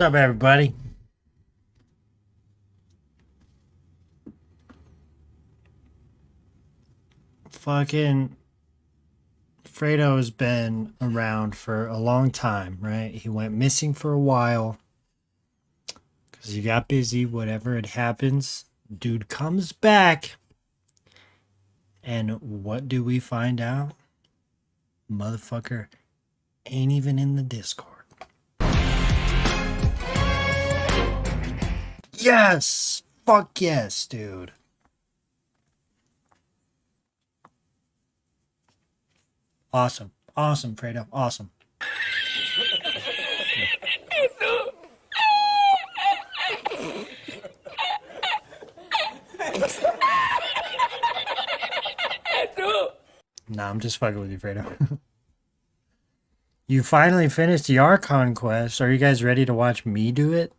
What's up, everybody? Fucking Fredo's been around for a long time, right? He went missing for a while because he got busy, whatever it happens. Dude comes back, and what do we find out? Motherfucker ain't even in the Discord. Yes! Fuck yes, dude. Awesome. Awesome, Fredo. Awesome. Nah, I'm just fucking with you, Fredo. You finally finished the Archon quest. Are you guys ready to watch me do it?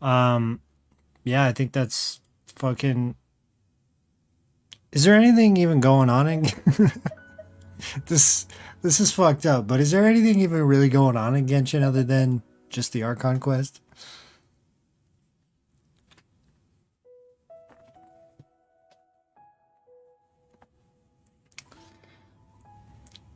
Um, yeah, I think that's fucking. Is there anything even going on in this? This is fucked up. But is there anything even really going on in Genshin other than just the Archon quest?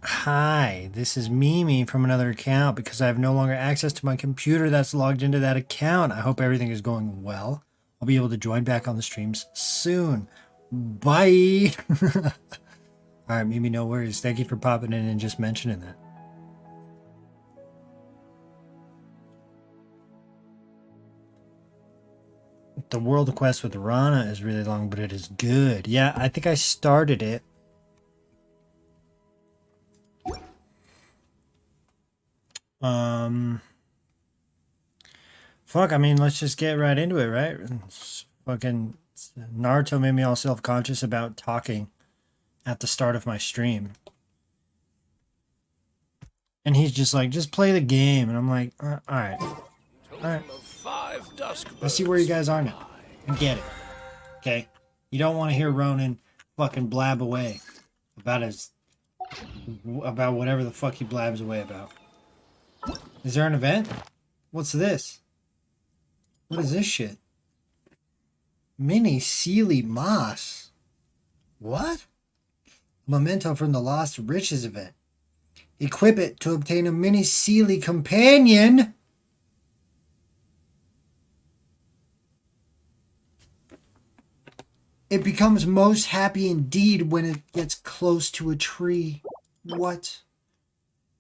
Hi, this is Mimi from another account because I have no longer access to my computer that's logged into that account. I hope everything is going well. I'll be able to join back on the streams soon. Bye. All right, Mimi, no worries. Thank you for popping in and just mentioning that. The world quest with Rana is really long, but it is good. Yeah, I think I started it. Um, Fuck, I mean, let's just get right into it, right? Fucking Naruto made me all self-conscious about talking at the start of my stream. And he's just like, just play the game. And I'm like, all right. All right. Let's see where you guys are now. I get it. Okay? You don't want to hear Ronin fucking blab away about about whatever the fuck he blabs away about. Is there an event? What's this? What is this shit? Mini Sealy Moss. What? Memento from the Lost Riches event. Equip it to obtain a mini Sealy companion. It becomes most happy indeed when it gets close to a tree. What?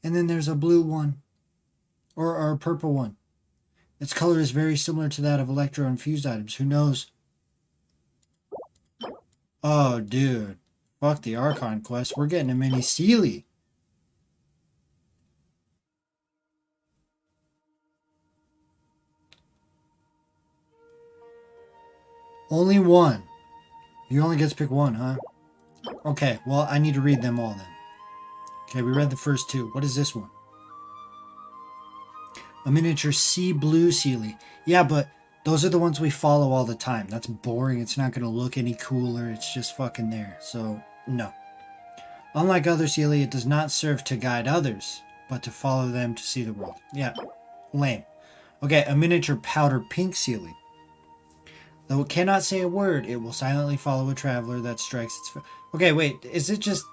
And then there's a blue one. Or a purple one. Its color is very similar to that of electro-infused items. Who knows? Oh, dude. Fuck the Archon quest. We're getting a mini Sealy. Only one. You only get to pick one, huh? Okay, well, I need to read them all then. Okay, we read the first two. What is this one? A miniature sea blue Sealy. Yeah, but those are the ones we follow all the time. That's boring. It's not going to look any cooler. It's just fucking there. So, no. Unlike other Sealy, it does not serve to guide others, but to follow them to see the world. Yeah, lame. Okay, a miniature powder pink Sealy. Though it cannot say a word, it will silently follow a traveler that strikes its... Okay, wait, is it just...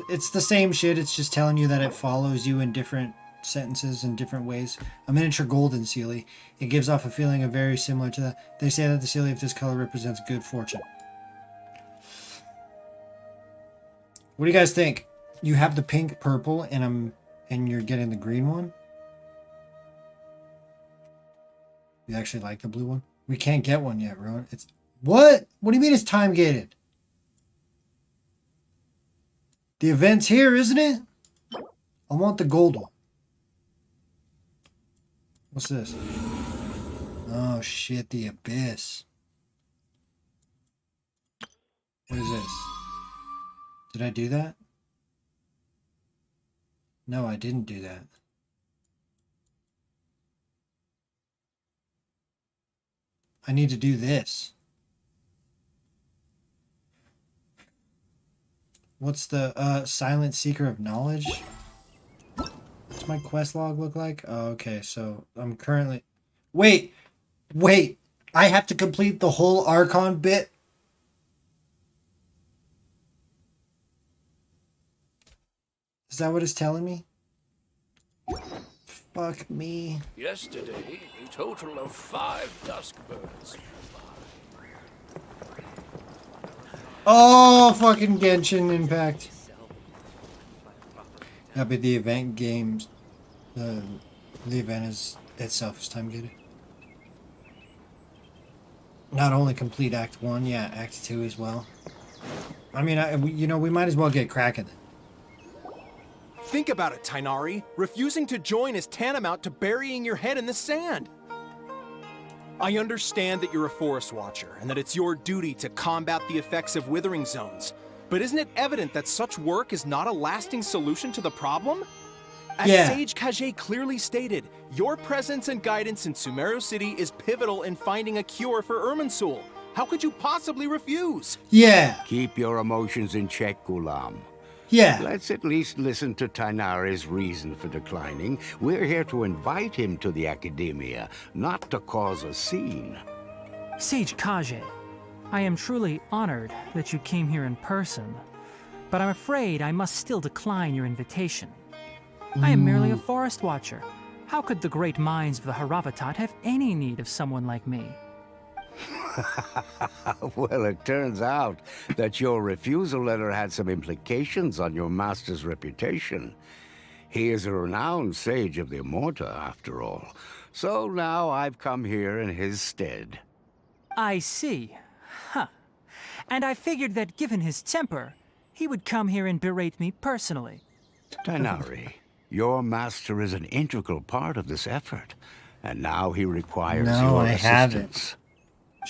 It's the same shit, it's just telling you that it follows you in different sentences in different ways. A miniature golden Sealy. It gives off a feeling of very similar to that. They say that the Sealy of this color represents good fortune. What do you guys think? You have the pink, purple, and you're getting the green one? You actually like the blue one? We can't get one yet, Rowan. It's... What? What do you mean it's time gated? The event's here, isn't it? I want the gold one. What's this? Oh shit, the abyss. What is this? Did I do that? No, I didn't do that. I need to do this. What's the silent seeker of knowledge? What's my quest log look like? Oh, okay, so I'm currently... Wait! I have to complete the whole Archon bit? Is that what it's telling me? Fuck me. Yesterday, a total of 5 dusk birds. Oh, fucking Genshin Impact. Yeah, but the event games... the event is itself is time-gated. Not only complete Act 1, yeah, Act 2 as well. I mean, we might as well get cracking then. Think about it, Tainari. Refusing to join is tantamount to burying your head in the sand. I understand that you're a forest watcher and that it's your duty to combat the effects of withering zones. But isn't it evident that such work is not a lasting solution to the problem? As Sage Kage clearly stated, your presence and guidance in Sumeru City is pivotal in finding a cure for Irminsul. How could you possibly refuse? Yeah. Keep your emotions in check, Ghulam. Yeah. Let's at least listen to Tainari's reason for declining. We're here to invite him to the Academia, not to cause a scene. Sage Kage, I am truly honored that you came here in person, but I'm afraid I must still decline your invitation. I am merely a forest watcher. How could the great minds of the Haravatat have any need of someone like me? Well, it turns out that your refusal letter had some implications on your master's reputation. He is a renowned sage of the Immorta, after all. So now I've come here in his stead. I see. Huh. And I figured that given his temper, he would come here and berate me personally. Tainari, your master is an integral part of this effort, and now he requires your assistance.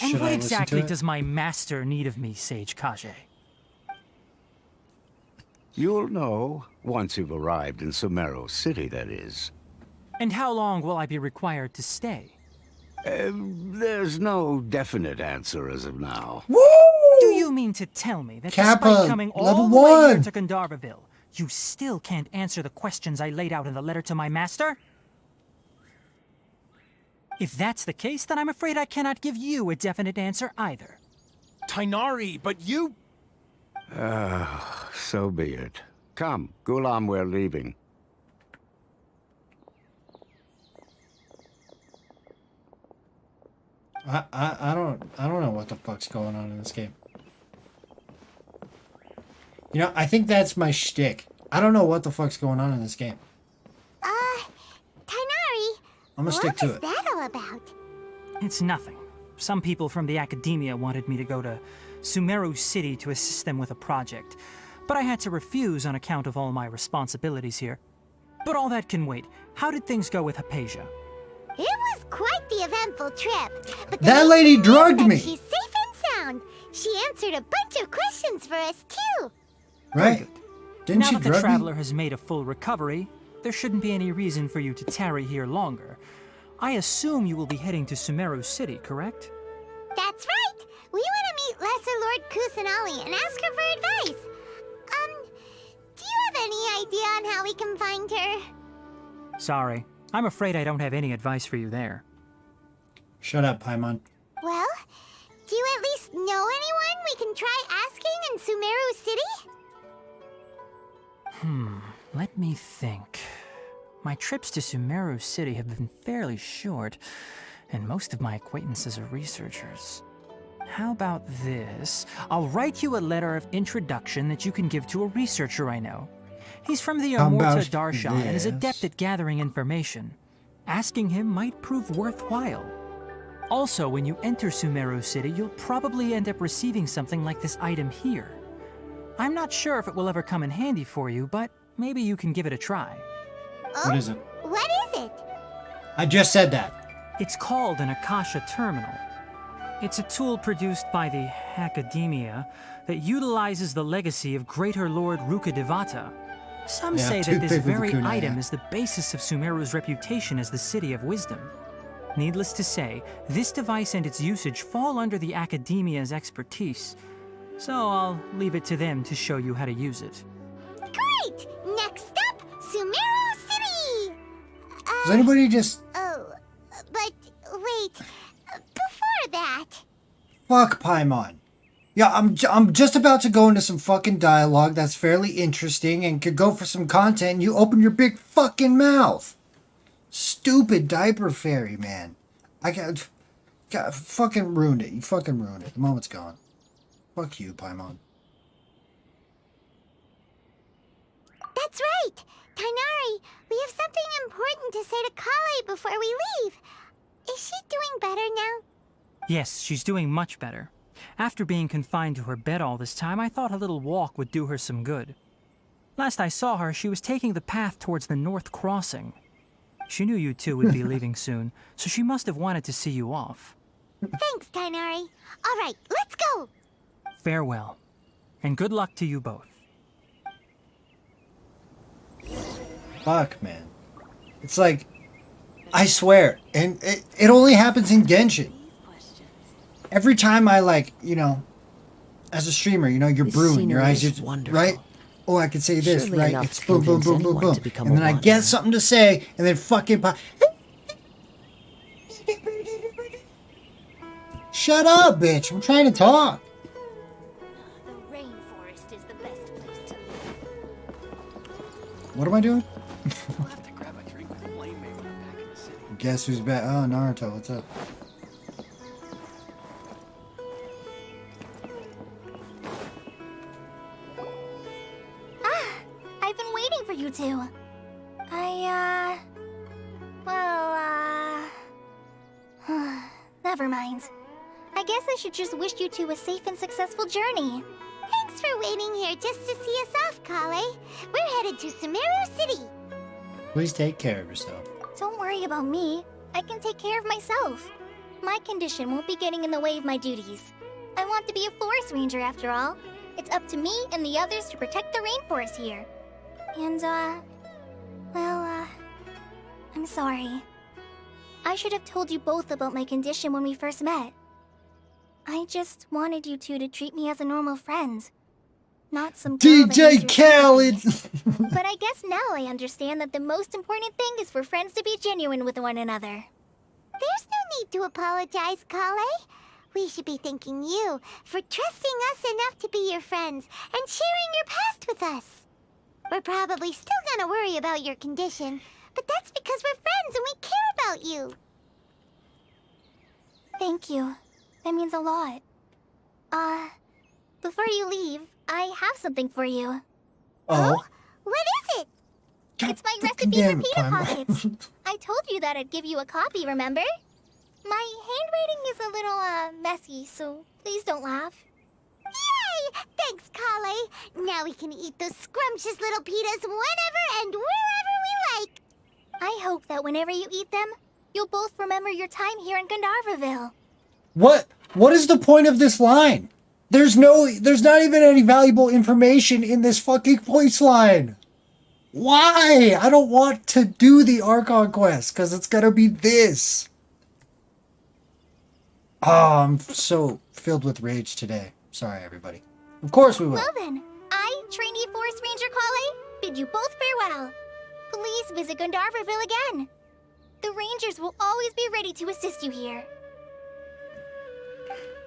And what exactly does my master need of me, Sage Kage? You'll know once you've arrived in Sumeru City, that is. And how long will I be required to stay? There's no definite answer as of now. Woo! Do you mean to tell me that Kappa, despite coming all the way here to Gandharvaville, you still can't answer the questions I laid out in the letter to my master? If that's the case, then I'm afraid I cannot give you a definite answer either. Tainari, but you... So be it. Come, Ghulam, we're leaving. I don't know what the fuck's going on in this game. You know, I think that's my shtick. I don't know what the fuck's going on in this game. Tainari, I'm gonna stick to it. what was that all about? It's nothing. Some people from the Academia wanted me to go to Sumeru City to assist them with a project, but I had to refuse on account of all my responsibilities here. But all that can wait. How did things go with Hypatia? It was quite the eventful trip. But That lady drugged me. She's safe and sound. She answered a bunch of questions for us too. Right? Didn't Now she that the drug traveler me? has made a full recovery, there shouldn't be any reason for you to tarry here longer. I assume you will be heading to Sumeru City, correct? That's right. We want to meet Lesser Lord Kusanali and ask her for advice. Do you have any idea on how we can find her? Sorry. I'm afraid I don't have any advice for you there. Shut up, Paimon. Well, do you at least know anyone we can try asking in Sumeru City? Let me think. My trips to Sumeru City have been fairly short, and most of my acquaintances are researchers. How about this? I'll write you a letter of introduction that you can give to a researcher I know. He's from the How Immorta about Darshan and is this? adept at gathering information. Asking him might prove worthwhile. Also, when you enter Sumeru City, you'll probably end up receiving something like this item here. I'm not sure if it will ever come in handy for you, but maybe you can give it a try. What is it? What is it? I just said that. It's called an Akasha Terminal. It's a tool produced by the Academia that utilizes the legacy of Greater Lord Rukkhadevata. Some Yeah, say too that this big with the very kunai, item yeah. is the basis of Sumeru's reputation as the City of Wisdom. Needless to say, this device and its usage fall under the Academia's expertise. So I'll leave it to them to show you how to use it. Great! Next up, Sumeru City! Does anybody just... Oh, but wait. Before that... Fuck Paimon. Yeah, I'm just about to go into some fucking dialogue that's fairly interesting and could go for some content, and you open your big fucking mouth. Stupid diaper fairy, man. I got fucking ruined it. You fucking ruined it. The moment's gone. Fuck you, Paimon. That's right! Tainari, we have something important to say to Kale before we leave. Is she doing better now? Yes, she's doing much better. After being confined to her bed all this time, I thought a little walk would do her some good. Last I saw her, she was taking the path towards the North Crossing. She knew you two would be leaving soon, so she must have wanted to see you off. Thanks, Tainari. All right, let's go! Farewell, and good luck to you both. Fuck, man. It's like, I swear, and it only happens in Genshin. Every time I, like, you know, as a streamer, you know, you're This brewing, your scenery eyes is just, wonderful. right? Oh, I could say this, Surely right? enough It's to boom, boom, convince boom, boom, anyone boom. to become And a then I wanderer. get something to say, and then fucking Shut up, bitch. I'm trying to talk. The rainforest is the best place to live. What am I doing? We'll have to grab a drink with Flame Maid when I'm back in the city. Guess who's back? Oh, Naruto, what's up? I've been waiting for you two. Never mind. I guess I should just wish you two a safe and successful journey. Thanks for waiting here just to see us off, Kale. We're headed to Sumeru City. Please take care of yourself. Don't worry about me. I can take care of myself. My condition won't be getting in the way of my duties. I want to be a forest ranger after all. It's up to me and the others to protect the rainforest here. And, I'm sorry. I should have told you both about my condition when we first met. I just wanted you two to treat me as a normal friend. Not some girl that DJ needs your Khaled! sympathy. But I guess now I understand that the most important thing is for friends to be genuine with one another. There's no need to apologize, Kale. We should be thanking you for trusting us enough to be your friends and sharing your past with us. We're probably still gonna worry about your condition, but that's because we're friends and we care about you. Thank you. That means a lot. Before you leave, I have something for you. Oh. What is it? God It's my fucking recipe for damn it, pita Paimon. pockets. I told you that I'd give you a copy, remember? My handwriting is a little, messy, so please don't laugh. Yay! Thanks, Kale. Now we can eat those scrumptious little pitas whenever and wherever we like. I hope that whenever you eat them, you'll both remember your time here in Gandharvaville. What is the point of this line? There's not even any valuable information in this fucking voice line. Why? I don't want to do the Archon quest, because it's gonna be this. Oh, I'm so filled with rage today. Sorry, everybody. Of course we will. Well then, I, trainee Forest Ranger Kale, bid you both farewell. Please visit Gandharvaville again. The Rangers will always be ready to assist you here.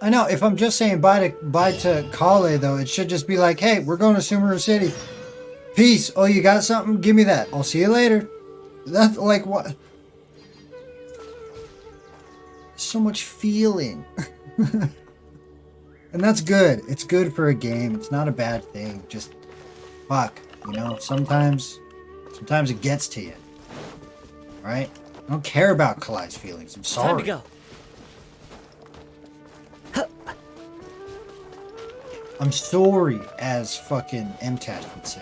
I know, if I'm just saying bye to Kale, though, it should just be like, hey, we're going to Sumeru City. Peace. Oh, you got something? Give me that. I'll see you later. That's like what? So much feeling. And that's good. It's good for a game. It's not a bad thing. Just, fuck, you know, sometimes it gets to you. Right? I don't care about Kale's feelings. I'm sorry. Time to go. I'm sorry, as fucking MTAT would say.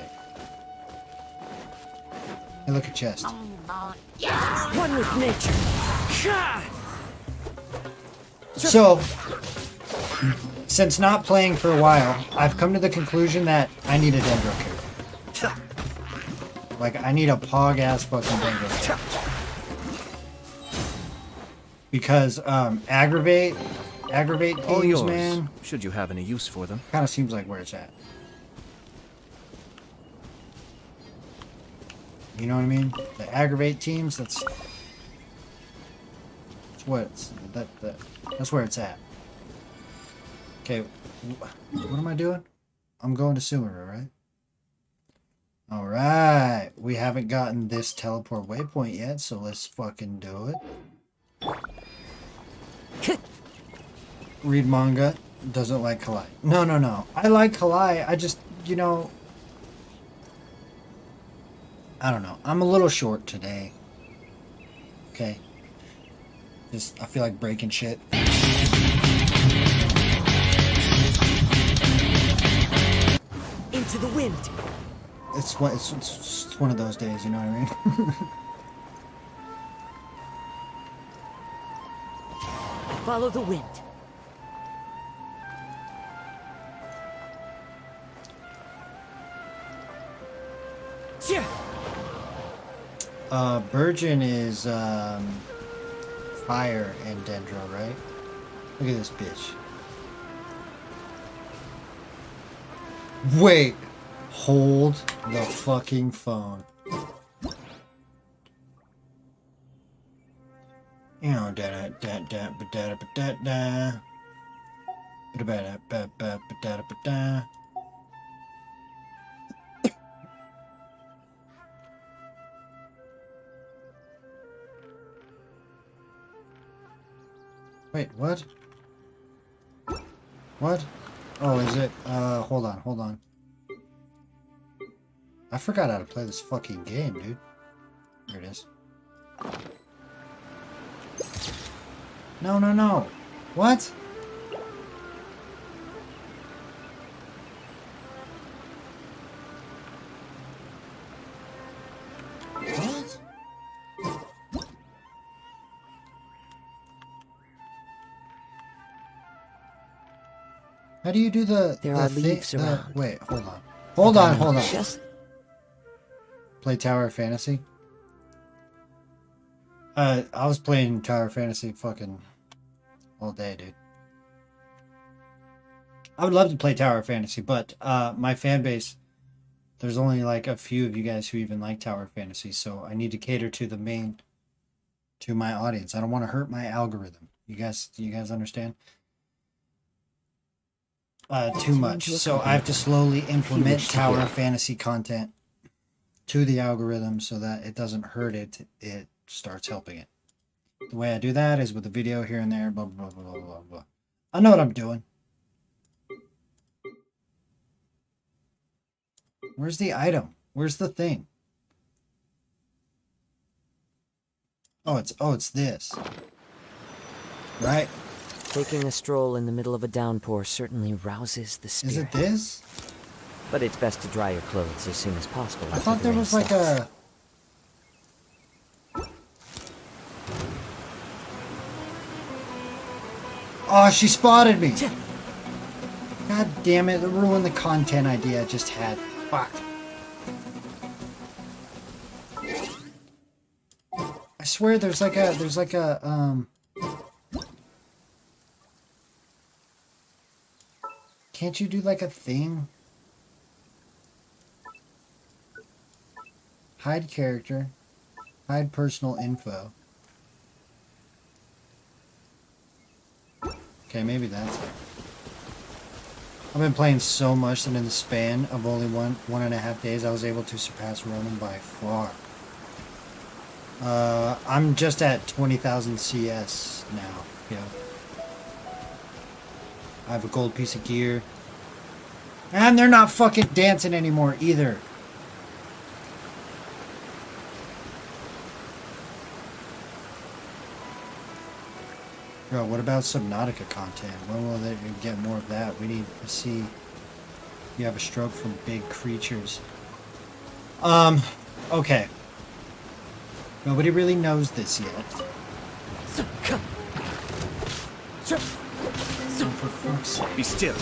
Hey, look at chest. One with nature. So, since not playing for a while, I've come to the conclusion that I need a Dendro character. Like, I need a pog-ass fucking Dendro character. Because, Aggravate Aggravate All teams, yours, man. should you have any use for them. Kind of seems like where it's at. You know what I mean? The aggravate teams, that's what it's, that's where it's at. Okay, what am I doing? I'm going to Sumeru, right? Alright, we haven't gotten this teleport waypoint yet, so let's fucking do it. Read manga, doesn't like Kalai. No, no, no. I like Kalai, I just, you know... I don't know. I'm a little short today. Okay. Just, I feel like breaking shit. Into the wind. It's one of those days, you know what I mean? Follow the wind. Burgeon is, fire and Dendro, right? Look at this bitch. Wait! Hold the fucking phone. You know, Wait, what? What? Oh, is it? Hold on. I forgot how to play this fucking game, dude. Here it is. No, no, no. What? What? How do you do the... There the are thing- leaves the- around. Wait, hold on. Hold on. Just Play Tower of Fantasy? I was playing Tower of Fantasy fucking all day, dude. I would love to play Tower of Fantasy, but my fan base, there's only like a few of you guys who even like Tower of Fantasy, so I need to cater to my audience. I don't want to hurt my algorithm. You guys understand? Too much. So I have to slowly implement Tower of Fantasy content to the algorithm so that it doesn't hurt it. It starts helping it. The way I do that is with a video here and there, blah, blah, blah, blah, blah, blah. I know what I'm doing. Where's the item? Where's the thing? Oh, it's this. Right? taking a stroll in the middle of a downpour certainly rouses the spirit. Is it this? But it's best to dry your clothes as soon as possible. I thought there was like a... Oh, she spotted me! God damn it, it ruined the content idea I just had. Fuck. I swear there's like a, Can't you do like a thing? Hide character. Hide personal info. Okay, maybe that's it. I've been playing so much that in the span of only one and a half days, I was able to surpass Rownin by far. I'm just at 20,000 CS now. Yeah. I have a gold piece of gear. And they're not fucking dancing anymore either. Bro, what about Subnautica content? When will they get more of that? We need to see you have a stroke from big creatures. Okay. Nobody really knows this yet. For fuck's sake. Be still.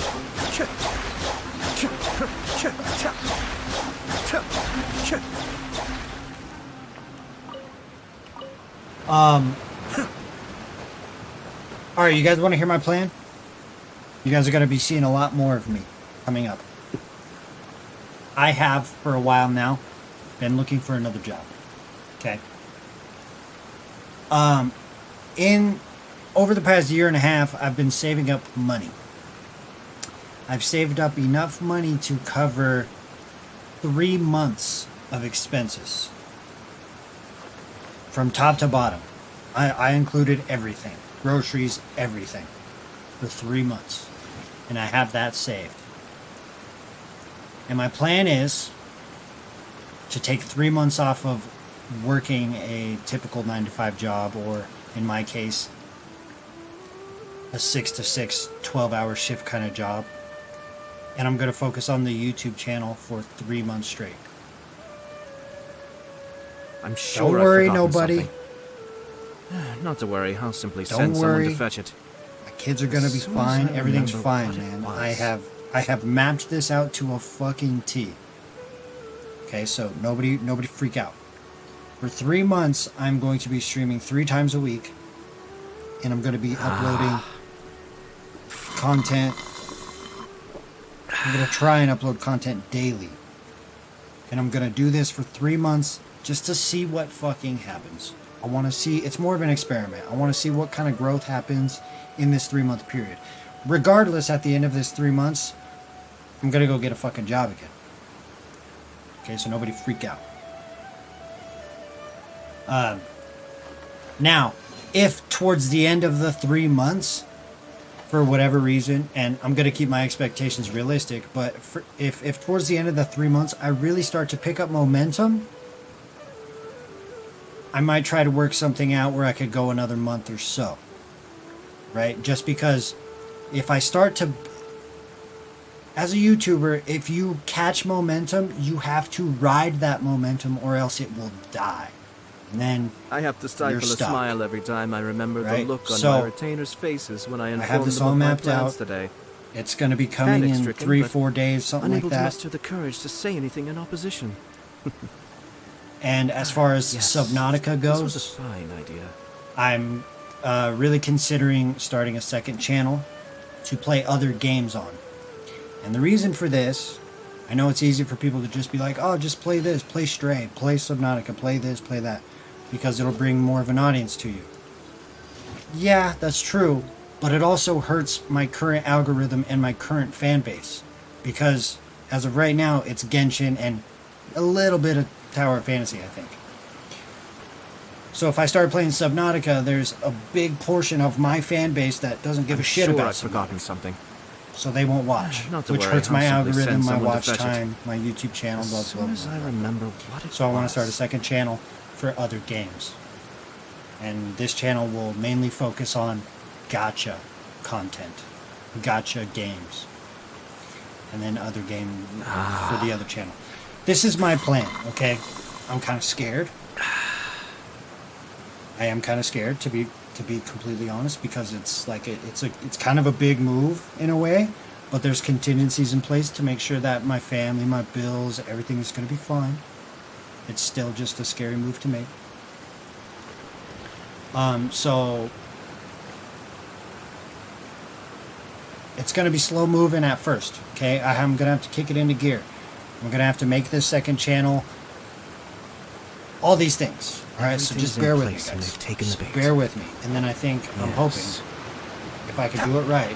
Alright, you guys want to hear my plan? You guys are going to be seeing a lot more of me coming up. I have, for a while now, been looking for another job. Okay. Over the past year and a half, I've been saving up money. I've saved up enough money to cover 3 months of expenses. From top to bottom. I included everything. Groceries, everything. For 3 months. And I have that saved. And my plan is to take 3 months off of working a typical 9-to-5 job, or in my case, a 6-to-6, 12-hour shift kind of job. And I'm going to focus on the YouTube channel for 3 months straight. I'm sure Don't worry, I've forgotten nobody. something. Not to worry, I'll simply Don't send someone worry. to fetch it. My kids are going to be As soon as fine. I Everything's remember fine, what it man. was. I have mapped this out to a fucking T. Okay, so nobody freak out. For 3 months, I'm going to be streaming 3 times a week, and I'm going to be uploading content. I'm going to try and upload content daily. And I'm going to do this for 3 months just to see what fucking happens. I want to see, it's more of an experiment. I want to see what kind of growth happens in this 3-month period. Regardless, at the end of this 3 months, I'm going to go get a fucking job again. Okay, so nobody freak out. Now, if towards the end of the 3 months, for whatever reason, and I'm going to keep my expectations realistic, but if towards the end of the 3 months I really start to pick up momentum, I might try to work something out where I could go another month or so. Right? Just because if I start to... As a YouTuber, if you catch momentum, you have to ride that momentum or else it will die. And then I have to stifle a stuck. smile every time I remember the Right? look on So, my retainers' faces when I have informed this them all of my mapped plans out. today. it's going to be coming in Panic-stricken, 3-4 but days, something like Unable to that. muster the courage to say anything in opposition. And as far as Yes, Subnautica This was a goes, fine idea. I'm really considering starting a second channel to play other games on. And the reason for this, I know it's easy for people to just be like, oh, just play this, play Stray, play Subnautica, play this, play that, because it'll bring more of an audience to you. Yeah, that's true, but it also hurts my current algorithm and my current fan base, because as of right now, it's Genshin and a little bit of Tower of Fantasy, I think. So if I start playing Subnautica, there's a big portion of my fan base that doesn't give a shit sure about I've forgotten Subnautica. something. So they won't watch, Not to which worry, hurts my I'll simply algorithm, send my someone to watch fetch it. time, my YouTube channel, blah, As blah, soon as blah, I blah. remember what it So I want to was. start a second channel for other games. And this channel will mainly focus on gacha content, gacha games, and then other game for the other channel. This is my plan, okay? I'm kind of scared. I am kind of scared, to be completely honest, because it's like it's kind of a big move in a way, but there's contingencies in place to make sure that my family, my bills, everything is going to be fine. It's still just a scary move to make. So it's going to be slow moving at first, okay? I'm going to have to kick it into gear. I'm going to have to make this second channel. All these things, all right? So Everything's just in bear with me, place and guys. they've taken the Just bait. bear with me. And then I think, I'm hoping, Yes. if I can do it right,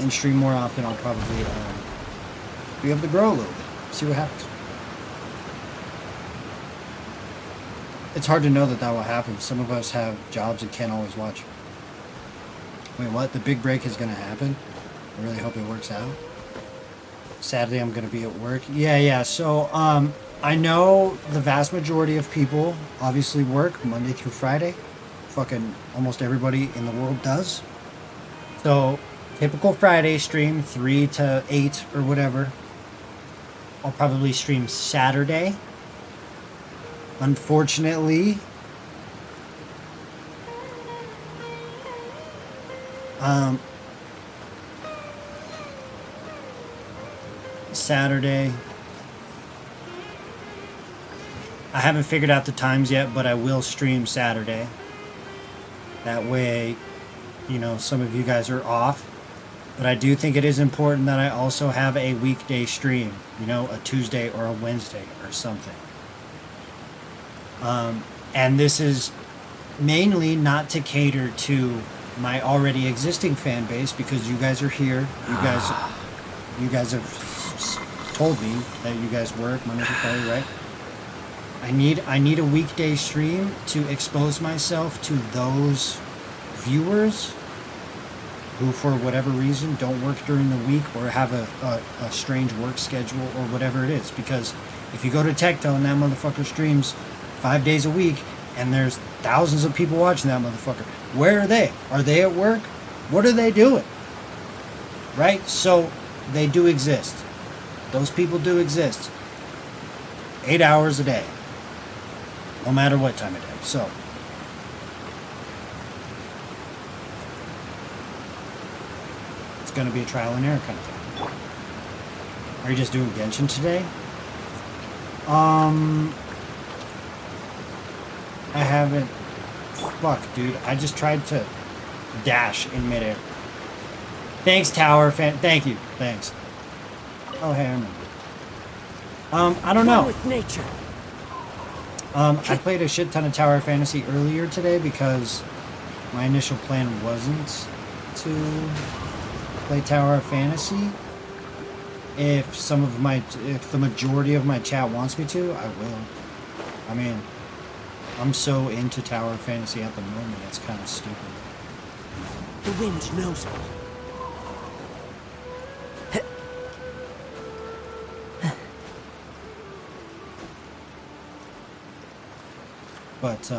and stream more often, I'll probably be able to grow a little bit. See what happens. It's hard to know that will happen. Some of us have jobs and can't always watch. Wait, what? The big break is going to happen? I really hope it works out. Sadly, I'm going to be at work. Yeah. So, I know the vast majority of people obviously work Monday through Friday. Fucking almost everybody in the world does. So, typical Friday stream, 3 to 8 or whatever. I'll probably stream Saturday. Unfortunately, Saturday, I haven't figured out the times yet, but I will stream Saturday. That way, you know, some of you guys are off. But I do think it is important that I also have a weekday stream, you know, a Tuesday or a Wednesday or something. And this is mainly not to cater to my already existing fan base, because you guys are here. You guys have told me that you guys work Monday through Friday, right? I need a weekday stream to expose myself to those viewers who, for whatever reason, don't work during the week or have a strange work schedule or whatever it is. Because if you go to Tecto and that motherfucker streams 5 days a week and there's thousands of people watching that motherfucker, where are they? Are they at work? What are they doing? Right? So they do exist. Those people do exist. 8 hours a day. No matter what time of day. So it's going to be a trial and error kind of thing. Are you just doing Genshin today? I haven't. Fuck, dude. I just tried to dash in midair. Thanks, Tower fan. Thank you. Thanks. Oh, hey, I remember. I don't know. With nature. I played a shit ton of Tower Fantasy earlier today because my initial plan wasn't to play Tower Fantasy. If the majority of my chat wants me to, I will. I mean, I'm so into Tower Fantasy at the moment, it's kind of stupid. The wind knows me. But,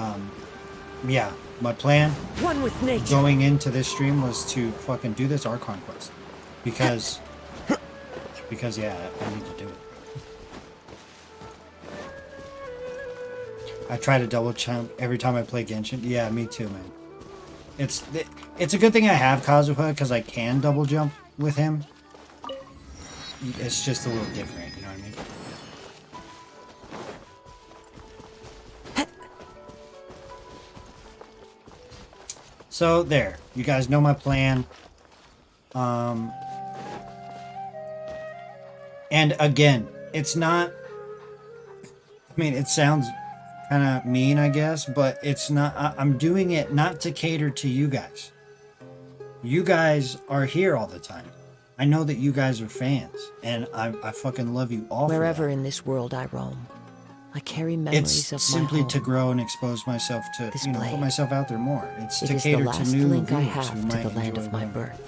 yeah, my plan One with nature. going into this stream was to fucking do this Archon quest. Because, yeah, I need to do it. I try to double jump every time I play Genshin. Yeah, me too, man. It's a good thing I have Kazuha, because I can double jump with him. It's just a little different, you know what I mean? So, there. You guys know my plan. And again, it's not... I mean, it sounds kind of mean, I guess, but it's not... I'm doing it not to cater to you guys. You guys are here all the time. I know that you guys are fans, and I fucking love you all. Wherever in this world I roam, I carry memories It's of my simply home. to grow and expose myself to, This you know, put blade. myself out there more. It's It to is the cater to last new link I viewers have who to might the land enjoy of my going. birth.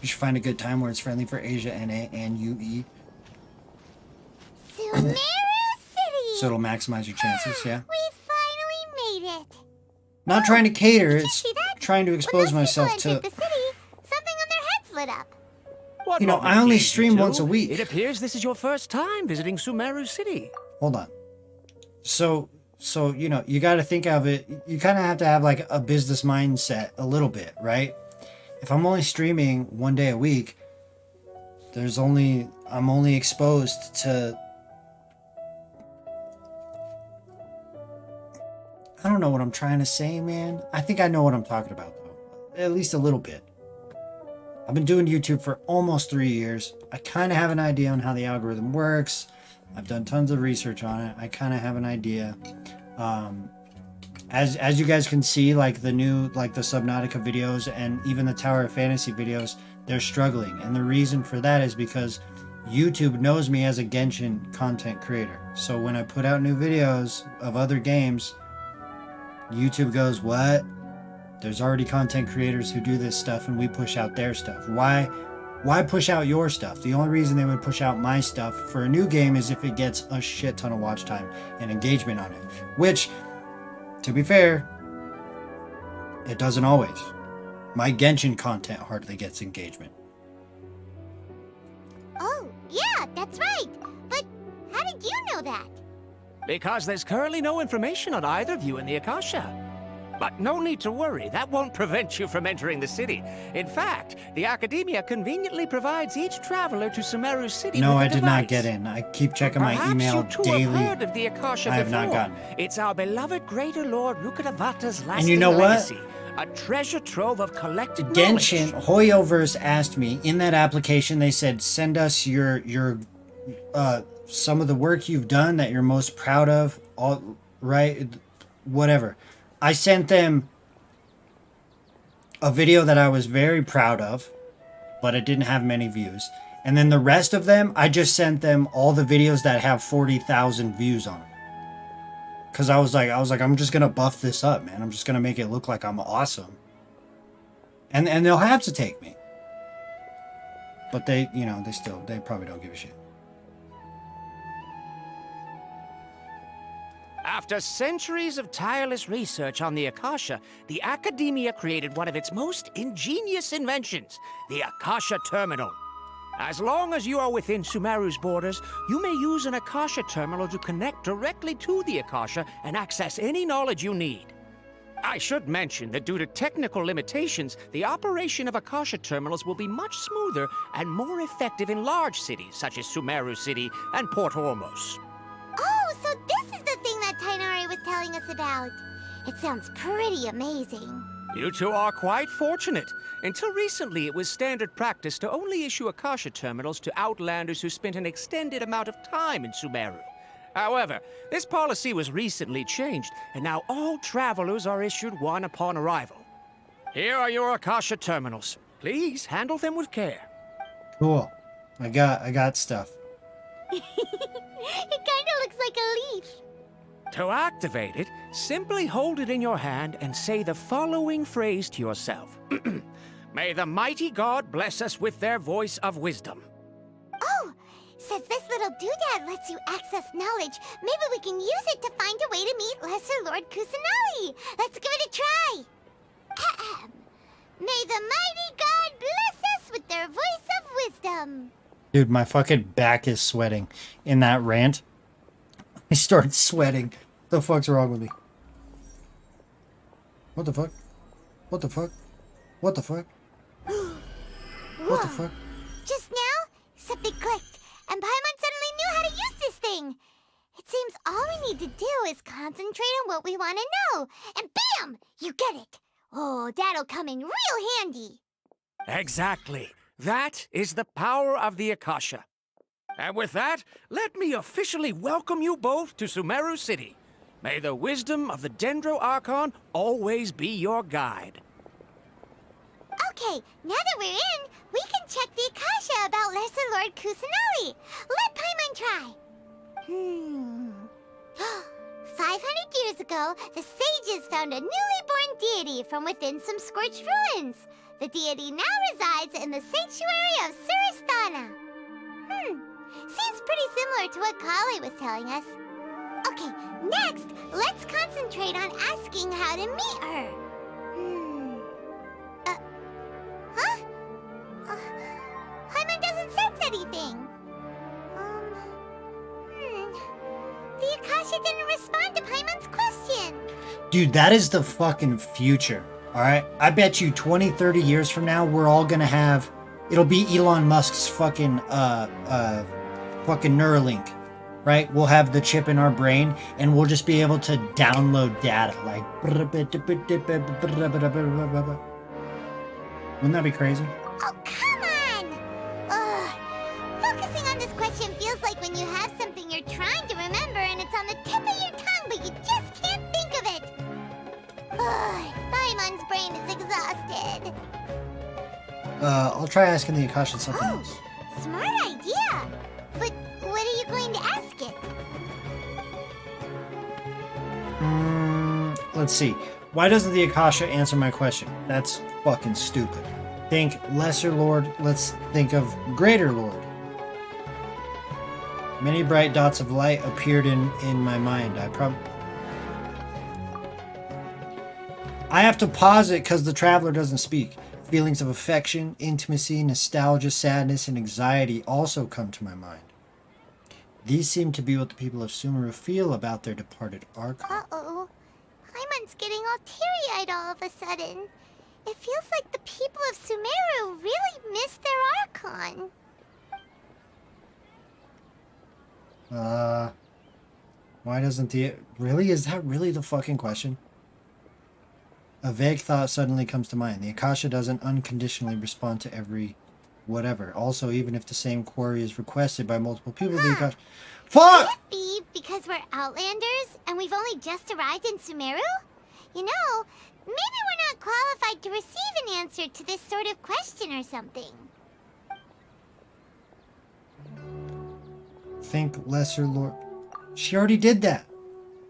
You should find a good time where it's friendly for Asia, NA, and UE, Sumeru City! so it'll maximize your chances, yeah? We finally made it! Not trying to cater, Did you it's see that? trying to When expose those myself people to... entered the city, something on their heads lit up. What You know, moment I only pleased you stream two? once a week. It appears this is your first time visiting Sumeru City. Hold on. So, you know, you got to think of it. You kind of have to have like a business mindset a little bit, right? If I'm only streaming 1 day a week, I'm only exposed to, I don't know what I'm trying to say, man. I think I know what I'm talking about, though. At least a little bit. I've been doing YouTube for almost 3 years. I kind of have an idea on how the algorithm works. I've done tons of research on it. I kind of have an idea. As you guys can see, like the Subnautica videos and even the Tower of Fantasy videos, they're struggling. And the reason for that is because YouTube knows me as a Genshin content creator. So when I put out new videos of other games, YouTube goes, what? There's already content creators who do this stuff and we push out their stuff. Why push out your stuff? The only reason they would push out my stuff for a new game is if it gets a shit ton of watch time and engagement on it. Which, to be fair, it doesn't always. My Genshin content hardly gets engagement. Oh, yeah, that's right. But how did you know that? Because there's currently no information on either of you in the Akasha. But no need to worry, that won't prevent you from entering the city. In fact, the Academia conveniently provides each traveler to Sumeru City No, with a I did not device. get in. I keep checking my Perhaps email you too daily. have heard of the Akasha I have before. not gotten it. It's our beloved Greater Lord Rukkhadevata's lasting And you know what? legacy. A treasure trove of collected Genshin, knowledge. Hoyoverse asked me in that application, they said, send us your some of the work you've done that you're most proud of, all right, whatever. I sent them a video that I was very proud of, but it didn't have many views. And then the rest of them, I just sent them all the videos that have 40,000 views on them. Cause I was like, I'm just gonna buff this up, man. I'm just gonna make it look like I'm awesome. And they'll have to take me. But they, you know, they probably don't give a shit. After centuries of tireless research on the Akasha, the Academia created one of its most ingenious inventions, the Akasha Terminal. As long as you are within Sumeru's borders, you may use an Akasha Terminal to connect directly to the Akasha and access any knowledge you need. I should mention that due to technical limitations, the operation of Akasha Terminals will be much smoother and more effective in large cities such as Sumeru City and Port Ormos. Oh, so this is the thing that Tainari was telling us about. It sounds pretty amazing. You two are quite fortunate. Until recently, it was standard practice to only issue Akasha terminals to outlanders who spent an extended amount of time in Sumeru. However, this policy was recently changed, and now all travelers are issued one upon arrival. Here are your Akasha terminals. Please handle them with care. Cool. I got stuff. It kinda looks like a leaf. To activate it, simply hold it in your hand and say the following phrase to yourself. May the mighty God bless us with their voice of wisdom. Oh, since this little doodad lets you access knowledge, maybe we can use it to find a way to meet Lesser Lord Kusanali. Let's give it a try. Ahem. May the mighty God bless us with their voice of wisdom. Dude, my fucking back is sweating in that rant. I started sweating. What the fuck's wrong with me? What the fuck? What the fuck? What the fuck? What the fuck? Just now, something clicked, and Paimon suddenly knew how to use this thing. It seems all we need to do is concentrate on what we want to know, and bam! You get it. Oh, that'll come in real handy. Exactly. That is the power of the Akasha. And with that, let me officially welcome you both to Sumeru City. May the wisdom of the Dendro Archon always be your guide. Okay, now that we're in, we can check the Akasha about Lesser Lord Kusanali. Let Paimon try. 500 years ago, the sages found a newly born deity from within some scorched ruins. The deity now resides in the sanctuary of Suristana. Seems pretty similar to what Kali was telling us. Okay, next, let's concentrate on asking how to meet her. Paimon doesn't sense anything. The Akasha didn't respond to Paimon's question. Dude, that is the fucking future. Alright? I bet you 20, 30 years from now, we're all gonna have... It'll be Elon Musk's fucking Neuralink. Right? We'll have the chip in our brain, and we'll just be able to download data. Like... Wouldn't that be crazy? Oh, come on! Ugh. Focusing on this question feels like when you have something you're trying to remember and it's on the tip of your tongue, but you just can't think of it. Ugh. Paimon's brain is exhausted. I'll try asking the Akasha something Oh, else. smart idea. But what are you going to ask it? Let's see. Why doesn't the Akasha answer my question? That's fucking stupid. Think Lesser Lord, let's think of Greater Lord. Many bright dots of light appeared in my mind. I have to pause it because the traveler doesn't speak. Feelings of affection, intimacy, nostalgia, sadness, and anxiety also come to my mind. These seem to be what the people of Sumeru feel about their departed Archon. Uh-oh. Paimon's getting getting all teary-eyed all of a sudden. It feels like the people of Sumeru really miss their Archon. Why doesn't the... Really? Is that really the fucking question? A vague thought suddenly comes to mind. The Akasha doesn't unconditionally respond to every whatever. Also, even if the same query is requested by multiple people, the Akasha... Fuck! Could it be because we're Outlanders and we've only just arrived in Sumeru? You know, maybe we're not qualified to receive an answer to this sort of question or something. Think lesser lord... She already did that.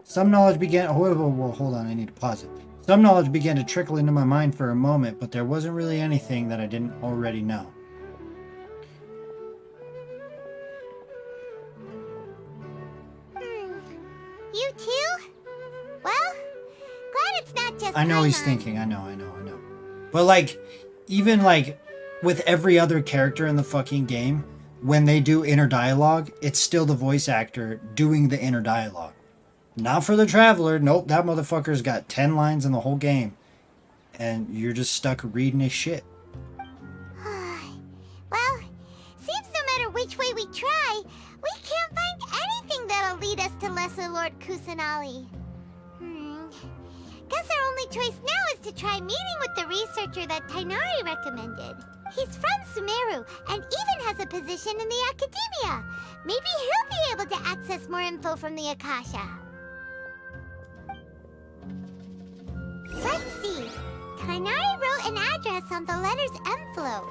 Some knowledge began... Whoa, hold on, I need to pause it. Some knowledge began to trickle into my mind for a moment, but there wasn't really anything that I didn't already know. You too? Well, glad it's not just I know he's Paimon. thinking, I know. But like, even like, with every other character in the fucking game, when they do inner dialogue, it's still the voice actor doing the inner dialogue. Not for the Traveler. Nope, that motherfucker's got 10 lines in the whole game. And you're just stuck reading his shit. Well, seems no matter which way we try, we can't find anything that'll lead us to Lesser Lord Kusanali. Guess our only choice now is to try meeting with the researcher that Tainari recommended. He's from Sumeru and even has a position in the Academia. Maybe he'll be able to access more info from the Akasha. Let's see. Tainari wrote an address on the letter's envelope.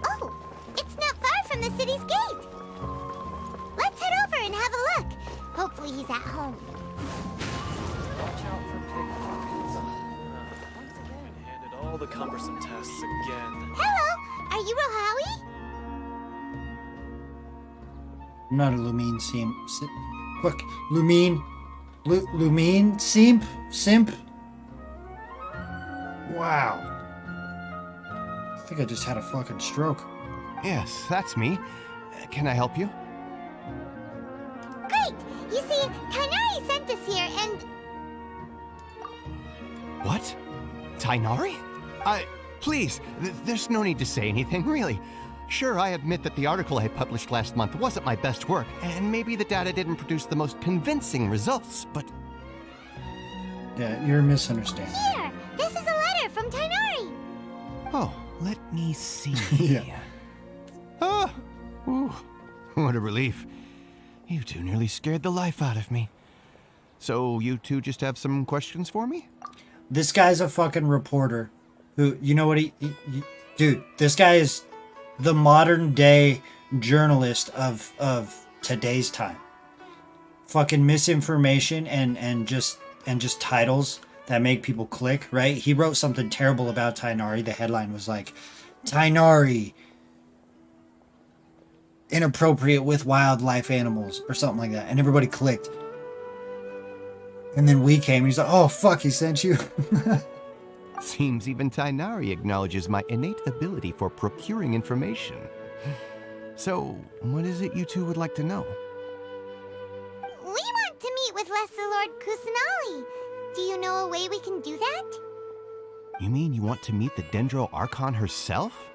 Oh, it's not far from the city's gate. Let's head over and have a look. Hopefully he's at home. Watch out for pickpockets. Once again, handed all the cumbersome tests again. Hello, are you Rohawi? I'm not a Lumine Fuck. Lumine Simp? Wow. I think I just had a fucking stroke. Yes, that's me. Can I help you? Great! You see, Tainari sent us here and... What? Tainari? Please, there's no need to say anything, really. Sure, I admit that the article I published last month wasn't my best work, and maybe the data didn't produce the most convincing results, but... Yeah, you're misunderstanding. Here! This is a letter from Tainari! Oh, let me see. Yeah. Oh, ooh, what a relief. You two nearly scared the life out of me. So you two just have some questions for me? This guy's a fucking reporter who, you know what dude, this guy is the modern day journalist of today's time. Fucking misinformation and just titles that make people click, right? He wrote something terrible about Tainari. The headline was like, Tainari inappropriate with wildlife animals or something like that. And everybody clicked. And then we came and he's like, oh fuck, he sent you. Seems even Tainari acknowledges my innate ability for procuring information. So, what is it you two would like to know? We want to meet with Lesser Lord Kusanali. Do you know a way we can do that? You mean you want to meet the Dendro Archon herself?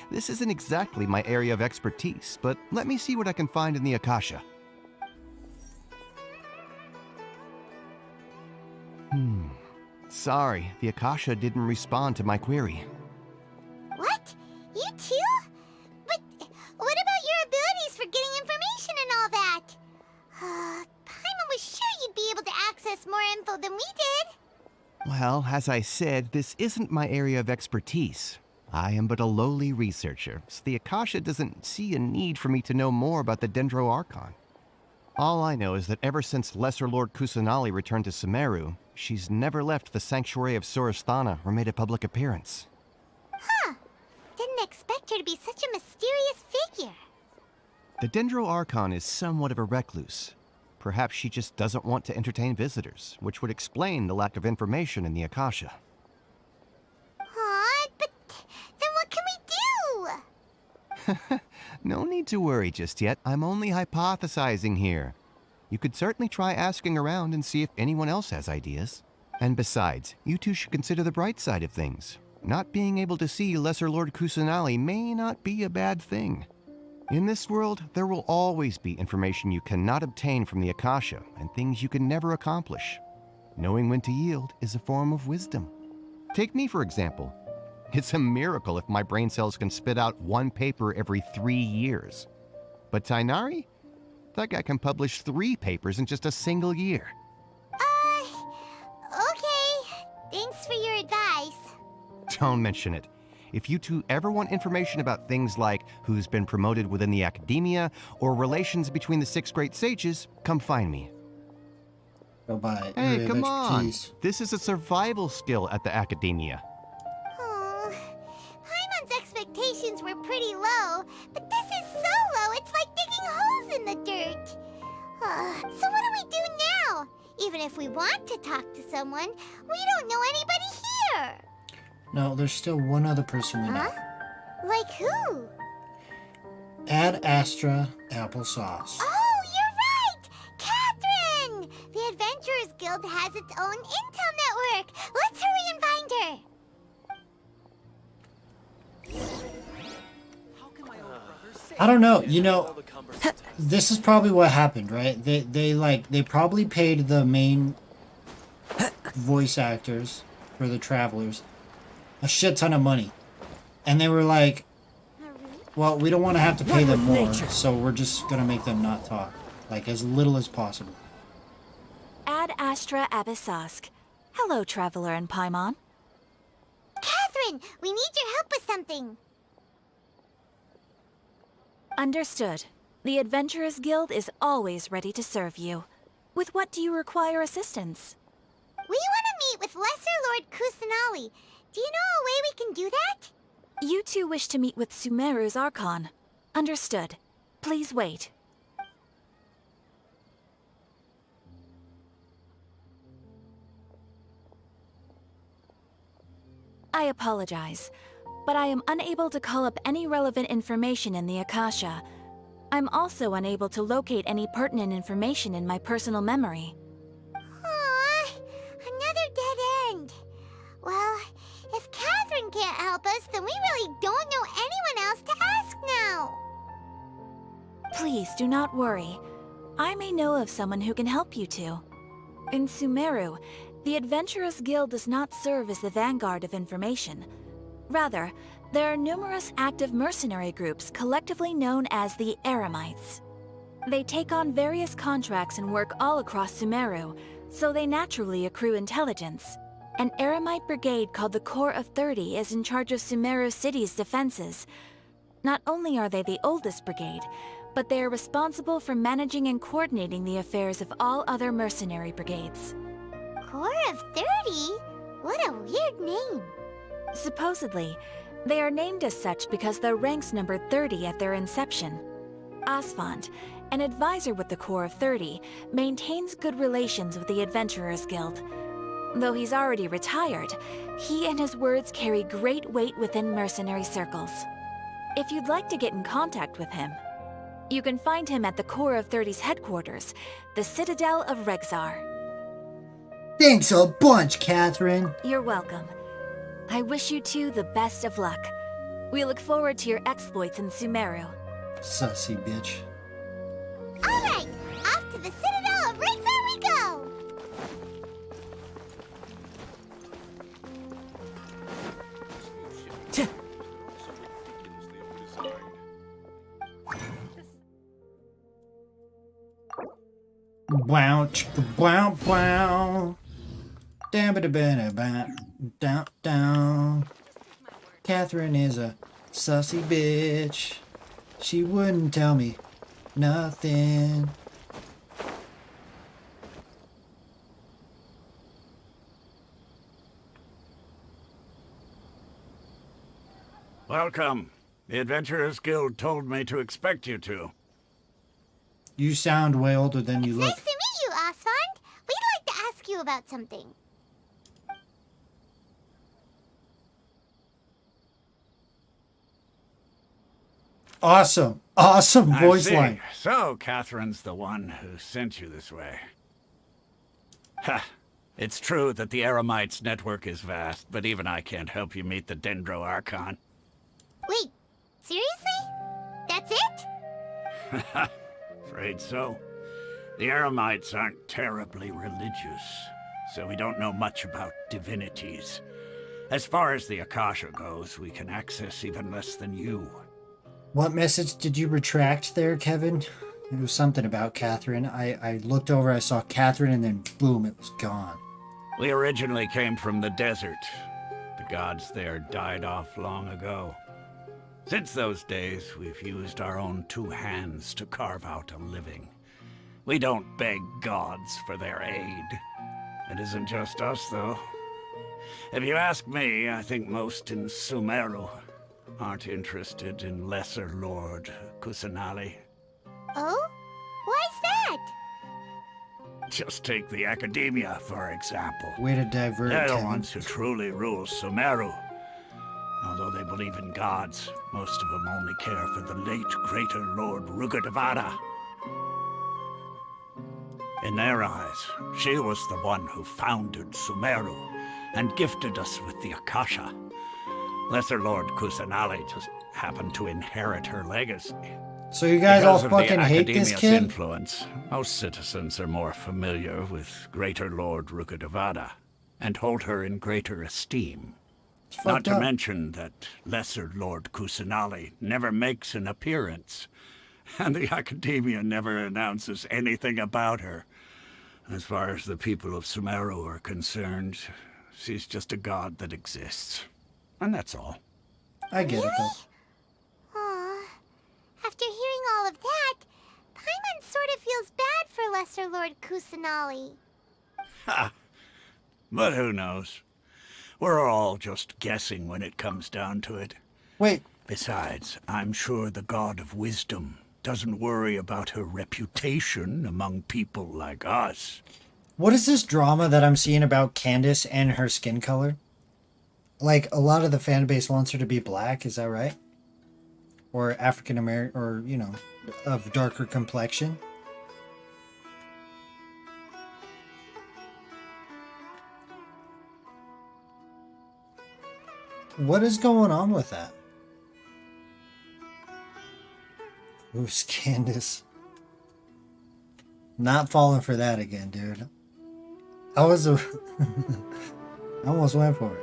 This isn't exactly my area of expertise, but let me see what I can find in the Akasha. Sorry, the Akasha didn't respond to my query. What? You too? But what about your abilities for getting information and all that? Paimon was sure you'd be able to access more info than we did. Well, as I said, this isn't my area of expertise. I am but a lowly researcher, so the Akasha doesn't see a need for me to know more about the Dendro Archon. All I know is that ever since Lesser Lord Kusanali returned to Sumeru, she's never left the Sanctuary of Sorasthana or made a public appearance. Huh. Didn't expect her to be such a mysterious figure. The Dendro Archon is somewhat of a recluse. Perhaps she just doesn't want to entertain visitors, which would explain the lack of information in the Akasha. Aw, but then what can we do? No need to worry just yet. I'm only hypothesizing here. You could certainly try asking around and see if anyone else has ideas. And besides, you two should consider the bright side of things. Not being able to see Lesser Lord Kusanali may not be a bad thing. In this world, there will always be information you cannot obtain from the Akasha and things you can never accomplish. Knowing when to yield is a form of wisdom. Take me, for example. It's a miracle if my brain cells can spit out one paper every 3 years. But Tainari? That guy can publish 3 papers in just a single year. Okay. Thanks for your advice. Don't mention it. If you two ever want information about things like who's been promoted within the academia or relations between the 6 great sages, come find me. Go buy Hey, area of come on! expertise. This is a survival skill at the academia. Oh, Paimon's expectations were pretty low, but this is so low it's like digging holes in the dirt. So what do we do now? Even if we want to talk to someone, we don't know anybody here. No, there's still one other person we know. Huh? Like who? Ad Astra applesauce. Oh, you're right! Catherine! The Adventurers Guild has its own intel network. Let's hurry and find her. I don't know. You know, this is probably what happened, right? They probably paid the main voice actors for the travelers a shit ton of money, and they were like, well, we don't want to have to pay them more, so we're just gonna make them not talk, like as little as possible. Ad Astra Abyssosk. Hello, Traveler and Paimon. Catherine, we need your help with something. Understood. The Adventurers Guild is always ready to serve you. With what do you require assistance? We want to meet with Lesser Lord Kusanali. Do you know a way we can do that? You two wish to meet with Sumeru's Archon. Understood. Please wait. I apologize, but I am unable to call up any relevant information in the Akasha. I'm also unable to locate any pertinent information in my personal memory. Aww, another dead end. Well, if Catherine can't help us, then we really don't know anyone else to ask now. Please do not worry. I may know of someone who can help you two. In Sumeru, the Adventurers Guild does not serve as the vanguard of information. Rather, there are numerous active mercenary groups collectively known as the Eremites. They take on various contracts and work all across Sumeru, so they naturally accrue intelligence. An Eremite brigade called the Corps of 30 is in charge of Sumeru City's defenses. Not only are they the oldest brigade, but they are responsible for managing and coordinating the affairs of all other mercenary brigades. Corps of 30? What a weird name. Supposedly, they are named as such because their ranks numbered 30 at their inception. Asfand, an advisor with the Corps of 30, maintains good relations with the Adventurers Guild. Though he's already retired, he and his words carry great weight within mercenary circles. If you'd like to get in contact with him, you can find him at the Corps of 30's headquarters, the Citadel of Rexar. Thanks a bunch, Catherine. You're welcome. I wish you two the best of luck. We look forward to your exploits in Sumeru. Sussy bitch. All right, off to the Citadel of Rexar we go. Wow, chicka, wow, wow. Down, down, down. Catherine is a sussy bitch. She wouldn't tell me nothing. Welcome. The Adventurers Guild told me to expect you two. You sound way older than you It's look. nice to meet you, Asfand. We'd like to ask you about something. Awesome. Awesome voice line. So, Catherine's the one who sent you this way. Ha! It's true that the Eremites' network is vast, but even I can't help you meet the Dendro Archon. Wait, seriously? That's it? Afraid so. The Eremites aren't terribly religious, so we don't know much about divinities. As far as the Akasha goes, we can access even less than you. What message did you retract there, Kevin? It was something about Catherine. I looked over, I saw Catherine, and then boom, it was gone. We originally came from the desert. The gods there died off long ago. Since those days, we've used our own 2 hands to carve out a living. We don't beg gods for their aid. It isn't just us, though. If you ask me, I think most in Sumeru aren't interested in Lesser Lord Kusanali. Oh? Why's that? Just take the Academia, for example. Way to divert, They're the Kevin. ones who truly rule Sumeru. Although they believe in gods, most of them only care for the late Greater Lord Rugadavada. In their eyes, she was the one who founded Sumeru and gifted us with the Akasha. Lesser Lord Kusanali just happened to inherit her legacy. So you guys all Because of the fucking hate this Academia's kid? influence, most citizens are more familiar with Greater Lord Rugadavada and hold her in greater esteem. It's Not fucked to up. mention that Lesser Lord Kusanali never makes an appearance, and the Academia never announces anything about her. As far as the people of Sumeru are concerned, she's just a god that exists. And that's all. I get it, though. Aw. After hearing all of that, Paimon sort of feels bad for Lesser Lord Kusanali. Ha! But who knows? We're all just guessing when it comes down to it. Wait, Besides, I'm sure the God of Wisdom doesn't worry about her reputation among people like us. what is this drama that I'm seeing about Candace and her skin color? Like, a lot of the fan base wants her to be black, is that right? Or African American, or, you know, of darker complexion. What is going on with that? Who's Candace? Not falling for that again, dude. I was a I almost went for it.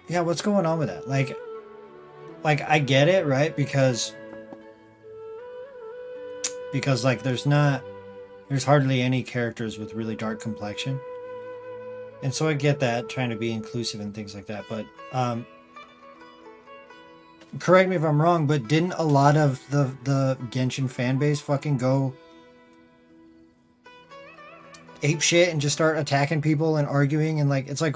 Yeah, what's going on with that? Like I get it, right? Because like there's hardly any characters with really dark complexion. And so I get that, trying to be inclusive and things like that, but correct me if I'm wrong, but didn't a lot of the Genshin fan base fucking go ape shit and just start attacking people and arguing, and like it's like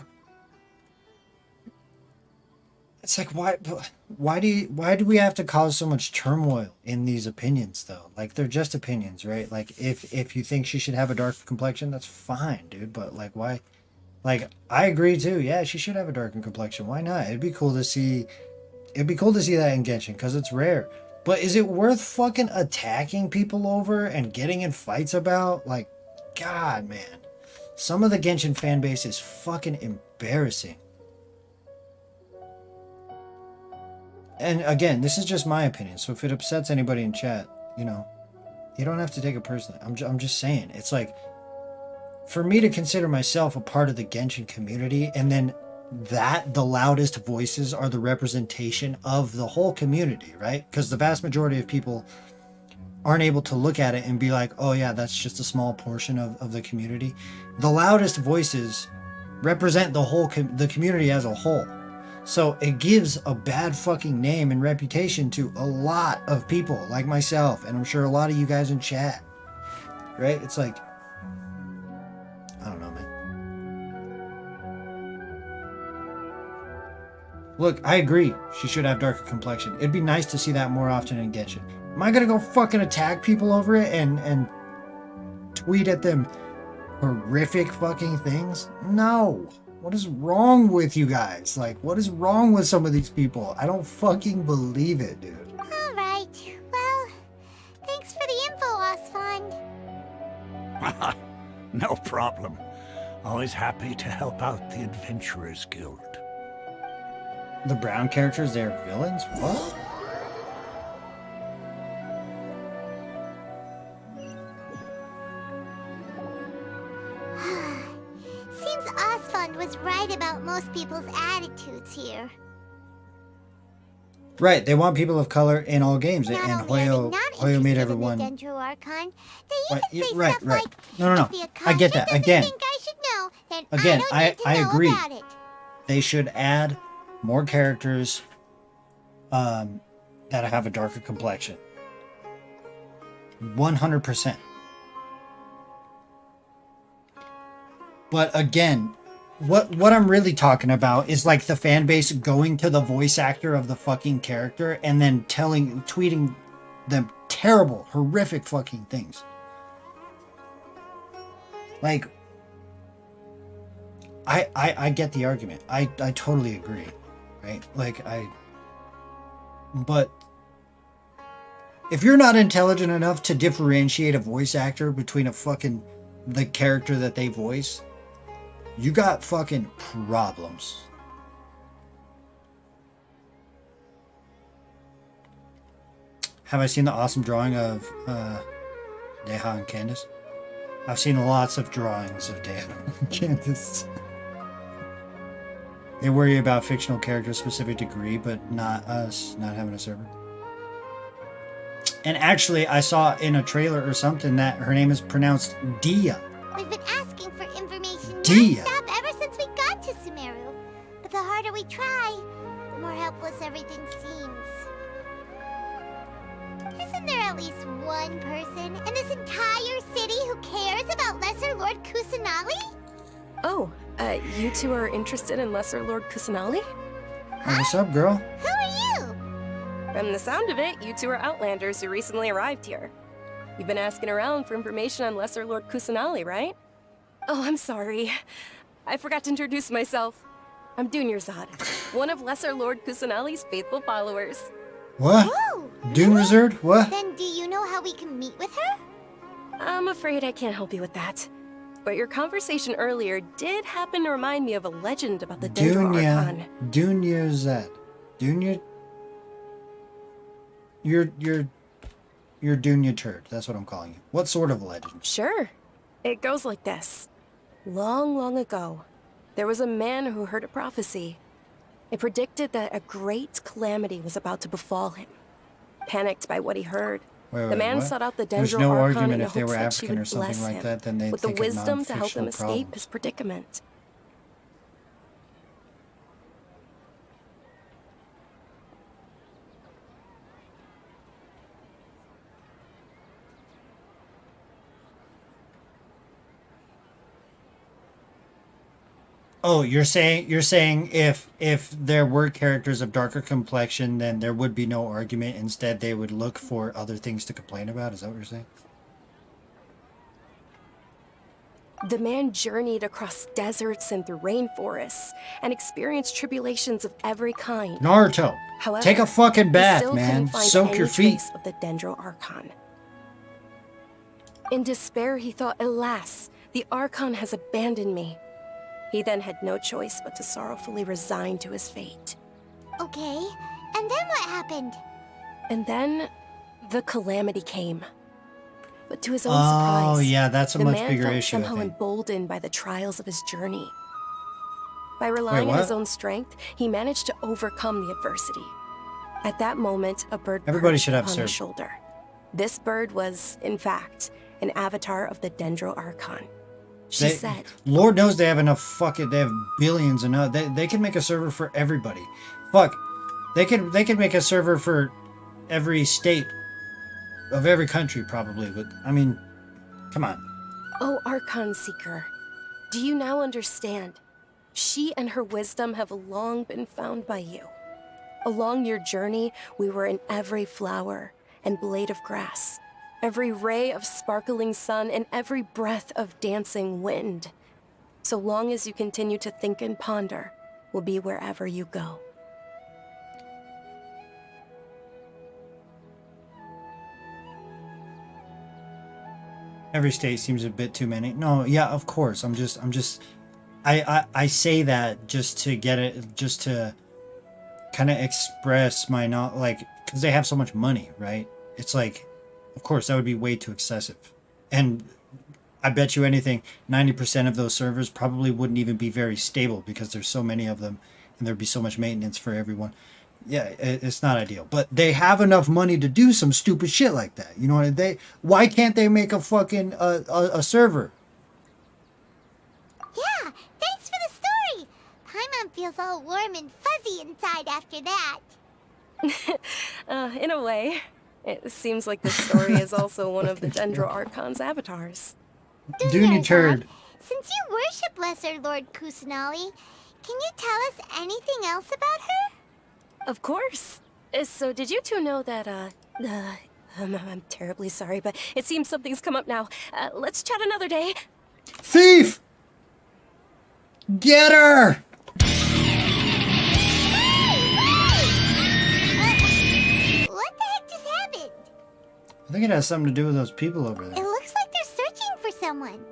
why do we have to cause so much turmoil in these opinions though? Like, they're just opinions, right? Like, if you think she should have a dark complexion, that's fine, dude, but like, why? Like, I agree too. Yeah, she should have a darkened complexion. Why not? It'd be cool to see that in Genshin because it's rare. But is it worth fucking attacking people over and getting in fights about? Like, God, man. Some of the Genshin fan base is fucking embarrassing. And again, this is just my opinion. So if it upsets anybody in chat, you know, you don't have to take it personally. I'm just saying. It's like, for me to consider myself a part of the Genshin community, and then the loudest voices are the representation of the whole community, right? Because the vast majority of people aren't able to look at it and be like, oh yeah, that's just a small portion of the community. The loudest voices represent the community as a whole. So it gives a bad fucking name and reputation to a lot of people like myself, and I'm sure a lot of you guys in chat, right? It's like, I don't know, man. Look, I agree. She should have darker complexion. It'd be nice to see that more often in Genshin. Am I gonna go fucking attack people over it and tweet at them horrific fucking things? No. What is wrong with you guys? Like, what is wrong with some of these people? I don't fucking believe it, dude. Alright, well, thanks for the info, Osfa. No problem. Always happy to help out the Adventurers Guild. The brown characters, they're villains? What? Seems Osfond was right about most people's attitudes here. Right, they want people of color in all games, Not and only are they not Hoyo made interested everyone. in the Dendro Archon, they Right, even say right, stuff right. like, No. if the I get Akasha that. doesn't Again, think I should know, then again, I don't need to know agree. about it. They should add more characters that have a darker complexion. 100%. But again, what I'm really talking about is like the fan base going to the voice actor of the fucking character and then tweeting them terrible, horrific fucking things. Like, I get the argument. I totally agree, right? Like, but if you're not intelligent enough to differentiate a voice actor between the character that they voice, you got fucking problems. Have I seen the awesome drawing of Deha and Candace? I've seen lots of drawings of Deha and Candace. They worry about fictional characters specific degree, but not us not having a server. And actually, I saw in a trailer or something that her name is pronounced Dia. We've been asking for information Dia. non-stop ever since we got to Sumeru. But the harder we try, the more helpless everything seems. Isn't there at least one person in this entire city who cares about Lesser Lord Kusanali? Oh, you two are interested in Lesser Lord Kusanali? Hey, what's up, girl? Who are you? From the sound of it, you two are Outlanders who recently arrived here. You've been asking around for information on Lesser Lord Kusanali, right? Oh, I'm sorry. I forgot to introduce myself. I'm Dunyarzad, one of Lesser Lord Kusanali's faithful followers. What? Oh, Dune Wizard? What? Then do you know how we can meet with her? I'm afraid I can't help you with that. But your conversation earlier did happen to remind me of a legend about the Dendro Archon. Dunyarzad. Dunya? You're Dunya Turd. That's what I'm calling you. What sort of legend? Sure. It goes like this. Long, long ago, there was a man who heard a prophecy. It predicted that a great calamity was about to befall him. Panicked by what he heard, Wait, the man what? sought out the There's Dendro no Archon argument in the if they hopes were that she African would or something bless like him that, then they'd with the think of wisdom to help him non-fictional escape problems. his predicament. Oh, you're saying if there were characters of darker complexion, then there would be no argument. Instead, they would look for other things to complain about. Is that what you're saying? The man journeyed across deserts and through rainforests and experienced tribulations of every kind. Naruto, However, take a fucking he bath, still man. couldn't find Soak any your feet. trace of the Dendro Archon. In despair, he thought, alas, the Archon has abandoned me. He then had no choice but to sorrowfully resign to his fate. Okay, and then what happened? And then, the calamity came. But to his own Oh, surprise, yeah, that's a the much man bigger felt issue, I somehow think. emboldened by the trials of his journey. By relying on what? his own strength, he managed to overcome the adversity. At that moment, a bird Everybody perched should have upon served. his shoulder. This bird was, in fact, an avatar of the Dendro Archon. She said, Lord knows they have enough they have billions enough. They can make a server for everybody. Fuck. They could make a server for every state of every country probably, but I mean, come on. "Oh, Archon Seeker, do you now understand? She and her wisdom have long been found by you. Along your journey, we were in every flower and blade of grass, every ray of sparkling sun, and every breath of dancing wind. So long as you continue to think and ponder, we'll be wherever you go." Every state seems a bit too many. No, yeah, of course. I say that just to get it, just to kind of express my not like, because they have so much money, right? It's like, of course, that would be way too excessive. And I bet you anything, 90% of those servers probably wouldn't even be very stable because there's so many of them and there'd be so much maintenance for everyone. Yeah, it's not ideal. But they have enough money to do some stupid shit like that. You know, why can't they make a fucking a server? Yeah, thanks for the story. Paimon feels all warm and fuzzy inside after that. In a way. It seems like this story is also one of the Dendro Archon's avatars. Dooney turd. Since you worship Lesser Lord Kusanali, can you tell us anything else about her? Of course. So did you two know that, I'm terribly sorry, but it seems something's come up now. Let's chat another day. Thief! Get her! What the heck just happened? I think it has something to do with those people over there. It looks like they're searching for someone.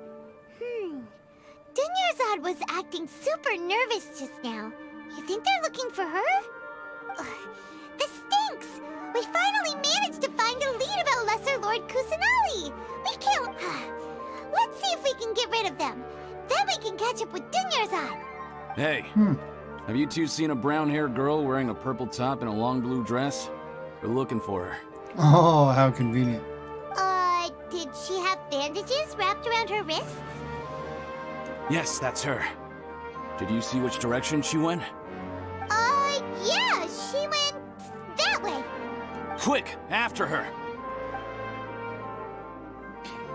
Dunyarzad was acting super nervous just now. You think they're looking for her? This stinks! We finally managed to find a lead about Lesser Lord Kusanali! We can't... Let's see if we can get rid of them. Then we can catch up with Dunyarzad. Hey, have you two seen a brown-haired girl wearing a purple top and a long blue dress? We're looking for her. Oh, how convenient. Did she have bandages wrapped around her wrists? Yes, that's her. Did you see which direction she went? Yeah, she went that way. Quick, after her!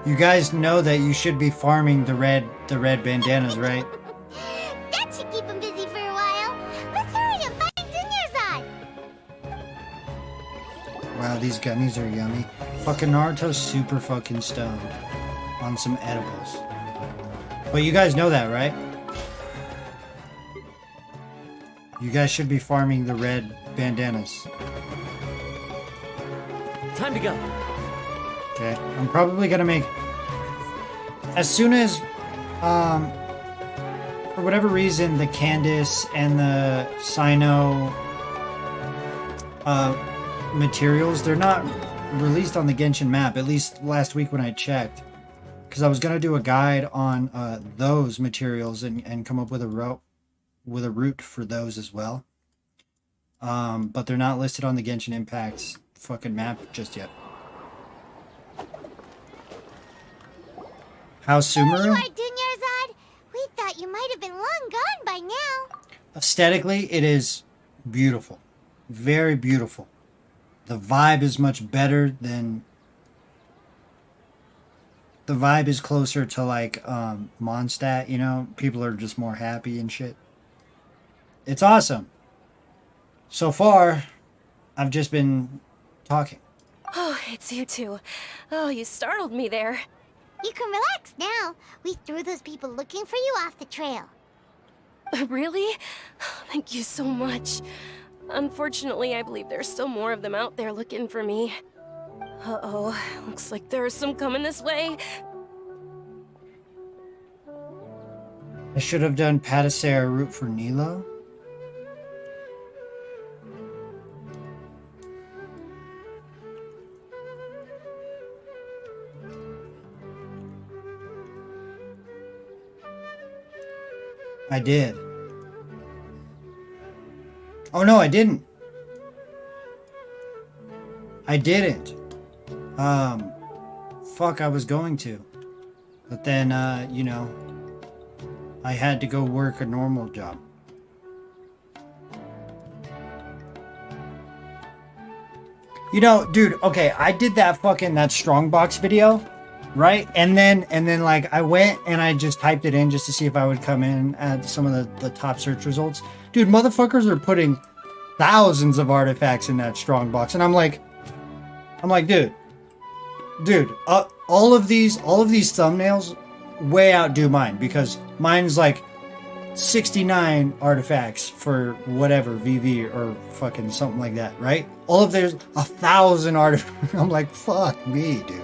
You guys know that you should be farming the red bandanas, right? That should keep him busy for a while. Let's hurry and find Dunyarzad. Wow, these gummies are yummy. Fucking Naruto's super fucking stoned on some edibles. But you guys know that, right? You guys should be farming the red bandanas. Time to go. Okay, I'm probably gonna make... As soon as, for whatever reason, the Candace and the Sino materials, they're not released on the Genshin map, at least last week when I checked. Because I was gonna do a guide on those materials and come up with a route for those as well. But they're not listed on the Genshin Impact's fucking map just yet. How's Sumeru? You are Dunyarzad? We thought you might have been long gone by now. Aesthetically, it is beautiful. Very beautiful. The vibe is much better than... The vibe is closer to like Mondstadt, you know? People are just more happy and shit. It's awesome. So far, I've just been talking. Oh, it's you two. Oh, you startled me there. You can relax now. We threw those people looking for you off the trail. Really? Thank you so much. Unfortunately, I believe there's still more of them out there looking for me. Uh-oh, looks like there's some coming this way. I should have done Patisera route for Nilo. I did. Oh no, I didn't. I didn't. Fuck, I was going to. But then, you know, I had to go work a normal job. You know, dude, okay, I did that Strongbox video, right? And then like I went and I just typed it in just to see if I would come in at some of the top search results. Dude, motherfuckers are putting thousands of artifacts in that Strongbox, and I'm like, dude, all of these thumbnails way outdo mine, because mine's like 69 artifacts for whatever VV or fucking something like that, right? All of there's 1,000 artifacts. I'm like, fuck me, dude.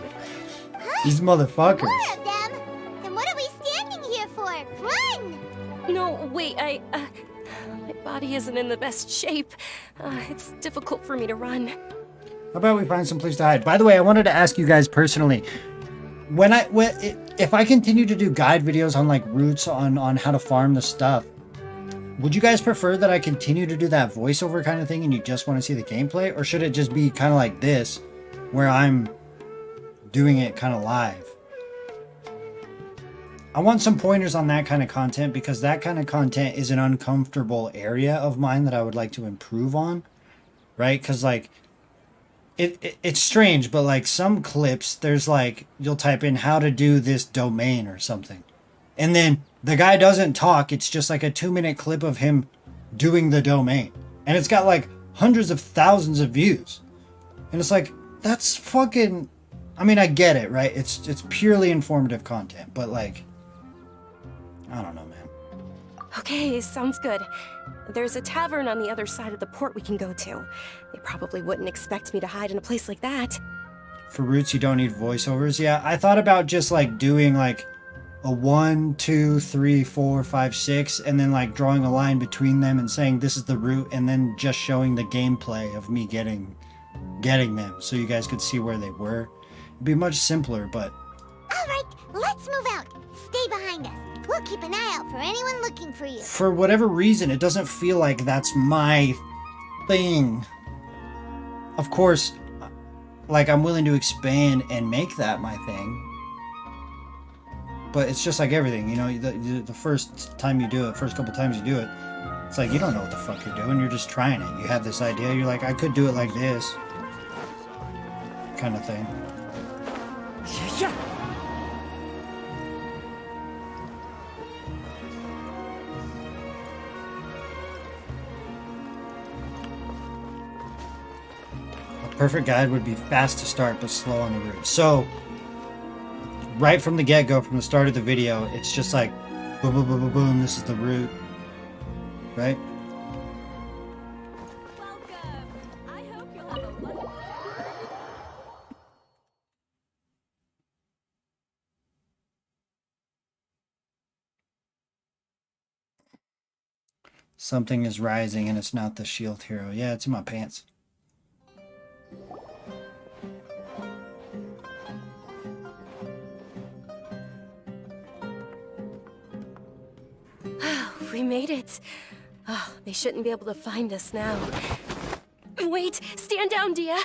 These motherfuckers. More of them? Then what are we standing here for? Run! No, wait, my body isn't in the best shape. It's difficult for me to run. How about we find some place to hide? By the way, I wanted to ask you guys personally, if I continue to do guide videos on like routes on how to farm the stuff, would you guys prefer that I continue to do that voiceover kind of thing and you just want to see the gameplay? Or should it just be kind of like this, where I'm doing it kind of live? I want some pointers on that kind of content, because that kind of content is an uncomfortable area of mine that I would like to improve on, right? Because like, it's strange, but like some clips, there's like, you'll type in how to do this domain or something, and then the guy doesn't talk. It's just like a 2-minute clip of him doing the domain, and it's got like hundreds of thousands of views, and it's like, that's fucking, I mean, I get it, right? It's purely informative content, but like, I don't know, man. Okay, sounds good. There's a tavern on the other side of the port we can go to. They probably wouldn't expect me to hide in a place like that. For routes, you don't need voiceovers. Yeah, I thought about just like doing like a 1, 2, 3, 4, 5, 6, and then like drawing a line between them and saying this is the route, and then just showing the gameplay of me getting them, so you guys could see where they were. It'd be much simpler, but... Alright, let's move out. Stay behind us. We'll keep an eye out for anyone looking for you. For whatever reason, it doesn't feel like that's my thing. Of course, like, I'm willing to expand and make that my thing. But it's just like everything, you know, the first time you do it, first couple times you do it, it's like you don't know what the fuck you're doing, you're just trying it. You have this idea, you're like, I could do it like this. Kind of thing. Yeah. Perfect guide would be fast to start but slow on the route. So right from the get-go, from the start of the video, it's just like boom, boom, boom, boom, boom, this is the route, right? Something is rising and it's not the shield hero. Yeah, it's in my pants. We made it. Oh, they shouldn't be able to find us now. Wait, stand down, Dia.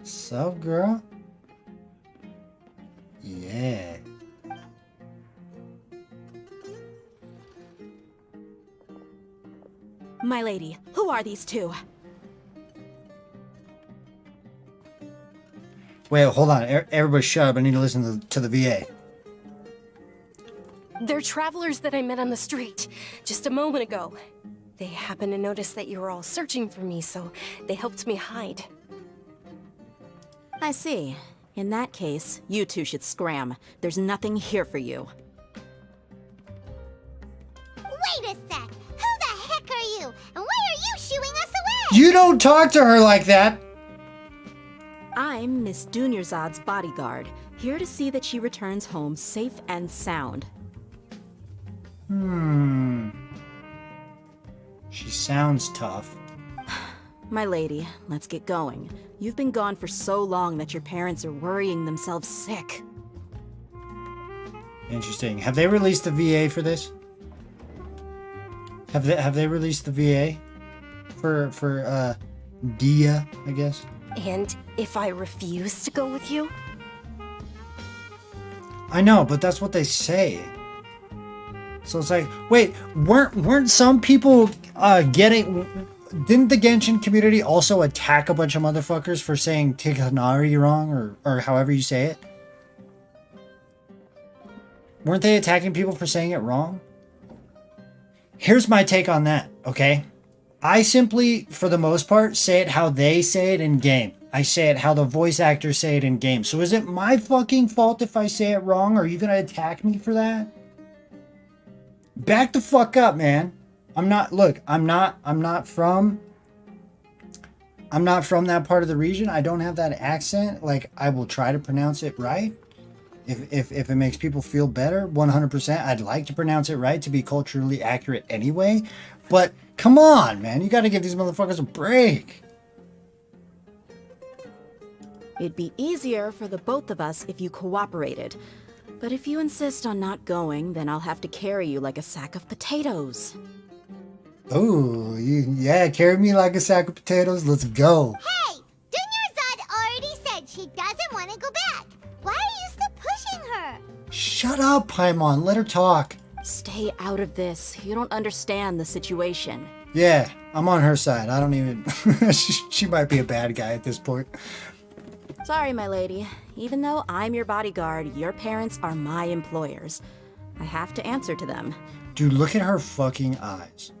Sup, girl? Yeah. My lady, who are these two? Wait, hold on. Everybody shut up. I need to listen to the VA. They're travelers that I met on the street just a moment ago. They happened to notice that you were all searching for me, so they helped me hide. I see. In that case, you two should scram. There's nothing here for you. Wait a sec! Who the heck are you? And why are you shooing us away? You don't talk to her like that! I'm Miss Dunyarzad's bodyguard, here to see that she returns home safe and sound. She sounds tough. My lady, let's get going. You've been gone for so long that your parents are worrying themselves sick. Interesting. Have they released the VA for this? Have they released the VA for Dia, I guess? And if I refuse to go with you? I know, but that's what they say. So it's like, wait, weren't some people getting... Didn't the Genshin community also attack a bunch of motherfuckers for saying Tikanari wrong, or however you say it? Weren't they attacking people for saying it wrong? Here's my take on that, okay? I simply, for the most part, say it how they say it in game. I say it how the voice actors say it in game. So is it my fucking fault if I say it wrong? Are you gonna attack me for that? Back the fuck up, man. I'm not from that part of the region. I don't have that accent. Like, I will try to pronounce it right. If it makes people feel better, 100%. I'd like to pronounce it right to be culturally accurate anyway. But come on, man. You got to give these motherfuckers a break. It'd be easier for the both of us if you cooperated. But if you insist on not going, then I'll have to carry you like a sack of potatoes. Oh, yeah, carry me like a sack of potatoes. Let's go. Hey! Dunyarzad already said she doesn't want to go back. Why are you still pushing her? Shut up, Paimon. Let her talk. Stay out of this. You don't understand the situation. Yeah, I'm on her side. I don't even... she might be a bad guy at this point. Sorry, my lady. Even though I'm your bodyguard, your parents are my employers. I have to answer to them. Dude, look at her fucking eyes.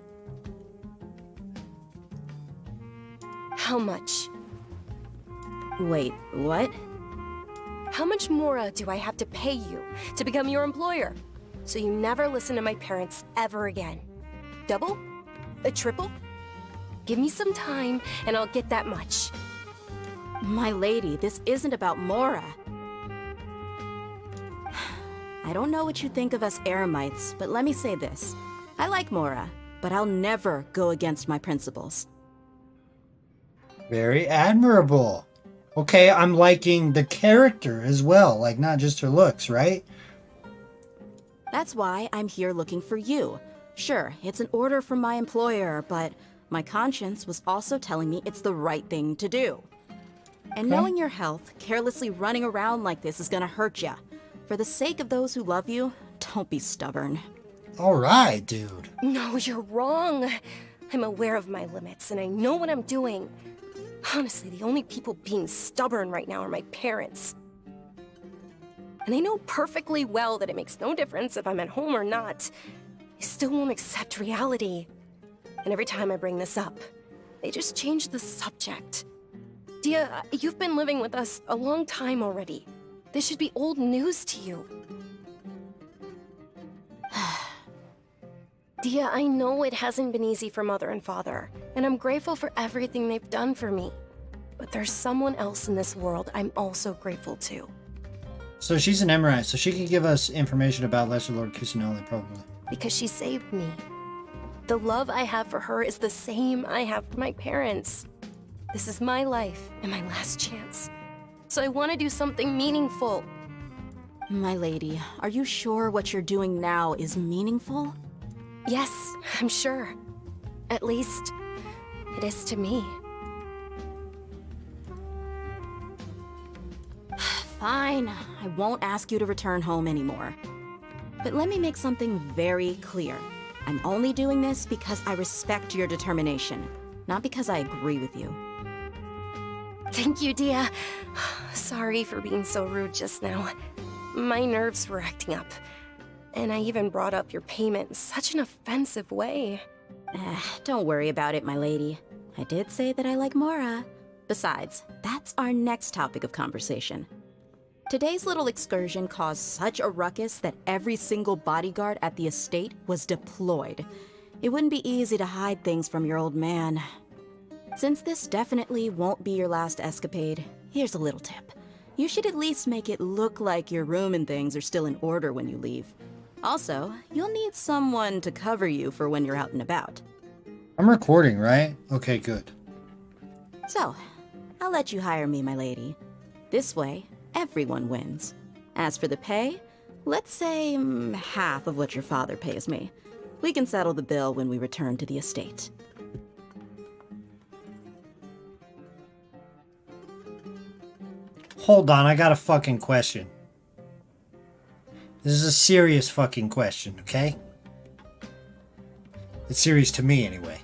How much? Wait, what? How much more do I have to pay you to become your employer? So you never listen to my parents ever again. Double? A triple? Give me some time and I'll get that much. My lady, this isn't about Mora. I don't know what you think of us Eremites, but let me say this. I like Mora, but I'll never go against my principles. Very admirable. Okay, I'm liking the character as well, like not just her looks, right? That's why I'm here looking for you. Sure, it's an order from my employer, but my conscience was also telling me it's the right thing to do. And knowing your health, carelessly running around like this is gonna hurt ya. For the sake of those who love you, don't be stubborn. All right, dude. No, you're wrong. I'm aware of my limits and I know what I'm doing. Honestly, the only people being stubborn right now are my parents. And they know perfectly well that it makes no difference if I'm at home or not. They still won't accept reality. And every time I bring this up, they just change the subject. Dia, you've been living with us a long time already. This should be old news to you. Dia, I know it hasn't been easy for Mother and Father, and I'm grateful for everything they've done for me. But there's someone else in this world I'm also grateful to. So she's an Emirate, so she can give us information about Lesser Lord Kusanoli, probably. Because she saved me. The love I have for her is the same I have for my parents. This is my life and my last chance. So I want to do something meaningful. My lady, are you sure what you're doing now is meaningful? Yes, I'm sure. At least, it is to me. Fine, I won't ask you to return home anymore. But let me make something very clear. I'm only doing this because I respect your determination, not because I agree with you. Thank you, Dia. Sorry for being so rude just now. My nerves were acting up. And I even brought up your payment in such an offensive way. Don't worry about it, my lady. I did say that I like Mora. Besides, that's our next topic of conversation. Today's little excursion caused such a ruckus that every single bodyguard at the estate was deployed. It wouldn't be easy to hide things from your old man. Since this definitely won't be your last escapade, here's a little tip. You should at least make it look like your room and things are still in order when you leave. Also, you'll need someone to cover you for when you're out and about. I'm recording, right? Okay, good. So, I'll let you hire me, my lady. This way, everyone wins. As for the pay, let's say half of what your father pays me. We can settle the bill when we return to the estate. Hold on, I got a fucking question. This is a serious fucking question, okay? It's serious to me, anyway.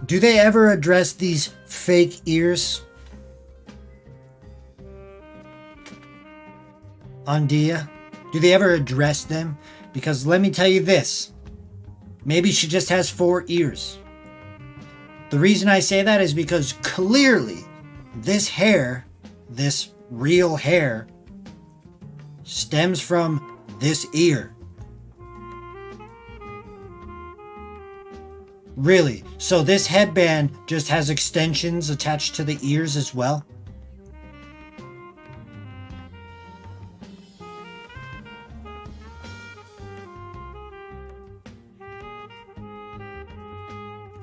Do they ever address these fake ears on Dia? Do they ever address them? Because let me tell you this. Maybe she just has 4 ears. The reason I say that is because clearly this hair, this real hair, stems from this ear. Really? So this headband just has extensions attached to the ears as well?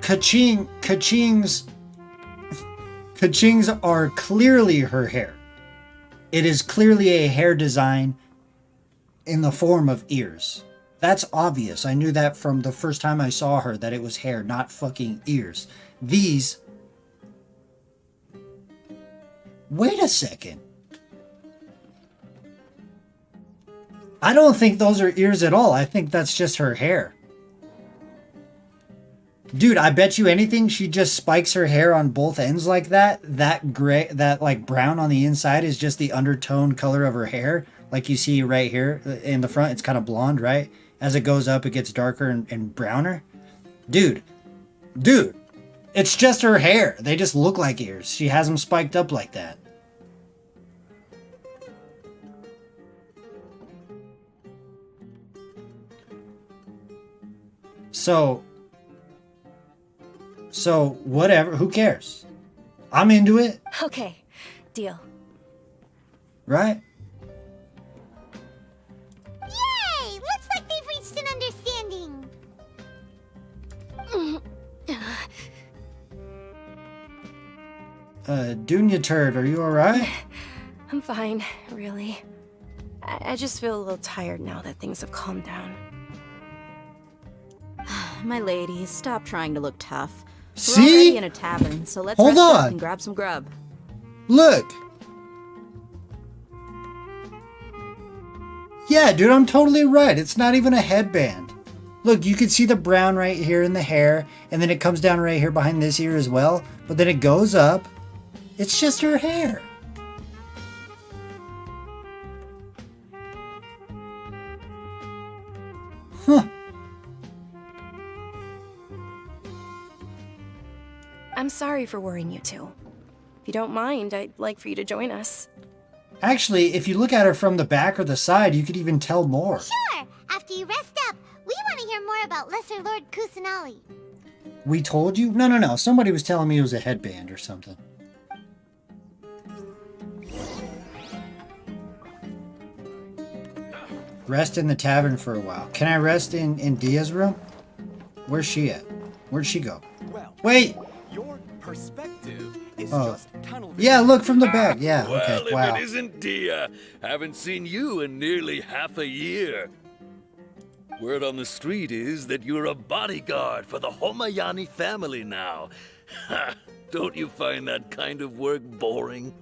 Kaching's are clearly her hair. It is clearly a hair design in the form of ears. That's obvious. I knew that from the first time I saw her, that it was hair, not fucking ears. These... Wait a second. I don't think those are ears at all. I think that's just her hair. Dude, I bet you anything she just spikes her hair on both ends like that. That gray, that like brown on the inside is just the undertone color of her hair. Like you see right here in the front, it's kind of blonde, right? As it goes up, it gets darker and browner. Dude, it's just her hair. They just look like ears. She has them spiked up like that. So whatever, who cares? I'm into it. Okay, deal. Yay! Right? Looks like they've reached an understanding. Dunya Turd, are you alright? I'm fine, really. I just feel a little tired now that things have calmed down. My lady, stop trying to look tough. We're See? already in a tavern, so let's Hold rest up on. and grab some grub. Look! Yeah, dude, I'm totally right. It's not even a headband. Look, you can see the brown right here in the hair, and then it comes down right here behind this ear as well, but then it goes up. It's just her hair. Huh. I'm sorry for worrying you two. If you don't mind, I'd like for you to join us. Actually, if you look at her from the back or the side, you could even tell more. Sure! After you rest up, we want to hear more about Lesser Lord Kusanali. We told you? No. Somebody was telling me it was a headband or something. Rest in the tavern for a while. Can I rest in Dia's room? Where's she at? Where'd she go? Wait! Your perspective is Oh. just tunnel vision. Yeah, look from the back. Yeah, Well, okay, if wow. it isn't Dia, haven't seen you in nearly half a year. Word on the street is that you're a bodyguard for the Homayani family now. Don't you find that kind of work boring?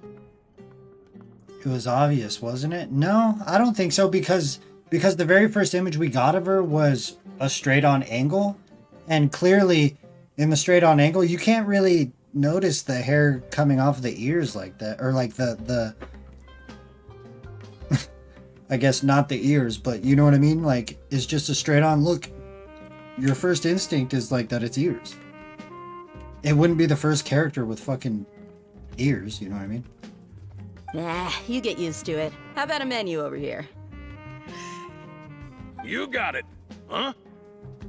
It was obvious, wasn't it? No, I don't think so, because the very first image we got of her was a straight-on angle, and clearly in the straight-on angle you can't really notice the hair coming off the ears like that, or like the I guess not the ears, but you know what I mean? Like, it's just a straight-on look. Your first instinct is like that it's ears. It wouldn't be the first character with fucking ears, you know what I mean? Nah, you get used to it. How about a menu over here? You got it, huh?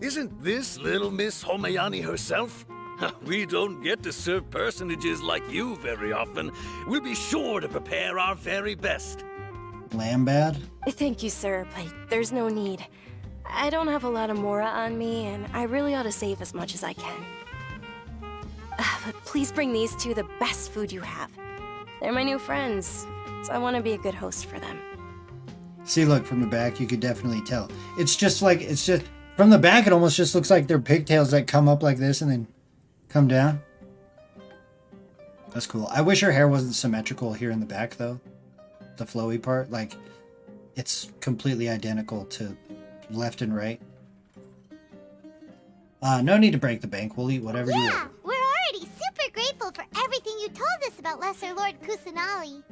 Isn't this little Miss Homayani herself? We don't get to serve personages like you very often. We'll be sure to prepare our very best. Lambad? Thank you, sir, but there's no need. I don't have a lot of Mora on me, and I really ought to save as much as I can. But please bring these two the best food you have. They're my new friends, so I want to be a good host for them. See, look, from the back, you could definitely tell. It's just, from the back, it almost just looks like they're pigtails that come up like this and then come down. That's cool. I wish her hair wasn't symmetrical here in the back, though. The flowy part, like, it's completely identical to left and right. No need to break the bank. We'll eat whatever you Yeah, want. we're already super grateful for everything you told us about Lesser Lord Kusanali.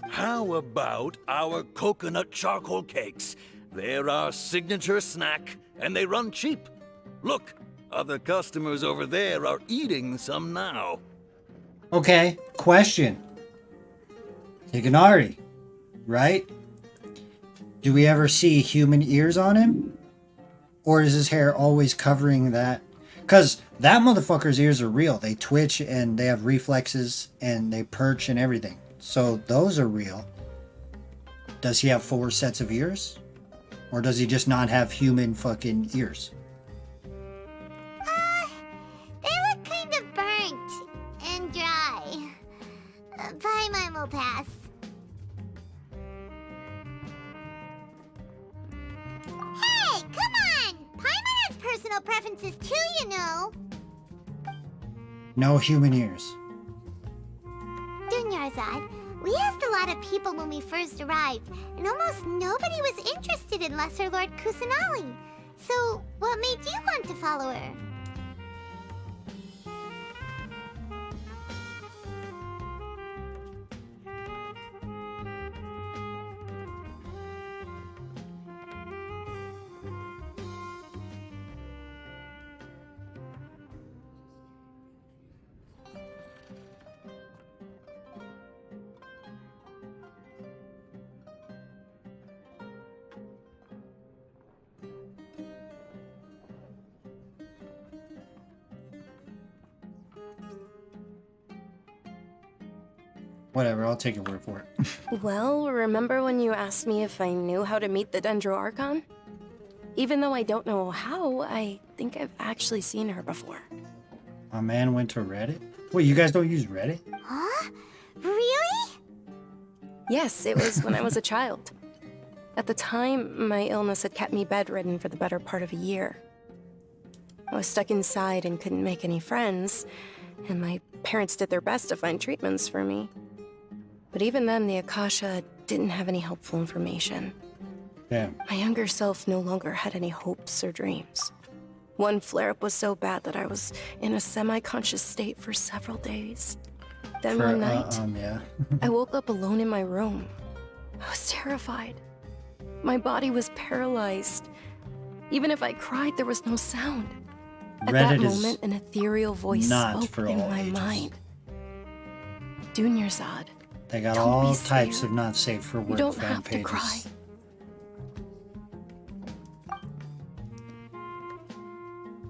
How about our coconut charcoal cakes? They're our signature snack, and they run cheap. Look, other customers over there are eating some now. Okay, question. Tiganari, right? Do we ever see human ears on him? Or is his hair always covering that? Because that motherfucker's ears are real. They twitch and they have reflexes and they perch and everything. So those are real. Does he have 4 sets of ears? Or does he just not have human fucking ears? They look kind of burnt and dry. Paimon will pass. Hey, come on! Paimon has personal preferences too, you know. No human ears. Dunyarzad, we asked a lot of people when we first arrived, and almost nobody was interested in Lesser Lord Kusanali. So, what made you want to follow her? Whatever, I'll take your word for it. Well, remember when you asked me if I knew how to meet the Dendro Archon? Even though I don't know how, I think I've actually seen her before. My man went to Reddit? Wait, you guys don't use Reddit? Huh? Really? Yes, it was when I was a child. At the time, my illness had kept me bedridden for the better part of a year. I was stuck inside and couldn't make any friends, and my parents did their best to find treatments for me. But even then, the Akasha didn't have any helpful information. Damn. My younger self no longer had any hopes or dreams. One flare-up was so bad that I was in a semi-conscious state for several days. Then one night, yeah. I woke up alone in my room. I was terrified. My body was paralyzed. Even if I cried, there was no sound. At that moment, an ethereal voice spoke in my mind. Dunyarzad, They got don't all be types scared. of not safe for You work don't fan have to pages. cry.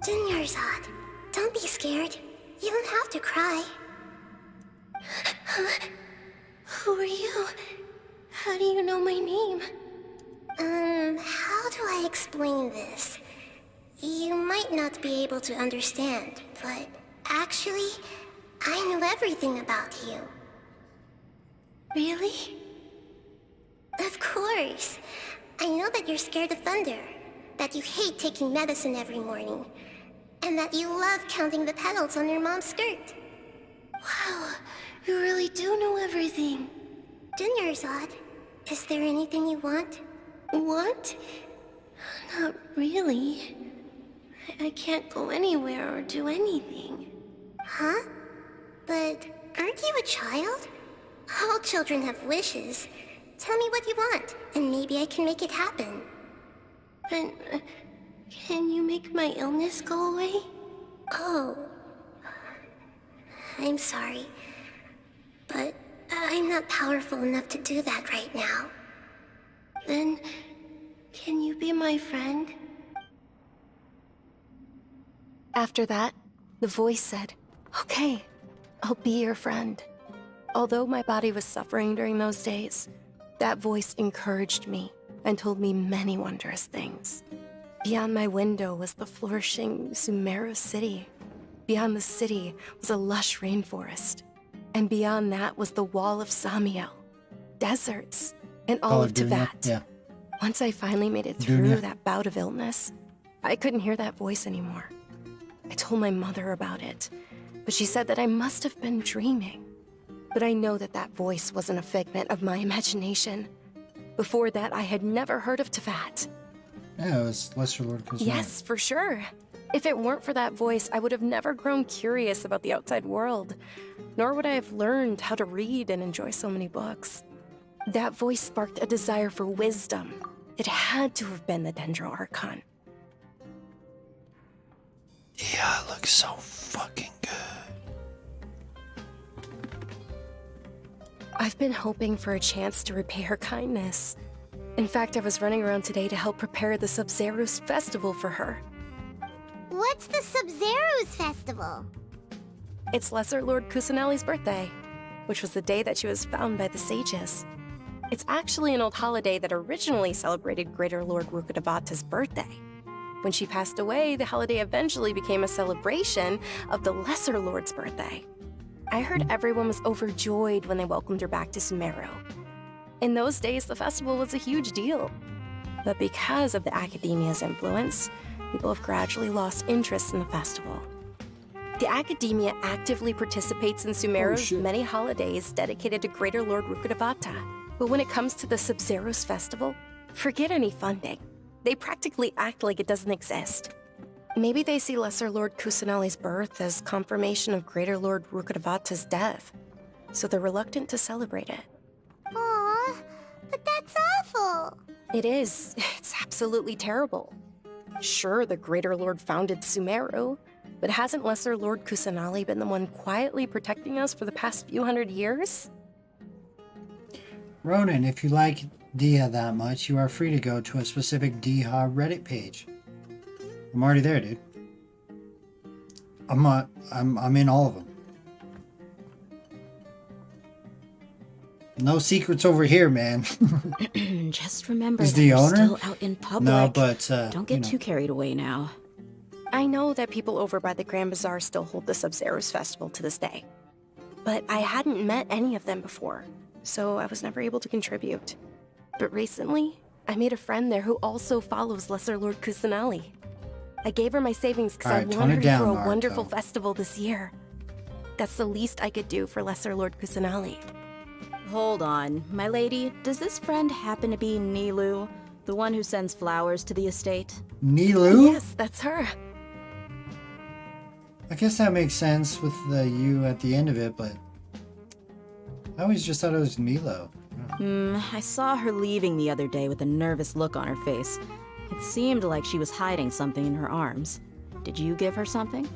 Dunyarzad, don't be scared. You don't have to cry. Who are you? How do you know my name? How do I explain this? You might not be able to understand, but actually, I know everything about you. Really? Of course. I know that you're scared of thunder, that you hate taking medicine every morning, and that you love counting the petals on your mom's skirt. Wow, you really do know everything. Dunyarzad, is there anything you want? Want? Not really. I can't go anywhere or do anything. Huh? But aren't you a child? All children have wishes. Tell me what you want, and maybe I can make it happen. But can you make my illness go away? Oh. I'm sorry. But I'm not powerful enough to do that right now. Then, can you be my friend? After that, the voice said, "Okay, I'll be your friend." Although my body was suffering during those days, that voice encouraged me and told me many wondrous things. Beyond my window was the flourishing Sumeru city. Beyond the city was a lush rainforest. And beyond that was the wall of Samiel, deserts, and all of Teyvat. Yeah. Once I finally made it through that bout of illness, I couldn't hear that voice anymore. I told my mother about it, but she said that I must have been dreaming. But I know that that voice wasn't a figment of my imagination. Before that, I had never heard of Teyvat. Yeah, it was Lesser Lord Kusanali. Yes, for sure. If it weren't for that voice, I would have never grown curious about the outside world, nor would I have learned how to read and enjoy so many books. That voice sparked a desire for wisdom. It had to have been the Dendro Archon. Yeah, it looks so fucking good. I've been hoping for a chance to repay her kindness. In fact, I was running around today to help prepare the Sub-Zero's festival for her. What's the Sub-Zero's festival? It's Lesser Lord Kusanali's birthday, which was the day that she was found by the sages. It's actually an old holiday that originally celebrated Greater Lord Rukkhadevata's birthday. When she passed away, the holiday eventually became a celebration of the Lesser Lord's birthday. I heard everyone was overjoyed when they welcomed her back to Sumeru. In those days, the festival was a huge deal. But because of the Academia's influence, people have gradually lost interest in the festival. The Academia actively participates in Sumeru's many holidays dedicated to Greater Lord Rukkhadevata. But when it comes to the Sub-Zero's festival, forget any funding. They practically act like it doesn't exist. Maybe they see Lesser Lord Kusanali's birth as confirmation of Greater Lord Rukkhadevata's death, so they're reluctant to celebrate it. Aw, but that's awful. It is. It's absolutely terrible. Sure, the Greater Lord founded Sumeru, but hasn't Lesser Lord Kusanali been the one quietly protecting us for the past few hundred years? Rownin, if you like Dia that much, you are free to go to a specific Dia Reddit page. I'm already there, dude. I'm in all of them. No secrets over here, man. Just remember Is that the you're owner? still out in public. No, but don't get too carried away now. I know that people over by the Grand Bazaar still hold the Sub-Zero's festival to this day. But I hadn't met any of them before, so I was never able to contribute. But recently, I made a friend there who also follows Lesser Lord Kusanali. I gave her my savings because I want her to throw a wonderful festival this year. That's the least I could do for Lesser Lord Kusanali. Hold on, my lady. Does this friend happen to be Nilu, the one who sends flowers to the estate? Nilu? Yes, that's her. I guess that makes sense with the U at the end of it, but I always just thought it was Nilo. I saw her leaving the other day with a nervous look on her face. It seemed like she was hiding something in her arms. Did you give her something?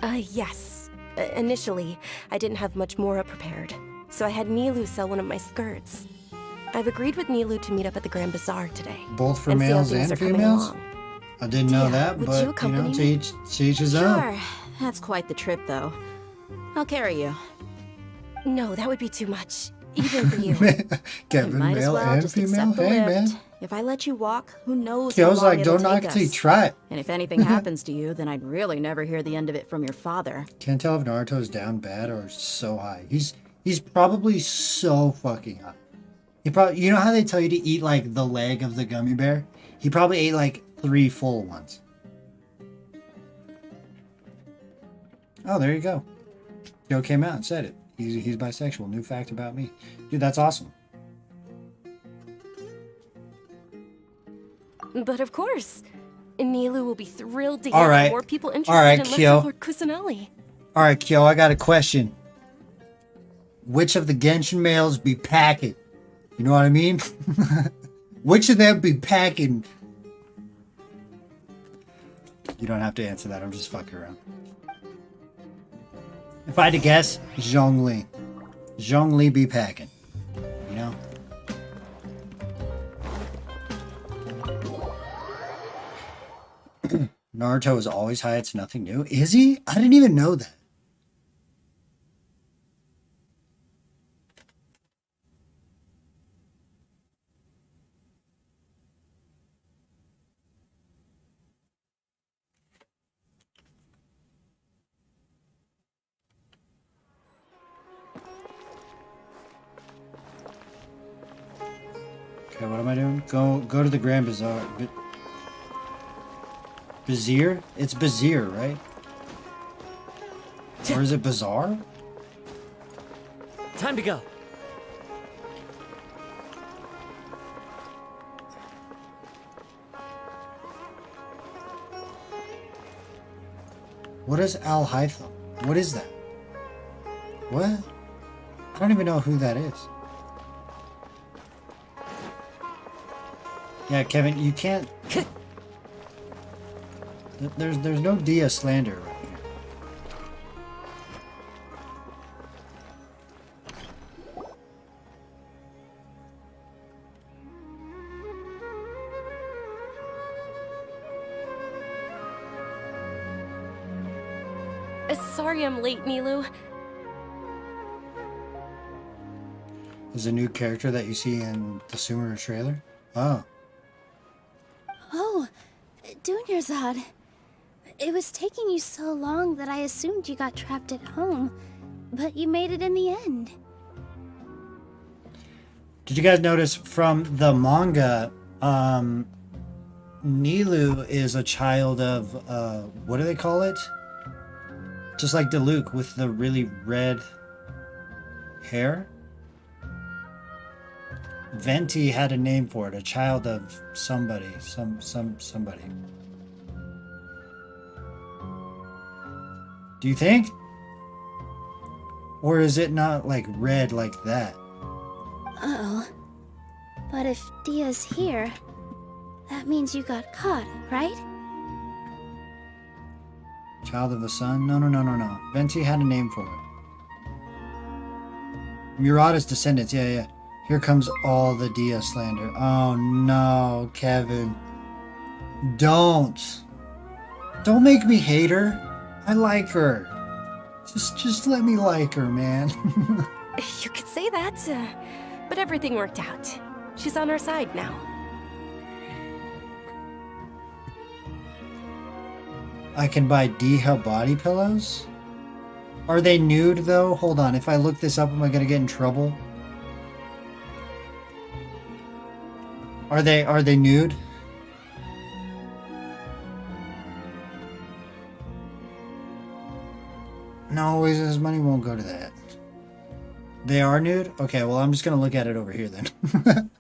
Yes. Initially, I didn't have much Mora prepared, so I had Nilu sell one of my skirts. I've agreed with Nilu to meet up at the Grand Bazaar today. Both for males and females? I didn't know that, would but you accompany to me? each his own. Sure. That's quite the trip, though. I'll carry you. No, that would be too much. Even for you. Kevin, You might as male well and just female? accept the Hey, lift. man. If I let you walk, who knows Yeah, I how was long like, it'll don't knock take till you us. try it. And if anything happens to you, then I'd really never hear the end of it from your father. Can't tell if Naruto's down bad or so high. He's probably so fucking high. He probably, you know how they tell you to eat like the leg of the gummy bear? He probably ate like 3 full ones. Oh, there you go. Joe came out and said it. He's bisexual. New fact about me. Dude, that's awesome. But of course, Nilu will be thrilled to All hear right. that more people interested All right, in Lesser Kyo. Lord Kusanali. Alright, Kyo, I got a question. Which of the Genshin males be packing? You know what I mean? Which of them be packing? You don't have to answer that. I'm just fucking around. If I had to guess, Zhongli. Zhongli be packing. You know? Naruto is always high. It's nothing new. Is he? I didn't even know that. Okay, what am I doing? Go to the Grand Bazaar. Bazaar? It's Bazaar, right? Or is it Bazaar? Time to go. What is Al Haytham? What is that? What? I don't even know who that is. Yeah, Kevin, you can't. There's no Dia slander right here. Sorry I'm late, Nilu. Is a new character that you see in the Sumeru trailer? Oh. Oh, Dunyarzad. It was taking you so long that I assumed you got trapped at home, but you made it in the end. Did you guys notice from the manga, Nilu is a child of, what do they call it? Just like Diluc with the really red hair? Venti had a name for it, a child of somebody, somebody. Do you think? Or is it not like red like that? Uh-oh. But if Dia's here, that means you got caught, right? Child of the sun? No. Venti had a name for it. Murata's descendants, yeah. Here comes all the Dia slander. Oh no, Kevin. Don't make me hate her. I like her. Just let me like her, man. You could say that, but everything worked out. She's on our side now. I can buy Dia body pillows? Are they nude though? Hold on, if I look this up, am I gonna get in trouble? Are they nude? No, his money won't go to that. They are nude? Okay, well I'm just gonna look at it over here then.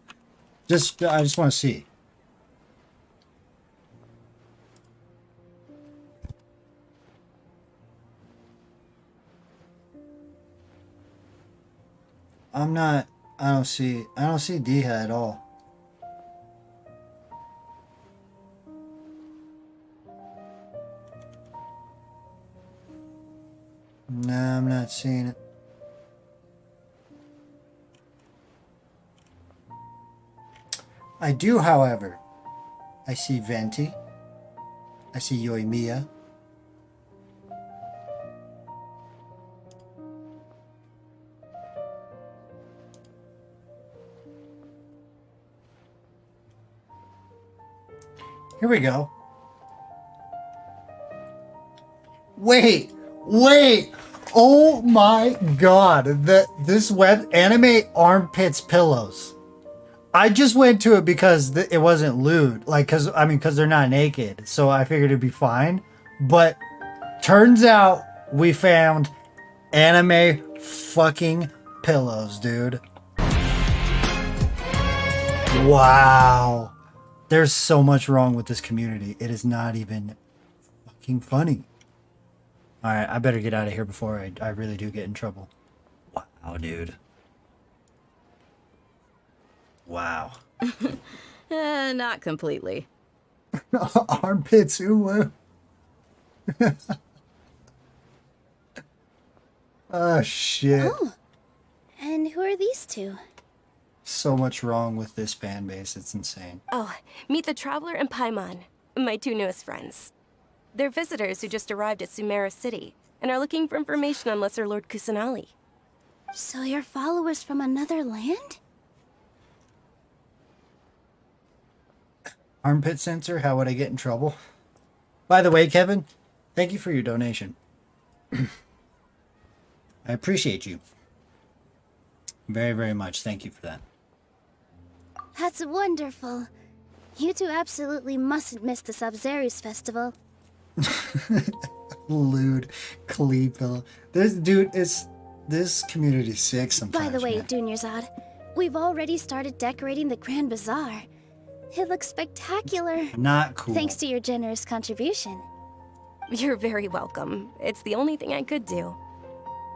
I just want to see. I don't see Diha at all. Nah, I'm not seeing it. I do, however. I see Venti. I see Yoimiya. Here we go. Wait! Oh my god! This web anime armpits pillows. I just went to it because it wasn't lewd, like because they're not naked, so I figured it'd be fine. But turns out we found anime fucking pillows, dude. Wow. There's so much wrong with this community. It is not even fucking funny. Alright, I better get out of here before I really do get in trouble. Wow, dude. Wow. Not completely. Armpits, ooh. Oh, shit. Oh, and who are these two? So much wrong with this fan base, it's insane. Oh, meet the Traveler and Paimon, my two newest friends. They're visitors who just arrived at Sumeru City and are looking for information on Lesser Lord Kusanali. So you're followers from another land? Armpit sensor, how would I get in trouble? By the way, Kevin, thank you for your donation. I appreciate you. Very, very much. Thank you for that. That's wonderful. You two absolutely mustn't miss the Sub-Zerius festival. Lewd, Cleepill. This community's sick sometimes. By the way, man. Dunyarzad, we've already started decorating the Grand Bazaar. It looks spectacular. Not cool. Thanks to your generous contribution. You're very welcome. It's the only thing I could do.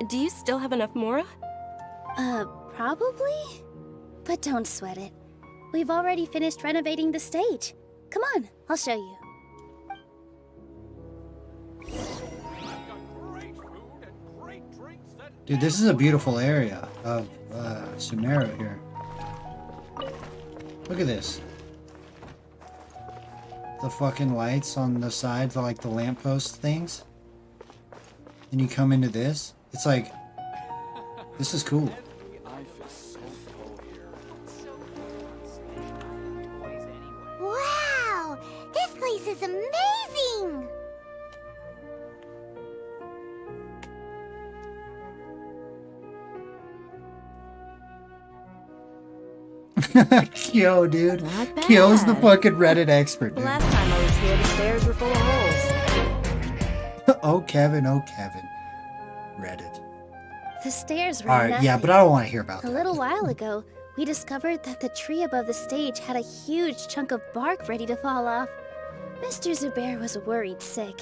Do you still have enough Mora? Probably? But don't sweat it. We've already finished renovating the stage. Come on, I'll show you. Dude, this is a beautiful area of Sumeru here. Look at this. The fucking lights on the sides are like the lamppost things. and you come into this. It's like, this is cool. Wow! This place is amazing! Yo, dude. Not bad. Kyo's the fucking Reddit expert, The dude. last time I was here, the stairs were full of holes. Oh, Kevin. Reddit. The stairs were Alright, yeah, nothing. but I don't want to hear about A that. little while ago, we discovered that the tree above the stage had a huge chunk of bark ready to fall off. Mr. Zubair was worried sick.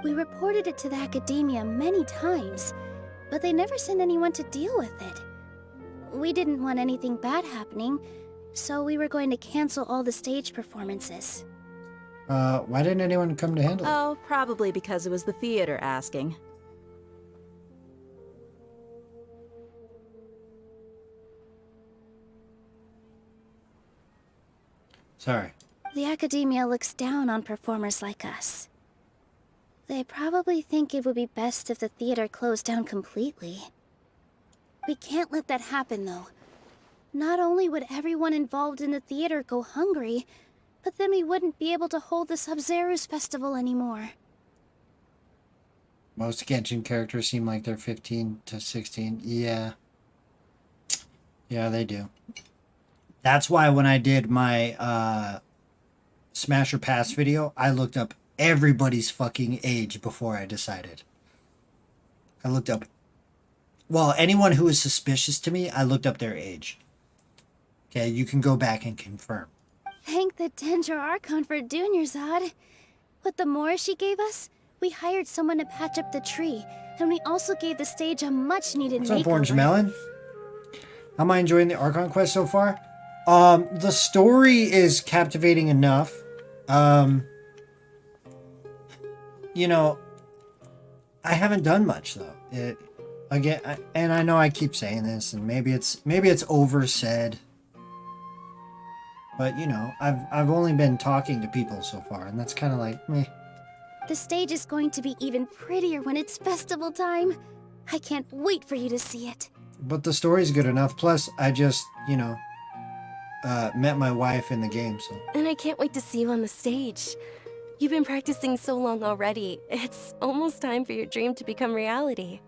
We reported it to the academia many times, but they never sent anyone to deal with it. We didn't want anything bad happening, so we were going to cancel all the stage performances. Why didn't anyone come to handle it? Oh, probably because it was the theater asking. Sorry. The academia looks down on performers like us. They probably think it would be best if the theater closed down completely. We can't let that happen, though. Not only would everyone involved in the theater go hungry, but then we wouldn't be able to hold the Sub-Zero's festival anymore. Most Genshin characters seem like they're 15 to 16. Yeah. Yeah, they do. That's why when I did my Smash or Pass video, I looked up everybody's fucking age before I decided. I looked up... Well, anyone who was suspicious to me, I looked up their age. Okay, you can go back and confirm. Thank the Dendro Archon for Dunyarzad. With the Mora she gave us, we hired someone to patch up the tree, and we also gave the stage a much-needed What's makeover. up, Orange Melon? How am I enjoying the Archon quest so far? The story is captivating enough. You know, I haven't done much though. And I know I keep saying this, and maybe it's oversaid. But you know, I've only been talking to people so far, and that's kind of like meh. The stage is going to be even prettier when it's festival time. I can't wait for you to see it. But the story's good enough. Plus, I just, you know, met my wife in the game, so. And I can't wait to see you on the stage. You've been practicing so long already. It's almost time for your dream to become reality.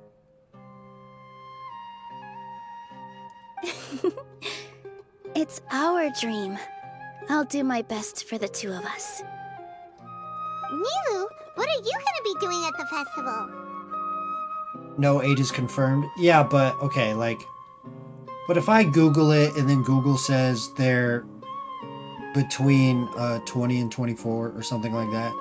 It's our dream. I'll do my best for the two of us. Nilu, what are you gonna be doing at the festival? No age is confirmed. Yeah, but okay, like, but if I Google it and then Google says they're between 20 and 24 or something like that,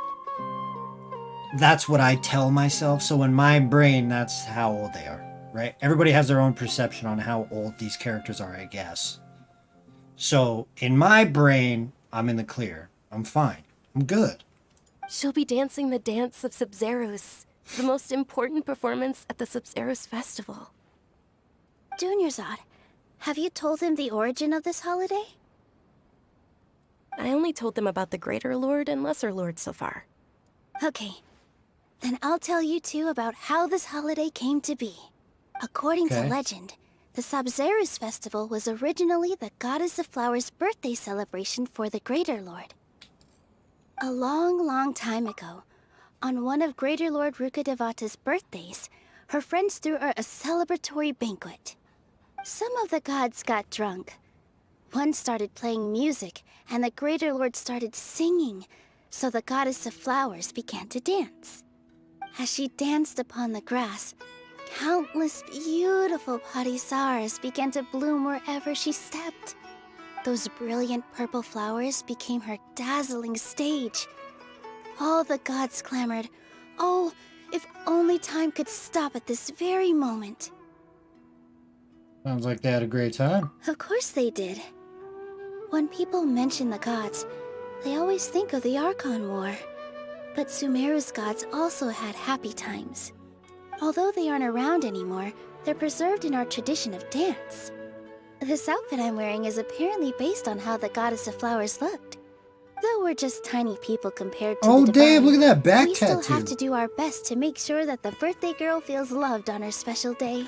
that's what I tell myself. So in my brain, that's how old they are, right? Everybody has their own perception on how old these characters are, I guess. So in my brain, I'm in the clear. I'm fine. I'm good. She'll be dancing the dance of Sub-Zeros, the most important performance at the Sub-Zeros festival. Dunyarzad, have you told him the origin of this holiday? I only told them about the Greater Lord and Lesser Lord so far. Okay. Then I'll tell you two about how this holiday came to be. According to legend, the Sub-Zeros festival was originally the Goddess of Flowers' birthday celebration for the Greater Lord. A long, long time ago, on one of Greater Lord Rukkhadevata's birthdays, her friends threw her a celebratory banquet. Some of the gods got drunk. One started playing music, and the Greater Lord started singing, so the Goddess of Flowers began to dance. As she danced upon the grass, countless beautiful parisaras began to bloom wherever she stepped. Those brilliant purple flowers became her dazzling stage. All the gods clamored, "Oh, if only time could stop at this very moment." Sounds like they had a great time. Of course they did. When people mention the gods, they always think of the Archon War. But Sumeru's gods also had happy times. Although they aren't around anymore, they're preserved in our tradition of dance. This outfit I'm wearing is apparently based on how the Goddess of Flowers looked. Though we're we're just tiny people compared to Oh, the Dave, divine, look at that back we still have tattoo. to do our best to make sure that the birthday girl feels loved on her special day.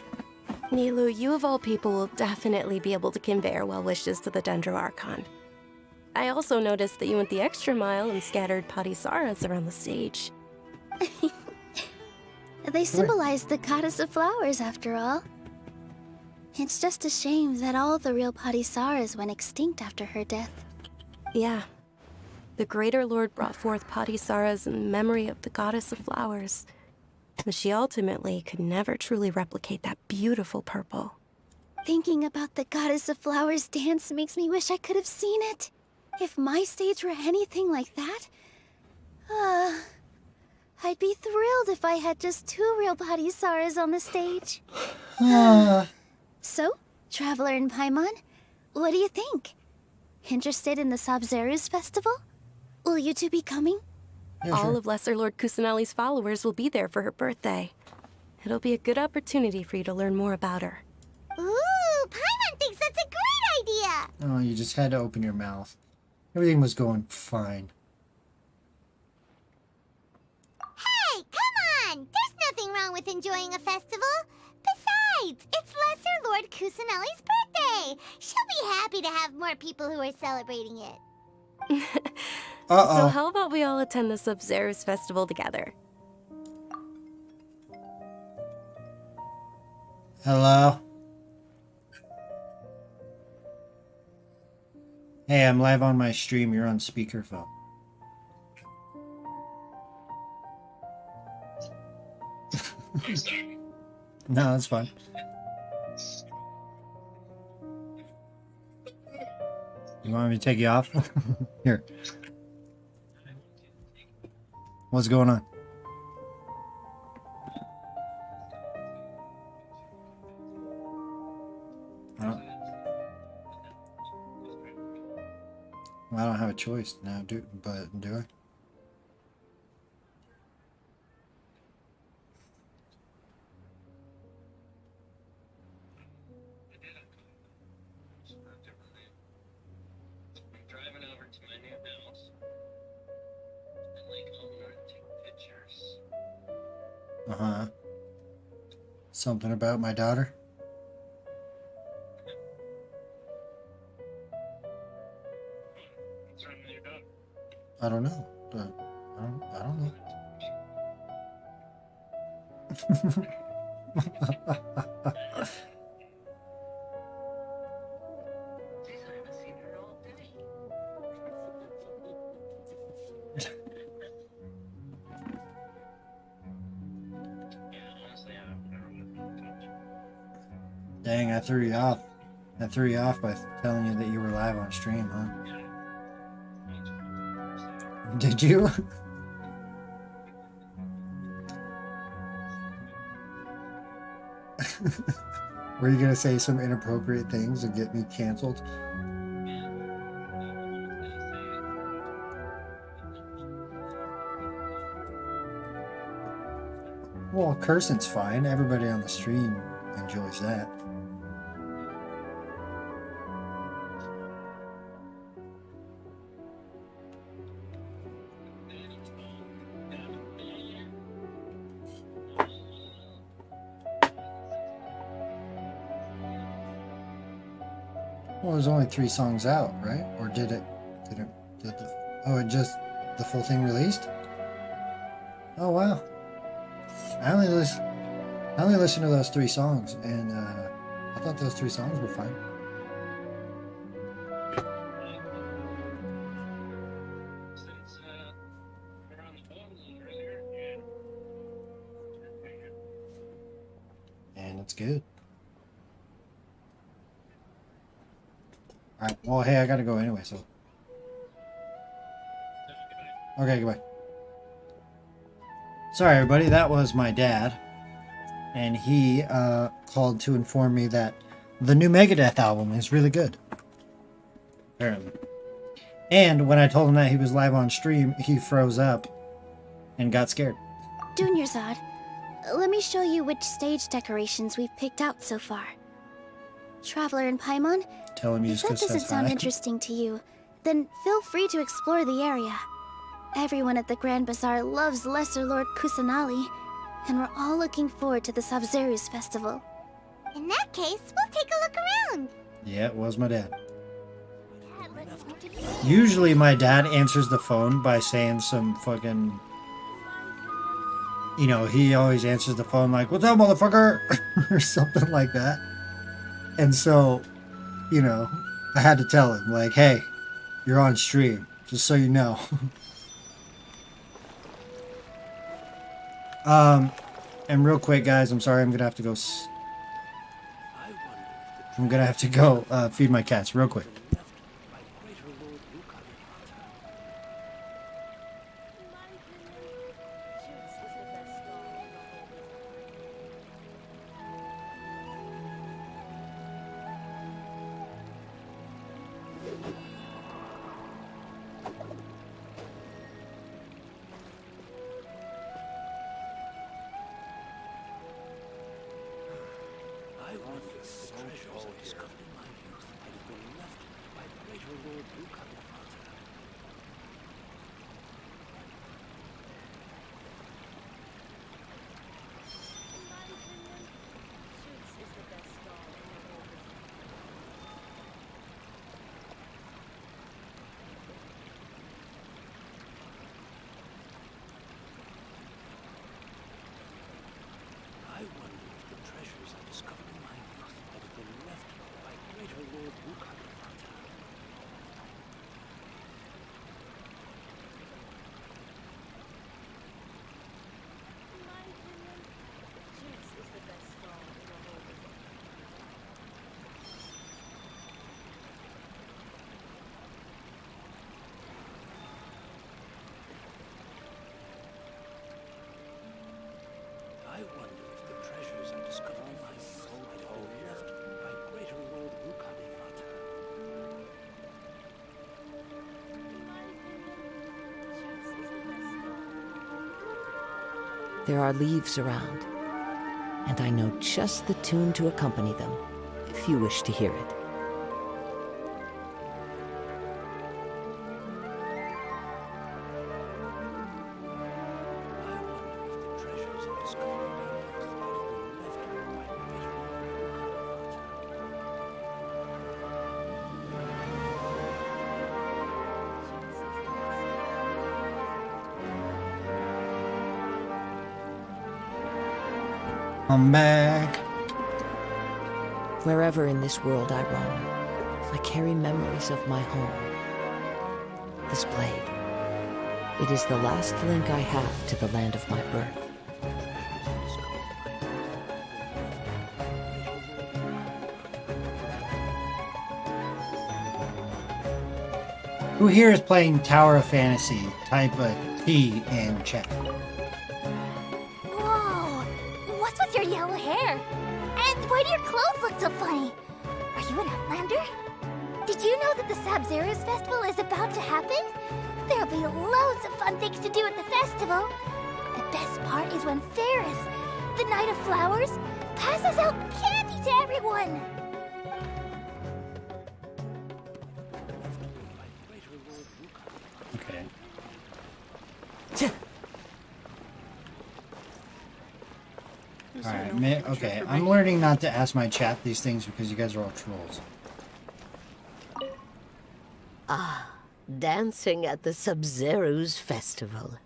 Nilu, you of all people will definitely be able to convey our well wishes to the Dendro Archon. I also noticed that you went the extra mile and scattered Patisaras around the stage. They symbolize the goddess of flowers, after all. It's just a shame that all the real Patisaras went extinct after her death. Yeah. The Greater Lord brought forth Patisaras in memory of the goddess of flowers, but she ultimately could never truly replicate that beautiful purple. Thinking about the goddess of flowers dance makes me wish I could have seen it. If my stage were anything like that, I'd be thrilled if I had just 2 real Patisaras on the stage. So, Traveler and Paimon, what do you think? Interested in the Sabzeruz festival? Will you two be coming? Yeah, All sure. of Lesser Lord Kusanali's followers will be there for her birthday. It'll be a good opportunity for you to learn more about her. Ooh, Paimon thinks that's a great idea! Oh, you just had to open your mouth. Everything was going fine. Hey, come on! There's nothing wrong with enjoying a festival. Besides, it's Lesser Lord Kusanali's birthday. She'll be happy to have more people who are celebrating it. So how about we all attend the Sabzeruz festival together? Hello? Hey, I'm live on my stream. You're on speakerphone. No, that's fine. You want me to take you off? Here. What's going on? Well, I don't have a choice now, do I? Driving over to my new house and like over to take pictures. Uh-huh. Something about my daughter? What's wrong with your daughter? I don't know. I don't know. Dang, I threw you off. I threw you off by telling you that you were live on stream, huh? Did you? Were you gonna say some inappropriate things and get me canceled? Well, cursing's fine. Everybody on the stream enjoys that. Well, there's only 3 songs out, right? Or did the full thing released? Oh wow. I only listened to those 3 songs, and I thought those 3 songs were fine. And it's good. Alright, well, hey, I gotta go anyway, so. Okay, goodbye. Sorry, everybody, that was my dad. And he called to inform me that the new Megadeth album is really good. Apparently. And when I told him that he was live on stream, he froze up and got scared. Dunyarzad, let me show you which stage decorations we've picked out so far. Traveler and Paimon, Tell him if that doesn't sound interesting to you, then feel free to explore the area. Everyone at the Grand Bazaar loves Lesser Lord Kusanali, and we're all looking forward to the Sabzeruz festival. In that case, we'll take a look around. Yeah, it was my dad. Usually my dad answers the phone by saying some fucking... You know, he always answers the phone like, "What's up, motherfucker?" or something like that. And so, you know, I had to tell him, like, "Hey, you're on stream, just so you know." And real quick, guys, I'm sorry, I'm gonna have to go... I'm gonna have to go feed my cats real quick. There are leaves around, and I know just the tune to accompany them, if you wish to hear it. I'm back. Wherever in this world I roam, I carry memories of my home. This blade, it is the last link I have to the land of my birth. Who here is playing Tower of Fantasy? Type a T in chat. Whoa! What's with your yellow hair? And why do your clothes look so funny? Are you an Outlander? Did you know that the Sabzeruz festival is about to happen? There'll be loads of fun things to do at the festival. The best part is when Ferris, the Knight of Flowers, passes out candy to everyone. Okay. Alright, okay, I'm learning not to ask my chat these things because you guys are all trolls. Ah, dancing at the Sabzeruz festival.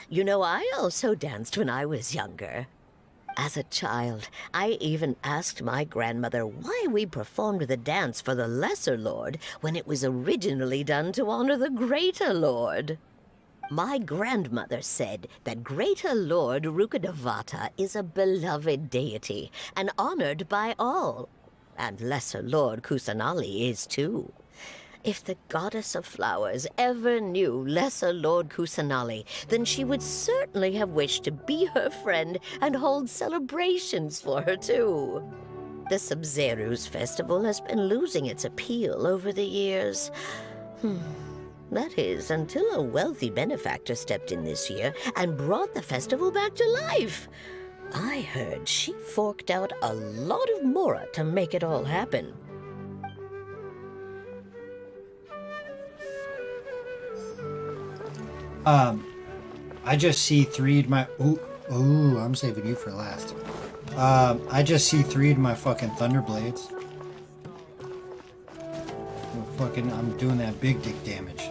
You know, I also danced when I was younger. As a child, I even asked my grandmother why we performed the dance for the Lesser Lord when it was originally done to honor the Greater Lord. My grandmother said that Greater Lord Rukkhadevata is a beloved deity and honored by all. And Lesser Lord Kusanali is too. If the Goddess of Flowers ever knew Lesser Lord Kusanali, then she would certainly have wished to be her friend and hold celebrations for her too. The Sabzeruz festival has been losing its appeal over the years. That is, until a wealthy benefactor stepped in this year and brought the festival back to life. I heard she forked out a lot of mora to make it all happen. I just C3'd my... Ooh, I'm saving you for last. I just C3'd my fucking Thunderblades. I'm doing that big dick damage.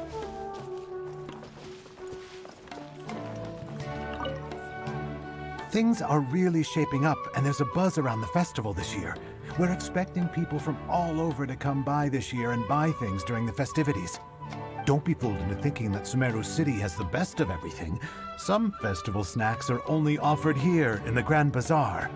Things are really shaping up, and there's a buzz around the festival this year. We're expecting people from all over to come by this year and buy things during the festivities. Don't be fooled into thinking that Sumeru City has the best of everything. Some festival snacks are only offered here in the Grand Bazaar.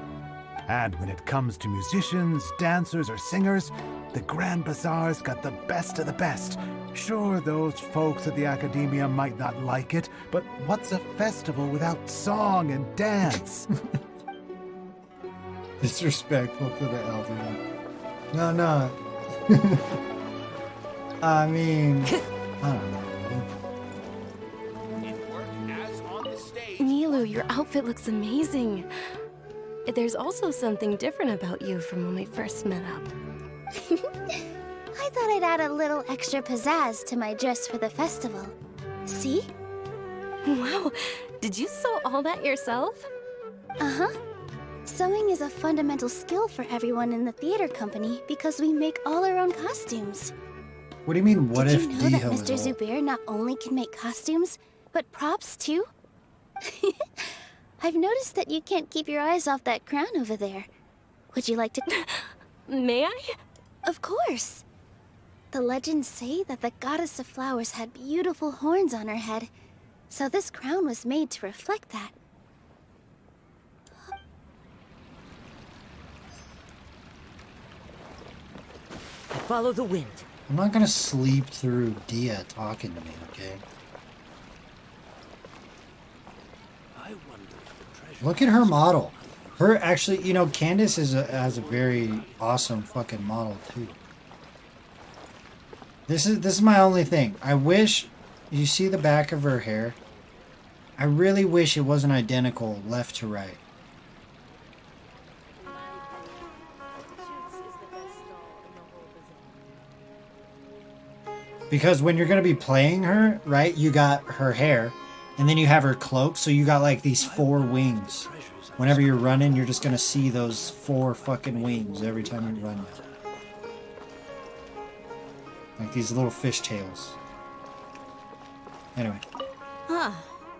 And when it comes to musicians, dancers, or singers, the Grand Bazaar's got the best of the best. Sure, those folks at the Academia might not like it, but what's a festival without song and dance? Disrespectful to the elderly. No. I mean, I don't know. Nilu, your outfit looks amazing. There's also something different about you from when we first met up. I thought I'd add a little extra pizzazz to my dress for the festival. See? Wow, did you sew all that yourself? Uh-huh. Sewing is a fundamental skill for everyone in the theater company because we make all our own costumes. What do you mean, what if Did you know that Diho Mr. is old? Zubair not only can make costumes, but props too? I've noticed that you can't keep your eyes off that crown over there. Would you like to... May I? Of course. The legends say that the goddess of flowers had beautiful horns on her head, so this crown was made to reflect that. Follow the wind. I'm not gonna sleep through Dia talking to me, okay? Look at her model. Her actually, you know, Candace has a very awesome fucking model too. This is my only thing. I wish you see the back of her hair. I really wish it wasn't identical left to right. Because when you're going to be playing her, right, you got her hair, and then you have her cloak, so you got like these 4 wings. Whenever you're running, you're just going to see those 4 fucking wings every time you run. Like these little fishtails. Anyway. Huh.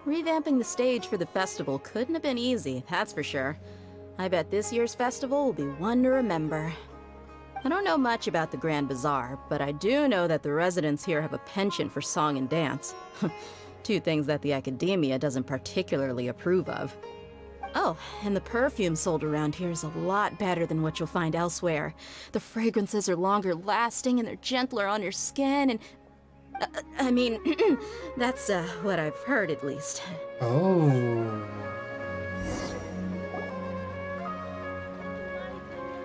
Revamping the stage for the festival couldn't have been easy, that's for sure. I bet this year's festival will be one to remember. I don't know much about the Grand Bazaar, but I do know that the residents here have a penchant for song and dance. 2 things that the Academia doesn't particularly approve of. Oh, and the perfume sold around here is a lot better than what you'll find elsewhere. The fragrances are longer lasting and they're gentler on your skin and... I mean, that's what I've heard at least. Oh.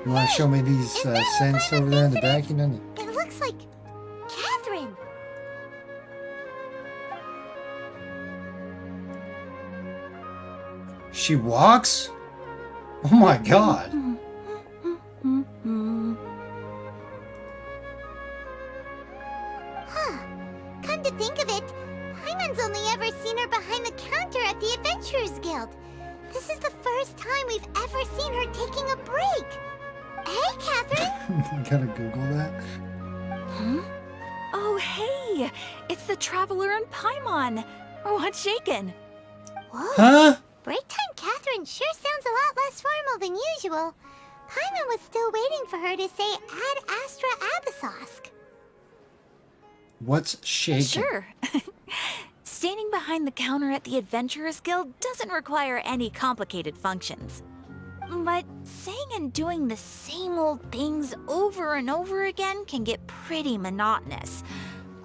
You want to show me these scents over there in the back? You know? It looks like Catherine. She walks? Oh my god. Huh. Come to think of it, Paimon's only ever seen her behind the counter at the Adventurers Guild. This is the first time we've ever seen her taking a break. Hey, Catherine! You gotta Google that. Huh? Oh, hey! It's the Traveler and Paimon! What's shaken? Whoa! Huh? Break time Catherine sure sounds a lot less formal than usual. Paimon was still waiting for her to say Ad Astra Abyssosque. What's shaking? Sure. Standing behind the counter at the Adventurers Guild doesn't require any complicated functions. But saying and doing the same old things over and over again can get pretty monotonous.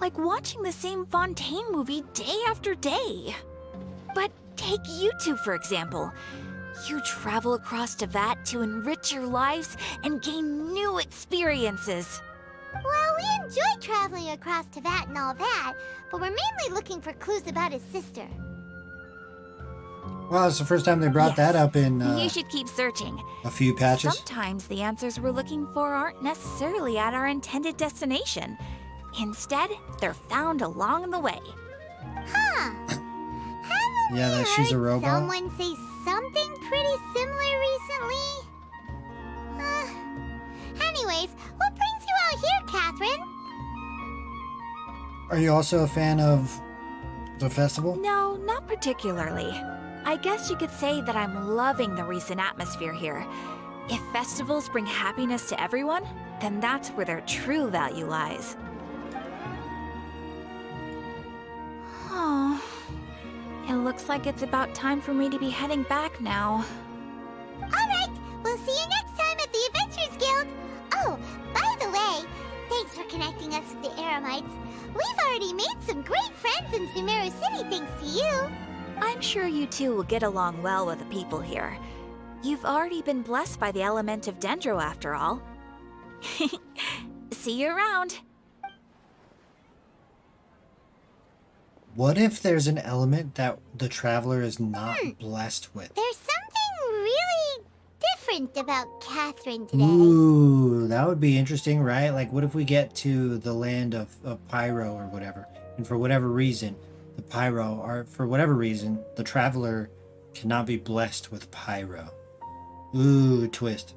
Like watching the same Fontaine movie day after day. But take you two, for example. You travel across Teyvat to enrich your lives and gain new experiences. Well, we enjoy traveling across Teyvat and all that, but we're mainly looking for clues about his sister. Well, it's the first time they brought that up in You should keep searching. a few patches. Sometimes the answers we're looking for aren't necessarily at our intended destination. Instead, they're found along the way. Huh. Yeah, that she's a robot. Someone say something pretty similar recently. Anyways, what brings you out here, Catherine? Are you also a fan of the festival? No, not particularly. I guess you could say that I'm loving the recent atmosphere here. If festivals bring happiness to everyone, then that's where their true value lies. Oh, it looks like it's about time for me to be heading back now. Alright, we'll see you next time at the Adventurers Guild. Oh, by the way, thanks for connecting us with the Eremites. We've already made some great friends in Sumeru City thanks to you. I'm sure you two will get along well with the people here. You've already been blessed by the element of Dendro after all. See you around. What if there's an element that the traveler is not blessed with? There's something really different about Catherine today. Ooh, that would be interesting, right? Like, what if we get to the land of Pyro or whatever, and for whatever reason, the Pyro, or for whatever reason, the traveler cannot be blessed with Pyro. Ooh, twist.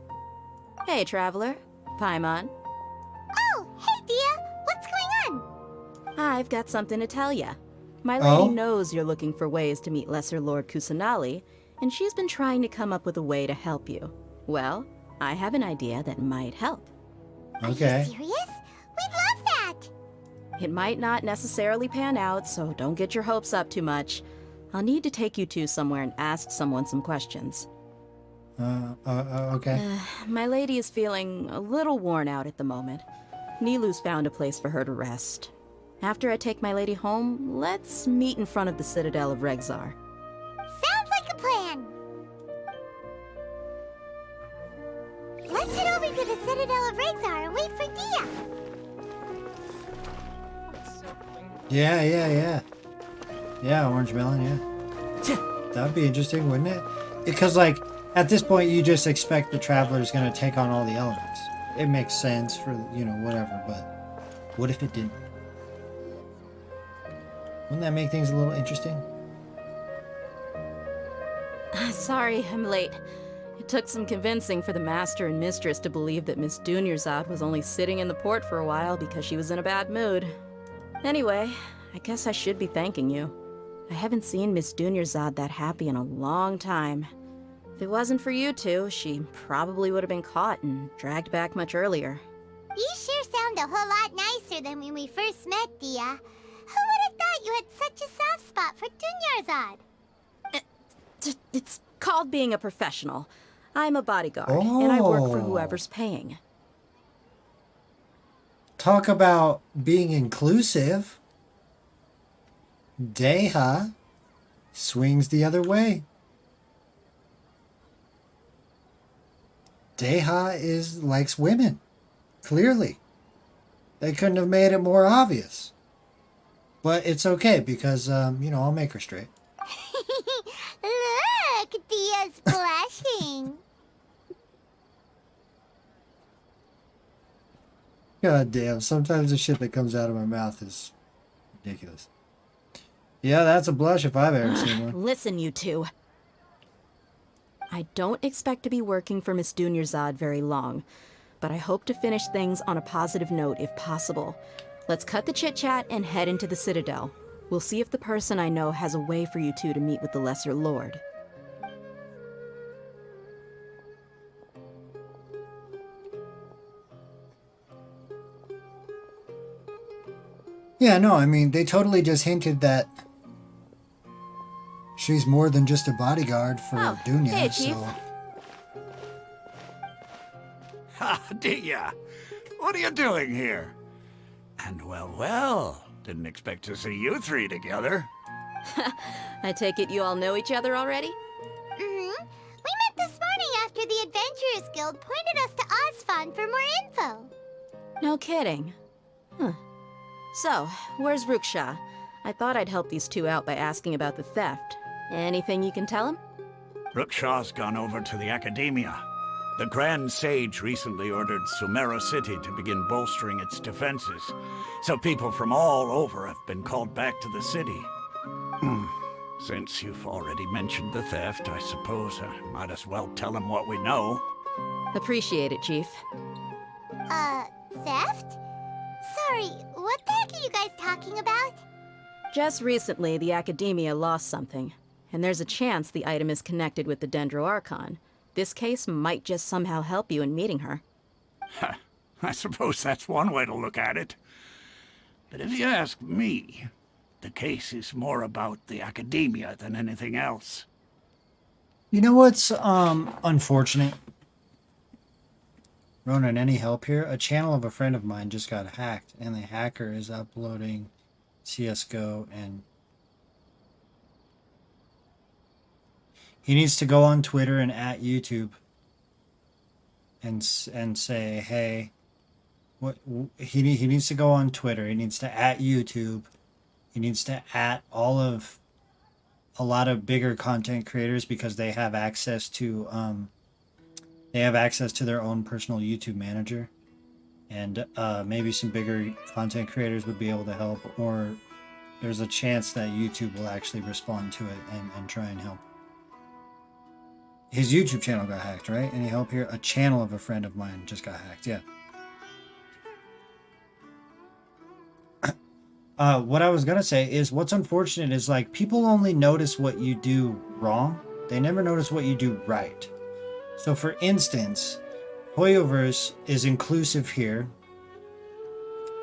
Hey, traveler. Paimon. Oh, hey, Dia. What's going on? I've got something to tell ya. My lady Oh? knows you're looking for ways to meet Lesser Lord Kusanali, and she's been trying to come up with a way to help you. Well, I have an idea that might help. Okay. Serious? We'd love that. It might not necessarily pan out, so don't get your hopes up too much. I'll need to take you two somewhere and ask someone some questions. Okay. My lady is feeling a little worn out at the moment. Nilu's found a place for her to rest. After I take my lady home, let's meet in front of the Citadel of Regzar. Sounds like a plan. Let's head over to the Citadel of Regzar and wait for Dia. Yeah. Yeah, orange melon, yeah. That'd be interesting, wouldn't it? Because, like, at this point, you just expect the traveler's gonna take on all the elements. It makes sense for, you know, whatever, but what if it didn't? Wouldn't that make things a little interesting? Sorry, I'm late. It took some convincing for the master and mistress to believe that Miss Dunyarzad was only sitting in the port for a while because she was in a bad mood. Anyway, I guess I should be thanking you. I haven't seen Miss Dunyarzad that happy in a long time. If it wasn't for you two, she probably would have been caught and dragged back much earlier. You sure sound a whole lot nicer than when we first met, Dia. Who would have thought you had such a soft spot for Dunyarzad? It's called being a professional. I'm a bodyguard, and I work for whoever's paying. Talk about being inclusive. Deha swings the other way. Deha likes women. Clearly. They couldn't have made it more obvious. But it's okay because, you know, I'll make her straight. Look, Dia's blushing. God damn, sometimes the shit that comes out of my mouth is ridiculous. Yeah, that's a blush if I've ever seen one. Listen, you two. I don't expect to be working for Miss Dunyarzad very long, but I hope to finish things on a positive note if possible. Let's cut the chit-chat and head into the Citadel. We'll see if the person I know has a way for you two to meet with the Lesser Lord. Yeah, no, I mean, they totally just hinted that she's more than just a bodyguard for Dunya, hey, Chief. so... Ha, Dia! What are you doing here? And well, didn't expect to see you three together. I take it you all know each other already? We met this morning after the Adventurers Guild pointed us to Osfon for more info. No kidding. Huh. So, where's Ruksha? I thought I'd help these two out by asking about the theft. Anything you can tell him? Ruksha's gone over to the Academia. The Grand Sage recently ordered Sumeru City to begin bolstering its defenses, so people from all over have been called back to the city. Since you've already mentioned the theft, I suppose I might as well tell him what we know. Appreciate it, Chief. Theft? Sorry, what the heck are you guys talking about? Just recently, the Academia lost something, and there's a chance the item is connected with the Dendro Archon. This case might just somehow help you in meeting her. I suppose that's one way to look at it. But if you ask me, the case is more about the Academia than anything else. You know what's unfortunate? Ronan, any help here? A channel of a friend of mine just got hacked, and the hacker is uploading CSGO, and he needs to go on Twitter and at YouTube and say, hey, what he needs to go on Twitter. He needs to at YouTube. He needs to at a lot of bigger content creators, because they have access to their own personal YouTube manager, and maybe some bigger content creators would be able to help, or there's a chance that YouTube will actually respond to it and try and help. His YouTube channel got hacked, right? Any help here? A channel of a friend of mine just got hacked, yeah. What I was gonna say is, what's unfortunate is, like, people only notice what you do wrong. They never notice what you do right. So for instance, Hoyoverse is inclusive here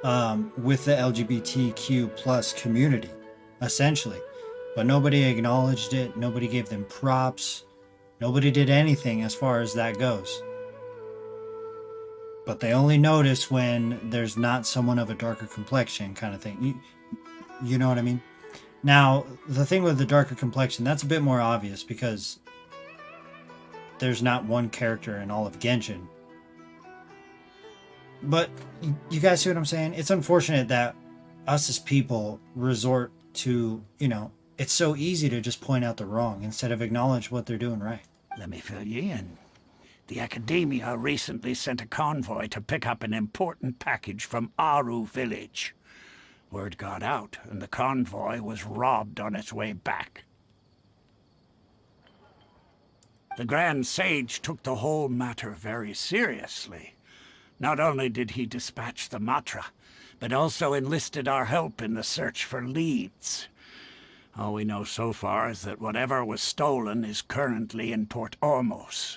with the LGBTQ plus community, essentially. But nobody acknowledged it. Nobody gave them props. Nobody did anything as far as that goes. But they only notice when there's not someone of a darker complexion, kind of thing. You know what I mean? Now, the thing with the darker complexion, that's a bit more obvious, because there's not one character in all of Genshin. But you guys see what I'm saying? It's unfortunate that us as people resort to, it's so easy to just point out the wrong instead of acknowledge what they're doing right. Let me fill you in. The Academia recently sent a convoy to pick up an important package from Aru village. Word got out, and the convoy was robbed on its way back. The Grand Sage took the whole matter very seriously. Not only did he dispatch the Matra, but also enlisted our help in the search for leads. All we know so far is that whatever was stolen is currently in Port Ormos.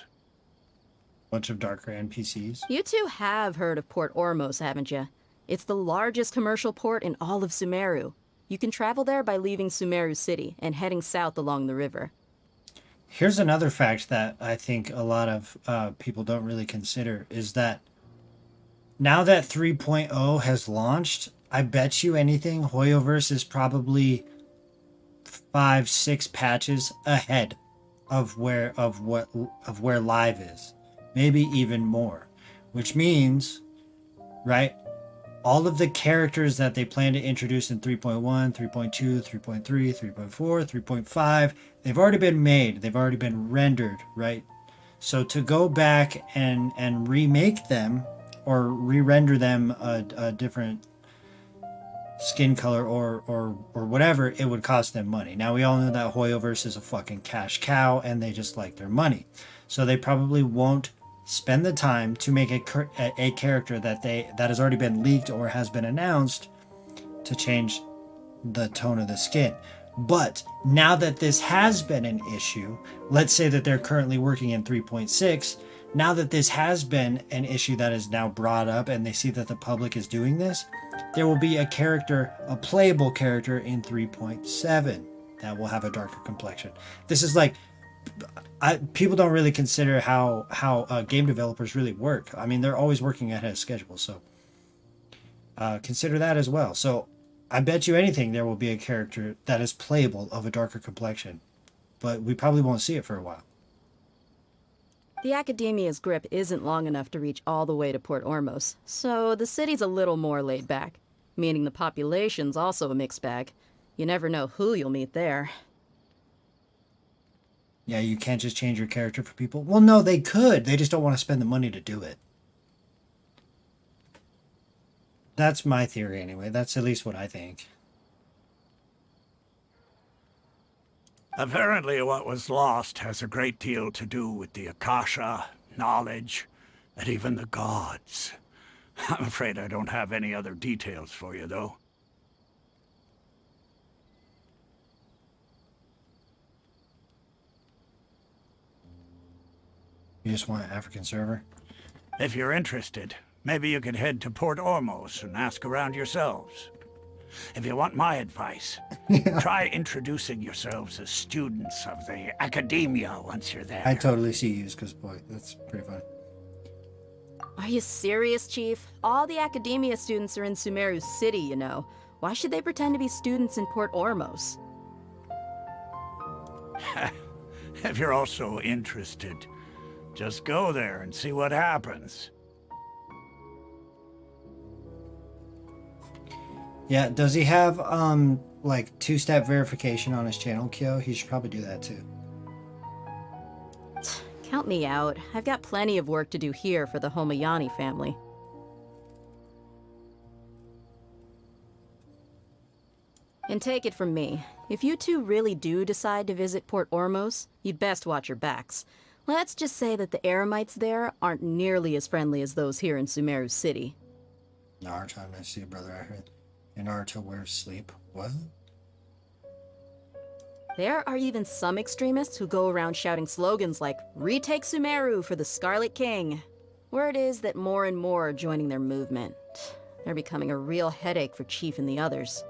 Bunch of darker NPCs. You two have heard of Port Ormos, haven't you? It's the largest commercial port in all of Sumeru. You can travel there by leaving Sumeru City and heading south along the river. Here's another fact that I think a lot of people don't really consider, is that now that 3.0 has launched, I bet you anything Hoyoverse is probably 5-6 patches ahead of where live is. Maybe even more, which means, right, all of the characters that they plan to introduce in 3.1, 3.2, 3.3, 3.4, 3.5, they've already been made, they've already been rendered, right? So to go back and remake them or re-render them a different skin color or whatever, it would cost them money. Now we all know that Hoyoverse is a fucking cash cow and they just like their money. So they probably won't spend the time to make a character that has already been leaked or has been announced to change the tone of the skin. But now that this has been an issue, let's say that they're currently working in 3.6, now that this has been an issue that is now brought up and they see that the public is doing this, there will be a playable character in 3.7 that will have a darker complexion. This is like, people don't really consider how game developers really work. I mean, they're always working ahead of schedule, so consider that as well. So I bet you anything there will be a character that is playable of a darker complexion, but we probably won't see it for a while. The Academia's grip isn't long enough to reach all the way to Port Ormos, so the city's a little more laid back, meaning the population's also a mixed bag. You never know who you'll meet there. Yeah, you can't just change your character for people. Well, no, they could. They just don't want to spend the money to do it. That's my theory anyway. That's at least what I think. Apparently what was lost has a great deal to do with the Akasha, knowledge, and even the gods. I'm afraid I don't have any other details for you, though. You just want an African server? If you're interested, maybe you could head to Port Ormos and ask around yourselves. If you want my advice, try introducing yourselves as students of the Academia once you're there. I totally see you, because boy, that's pretty funny. Are you serious, Chief? All the Academia students are in Sumeru City, you know. Why should they pretend to be students in Port Ormos? If you're also interested, just go there and see what happens. Yeah, does he have, like, two-step verification on his channel, Kyo? He should probably do that, too. Count me out. I've got plenty of work to do here for the Homayani family. And take it from me, if you two really do decide to visit Port Ormos, you'd best watch your backs. Let's just say that the Eremites there aren't nearly as friendly as those here in Sumeru City. Archon, I see, brother, I heard. In Naruto wears sleep. What? There are even some extremists who go around shouting slogans like, "Retake Sumeru for the Scarlet King." Word is that more and more are joining their movement. They're becoming a real headache for Chief and the others.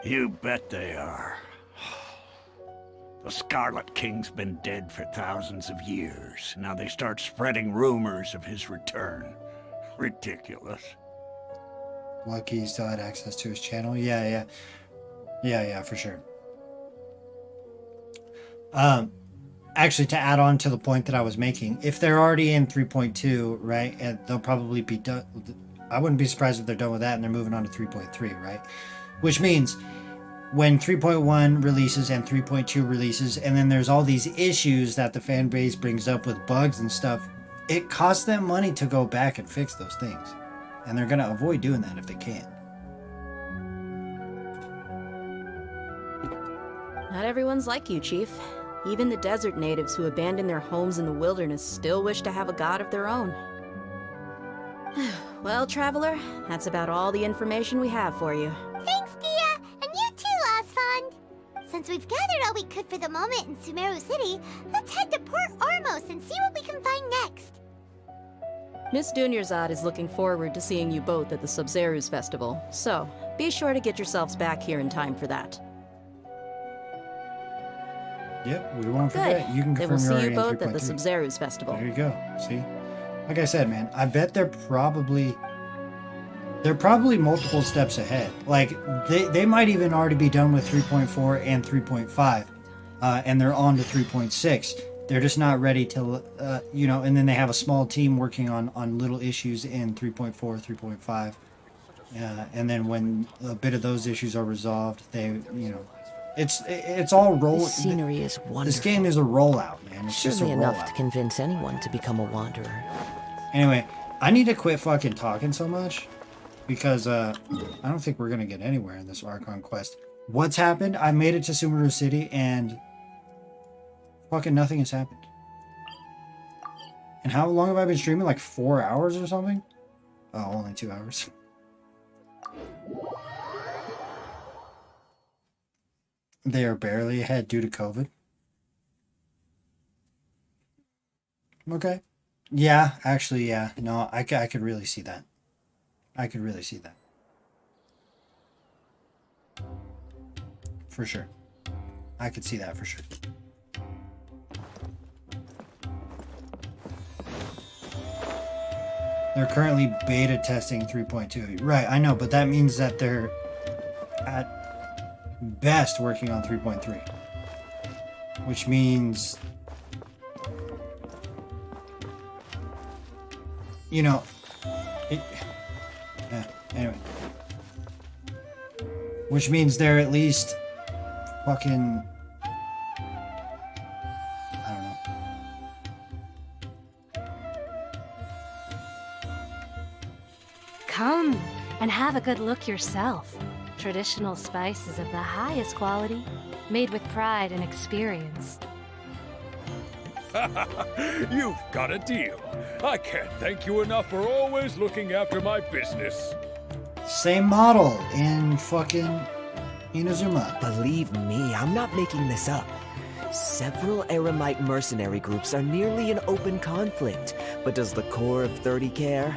You bet they are. The Scarlet King's been dead for thousands of years. Now they start spreading rumors of his return. Ridiculous. Lucky he still had access to his channel. Yeah, for sure. Actually, to add on to the point that I was making, if they're already in 3.2, right, and they'll probably be done. I wouldn't be surprised if they're done with that and they're moving on to 3.3, right? Which means when 3.1 releases and 3.2 releases, and then there's all these issues that the fan base brings up with bugs and stuff, it costs them money to go back and fix those things. And they're going to avoid doing that if they can. Not everyone's like you, Chief. Even the desert natives who abandon their homes in the wilderness still wish to have a god of their own. Well, Traveler, that's about all the information we have for you. Thanks, Dia! And you too, Osfond! Since we've gathered all we could for the moment in Sumeru City, let's head to Port Ormos and see what we can find next. Miss Dunyarzad is looking forward to seeing you both at the Sub-Zeru's festival, so be sure to get yourselves back here in time for that. Yep, we won't Good. forget. You can Then confirm we'll see you're you already in both at the 3.3. Sub-Zeru's festival. There you go. See? Like I said, man, I bet they're probably multiple steps ahead. Like, they might even already be done with 3.4 and 3.5, and they're on to 3.6. They're just not ready to, and then they have a small team working on little issues in 3.4, 3.5. And then when a bit of those issues are resolved, it's all roll. This scenery is wonderful. This game is a rollout, man. It's just a Surely enough rollout. to convince anyone to become a wanderer. Anyway, I need to quit fucking talking so much because I don't think we're gonna get anywhere in this Archon quest. What's happened? I made it to Sumeru City and fucking nothing has happened. And how long have I been streaming? Like 4 hours or something? Oh, only 2 hours. They are barely ahead due to COVID. Okay. Yeah, actually, yeah. No, I could really see that. I could really see that. For sure. I could see that for sure. They're currently beta testing 3.2. Right, I know, but that means that they're at best working on 3.3. Which means, yeah, anyway. Which means they're at least fucking, I don't know. Come and have a good look yourself. Traditional spices of the highest quality, made with pride and experience. You've got a deal. I can't thank you enough for always looking after my business. Same model in fucking Inazuma. Believe me, I'm not making this up. Several Eremite mercenary groups are nearly in open conflict, but does the core of 30 care?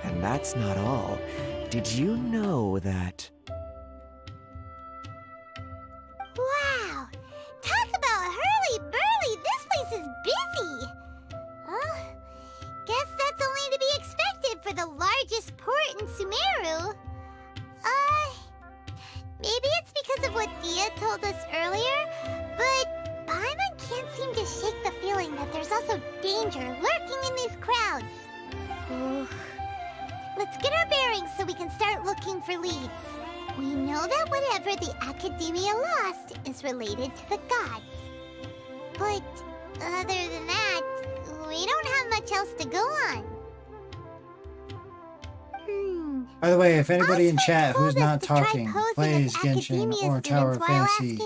And that's not all. Did you know that... Wow! Talk about hurly-burly! This place is busy! Guess that's only to be expected for the largest port in Sumeru. Maybe it's because of what Dia told us earlier, but Paimon can't seem to shake the feeling that there's also danger lurking in these crowds. Let's get our bearings so we can start looking for leads. We know that whatever the Academia lost is related to the gods. But other than that, we don't have much else to go on. By the way, if anybody in chat who's not talking plays Genshin or Tower of Fantasy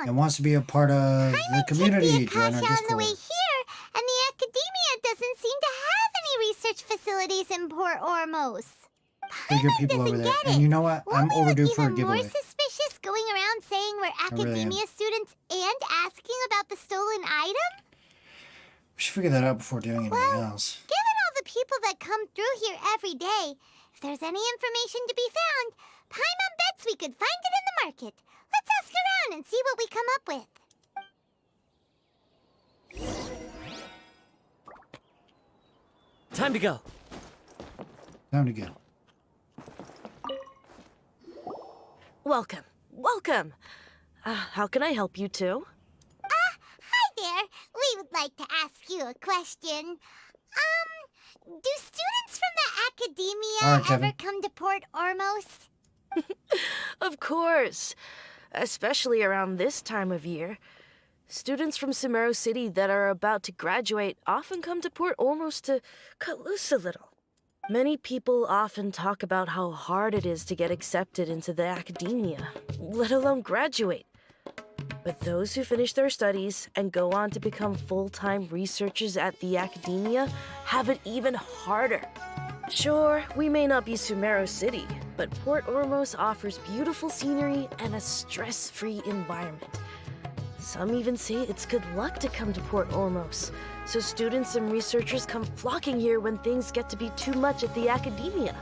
and wants to be a part of the community, join our On the Discord. way here, and the Academia doesn't seem to have any research facilities in Port Ormos. Pretty good people over there. And you know what? I'm overdue for a More giveaway. suspicious going around saying we're really am. Academia students and asking about the stolen item? We should figure that out before doing anything else. Given all the people that come through here every day, if there's any information to be found, Paimon bets we could find it in the market. Let's ask around and see what we come up with. Time to go. Time to go. Welcome. Welcome. How can I help you two? Hi there. We would like to ask you a question. Do students from the Academia Kevin. ever come to Port Ormos? Of course. Especially around this time of year. Students from Sumeru City that are about to graduate often come to Port Ormos to cut loose a little. Many people often talk about how hard it is to get accepted into the Academia, let alone graduate. But those who finish their studies and go on to become full-time researchers at the Academia have it even harder. Sure, we may not be Sumeru City, but Port Ormos offers beautiful scenery and a stress-free environment. Some even say it's good luck to come to Port Ormos, so students and researchers come flocking here when things get to be too much at the Academia.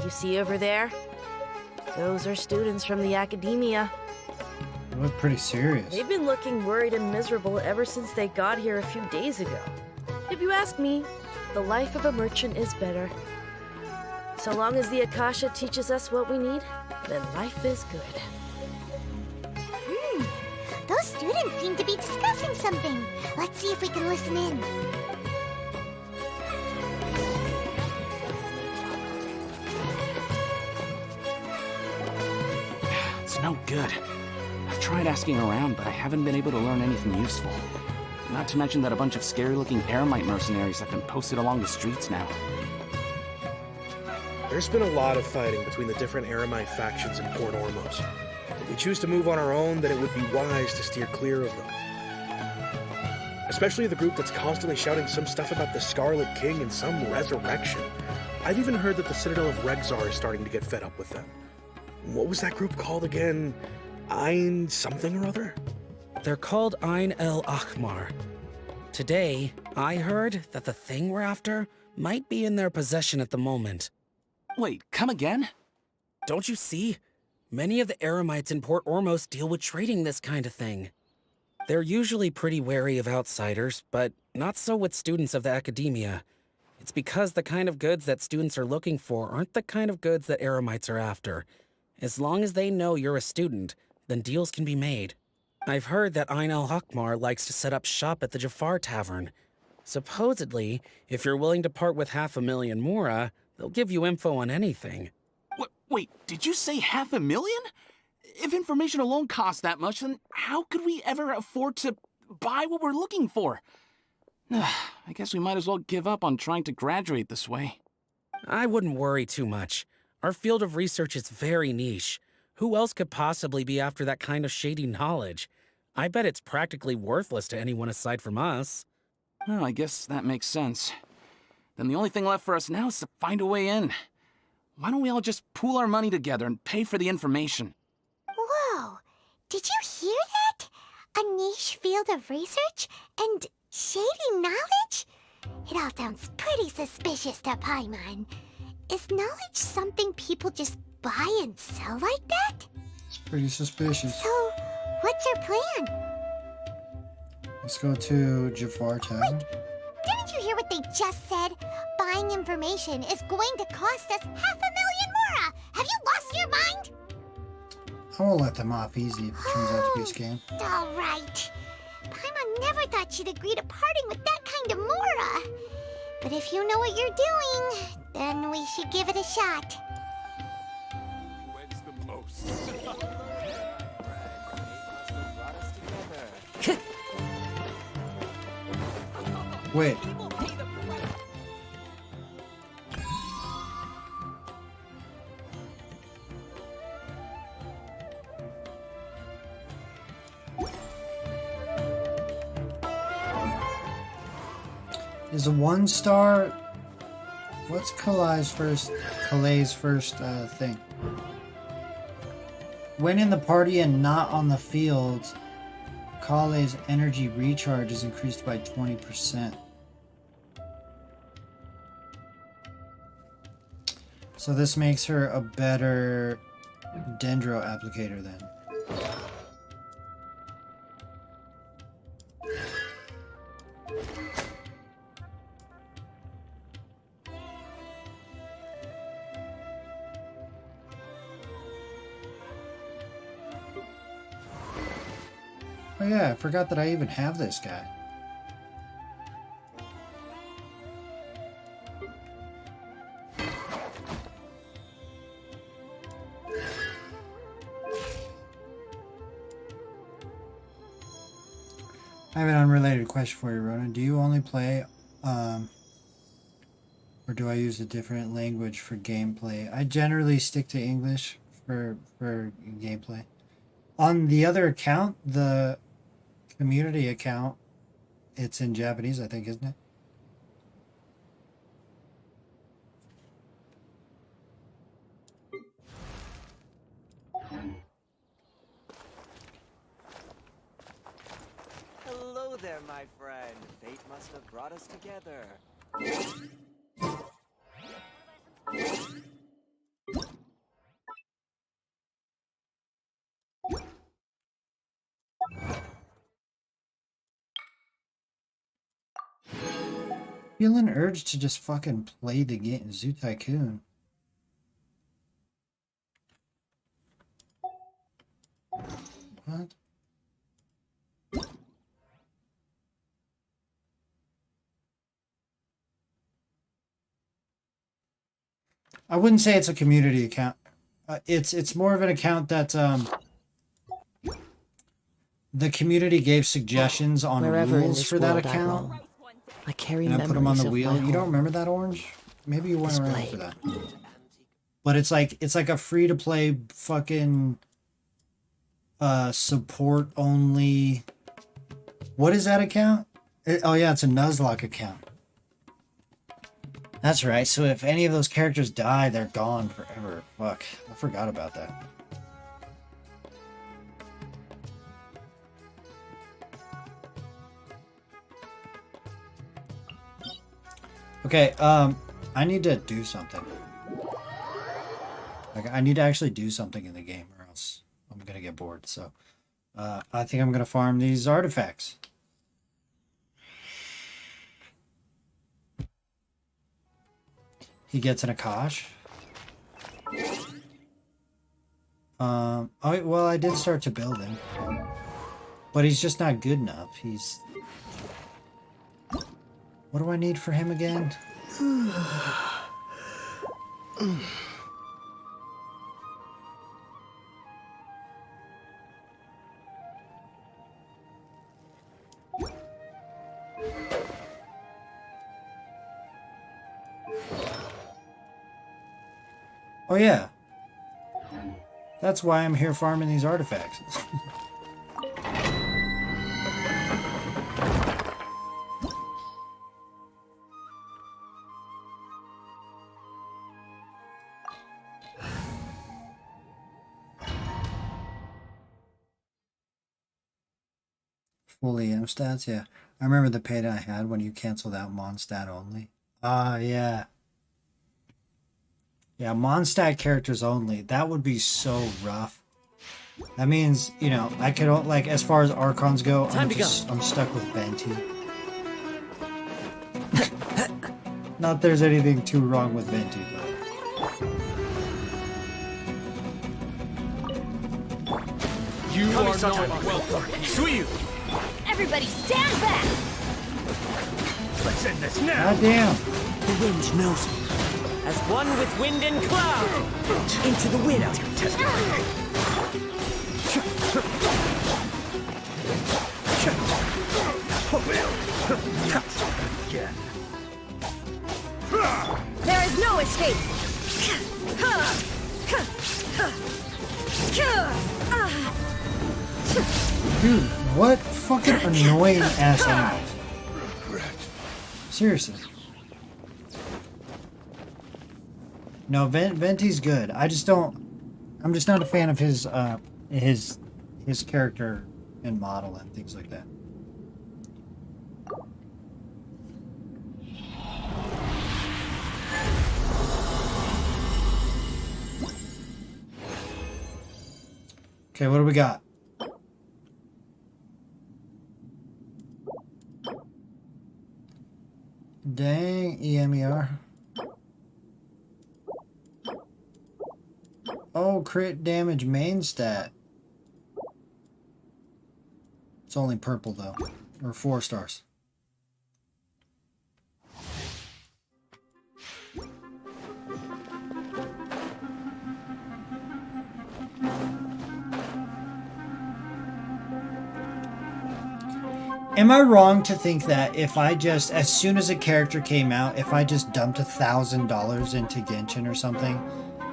You see over there? Those are students from the Academia. They look pretty serious. They've been looking worried and miserable ever since they got here a few days ago. If you ask me, the life of a merchant is better. So long as the Akasha teaches us what we need, then life is good. Those students seem to be discussing something. Let's see if we can listen in. It's no good. I've tried asking around, but I haven't been able to learn anything useful. Not to mention that a bunch of scary-looking Eremite mercenaries have been posted along the streets now. There's been a lot of fighting between the different Eremite factions in Port Ormos. If we choose to move on our own, then it would be wise to steer clear of them. Especially the group that's constantly shouting some stuff about the Scarlet King and some resurrection. I've even heard that the Citadel of Rexar is starting to get fed up with them. What was that group called again? Ein something or other? They're called Ein El Ahmar. Today, I heard that the thing we're after might be in their possession at the moment. Wait, come again? Don't you see? Many of the Eremites in Port Ormos deal with trading this kind of thing. They're usually pretty wary of outsiders, but not so with students of the Academia. It's because the kind of goods that students are looking for aren't the kind of goods that Eremites are after. As long as they know you're a student, then deals can be made. I've heard that Ein El Hakmar likes to set up shop at the Jafar Tavern. Supposedly, if you're willing to part with 500,000 mora, they'll give you info on anything. Wait, did you say 500,000? If information alone costs that much, then how could we ever afford to buy what we're looking for? I guess we might as well give up on trying to graduate this way. I wouldn't worry too much. Our field of research is very niche. Who else could possibly be after that kind of shady knowledge? I bet it's practically worthless to anyone aside from us. Well, I guess that makes sense. Then the only thing left for us now is to find a way in. Why don't we all just pool our money together and pay for the information? Whoa! Did you hear that? A niche field of research and shady knowledge? It all sounds pretty suspicious to Paimon. Is knowledge something people just buy and sell like that? It's pretty suspicious. So, what's your plan? Let's go to Jafar Town. Didn't you hear what they just said? Buying information is going to cost us 500,000 mora! Have you lost your mind? I won't let them off easy if it turns out to be a scam. Alright. Paimon never thought she'd agree to parting with that kind of mora. But if you know what you're doing, then we should give it a shot. When's the most? Wait. Is a 1-star... What's Kalei's first thing? When in the party and not on the field, Kalei's energy recharge is increased by 20%. So this makes her a better Dendro applicator then. Oh yeah, I forgot that I even have this guy. I have an unrelated question for you, Rownin. Do you only play, or do I use a different language for gameplay? I generally stick to English for gameplay. On the other account, the community account, it's in Japanese, I think, isn't it? Hello there, my friend. Fate must have brought us together. Feel an urge to just fucking play the game, Zoo Tycoon. What? I wouldn't say it's a community account. It's more of an account that the community gave suggestions on Wherever in rules this for that world I account. roam, I carry And I put them on memories the of wheel. my You don't home. remember that, Orange? Maybe you weren't around Displayed. for that. But it's like a free to play fucking support only. What is that account? Oh yeah, it's a Nuzlocke account. That's right. So if any of those characters die, they're gone forever. Fuck, I forgot about that. Okay, I need to do something. Like, I need to actually do something in the game, or else I'm gonna get bored. So, I think I'm gonna farm these artifacts. He gets an Akash. Oh, well, I did start to build him. But he's just not good enough. He's... What do I need for him again? Oh yeah. That's why I'm here farming these artifacts. Fully M stats, yeah. I remember the payday I had when you canceled out Mondstadt only. Ah, yeah. Yeah, Mondstadt characters only. That would be so rough. That means, you know, I could, like, as far as Archons go, I'm stuck with Venti. Not there's anything too wrong with Venti, but... You are not welcome. Sumeru! Everybody stand back! Let's end this now! God damn! The wind knows me. As one with wind and cloud. Into the wind. There is no escape! Dude, what fucking annoying ass animals. Seriously. No, Venti's good. I just don't... I'm just not a fan of his character and model and things like that. Okay, what do we got? Dang, EMER. Oh, crit damage main stat. It's only purple though, or 4 stars. Am I wrong to think that if I just, as soon as a character came out, if I just dumped $1,000 into Genshin or something,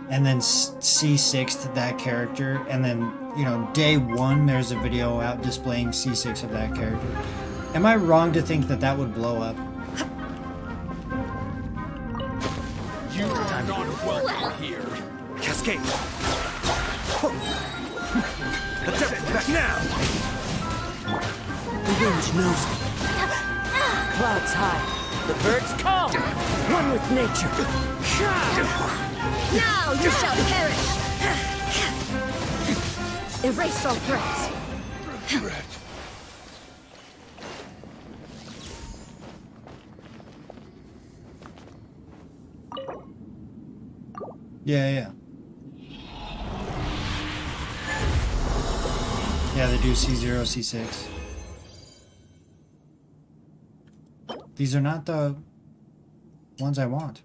and then C6'd that character, and then, you know, day 1 there's a video out displaying C6 of that character, am I wrong to think that that would blow up? You are not welcome here. Cascade. Attempt back now. The wind knows me. Clouds high. The birds calm. One with nature. Now you shall perish! Erase all threats. Yeah. Yeah, they do C0, C6. These are not the ones I want.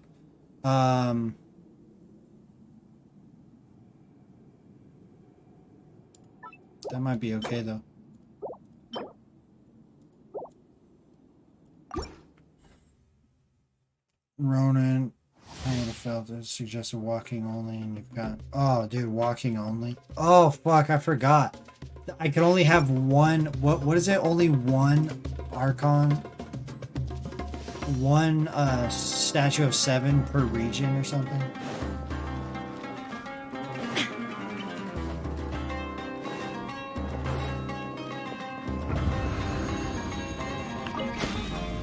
That might be okay though. Rownin, I would have felt it suggested walking only, and you've got... Oh, dude, walking only. Oh, fuck, I forgot. I could only have one... What is it? Only one Archon? One statue of 7 per region or something?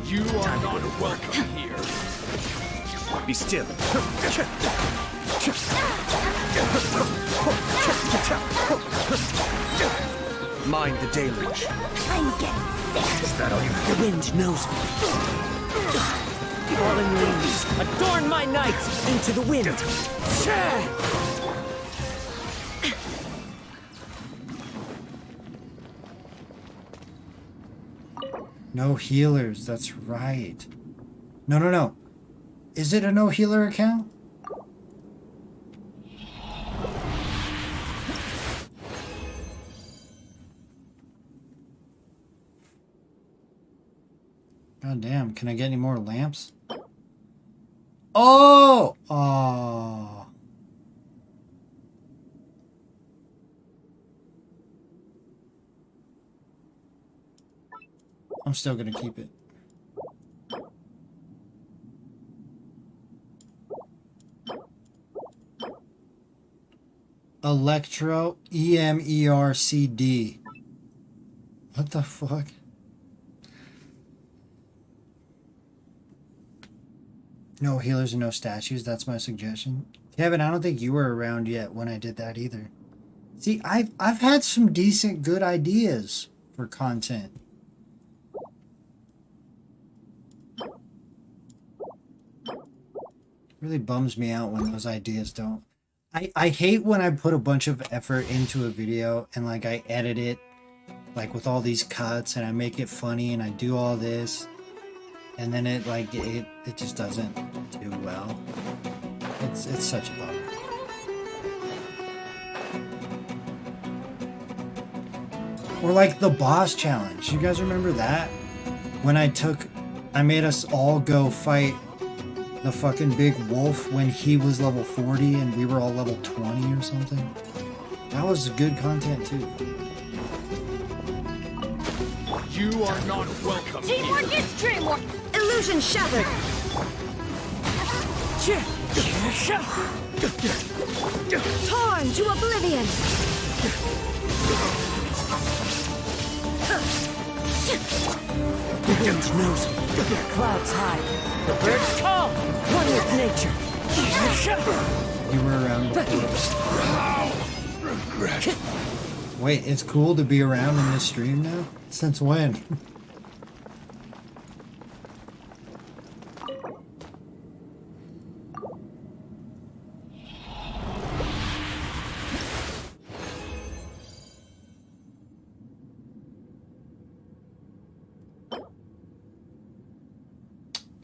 You are not welcome here. Be still. Mind the deluge. I'm getting sick. Is that all you have? The wind knows me. Fallen leaves adorn my night into the wind. No healers, that's right. No. Is it a no healer account? God damn, can I get any more lamps? Oh! Oh. I'm still gonna keep it. Electro EMERCD. What the fuck? No healers and no statues. That's my suggestion. Kevin, I don't think you were around yet when I did that either. See, I've had some decent, good ideas for content. Really bums me out when those ideas don't. I hate when I put a bunch of effort into a video and like I edit it like with all these cuts and I make it funny and I do all this and then it like it just doesn't do well. It's such a bummer. Or like the boss challenge. You guys remember that? When I made us all go fight the fucking big wolf when he was level 40 and we were all level 20 or something. That was good content too. You are not welcome. Teamwork is dreamwork. Illusion shattered. Torn to oblivion. The wind knows me. Clouds high. The birds call. One with nature. You were around before. Regret. Wait, it's cool to be around in this stream now? Since when?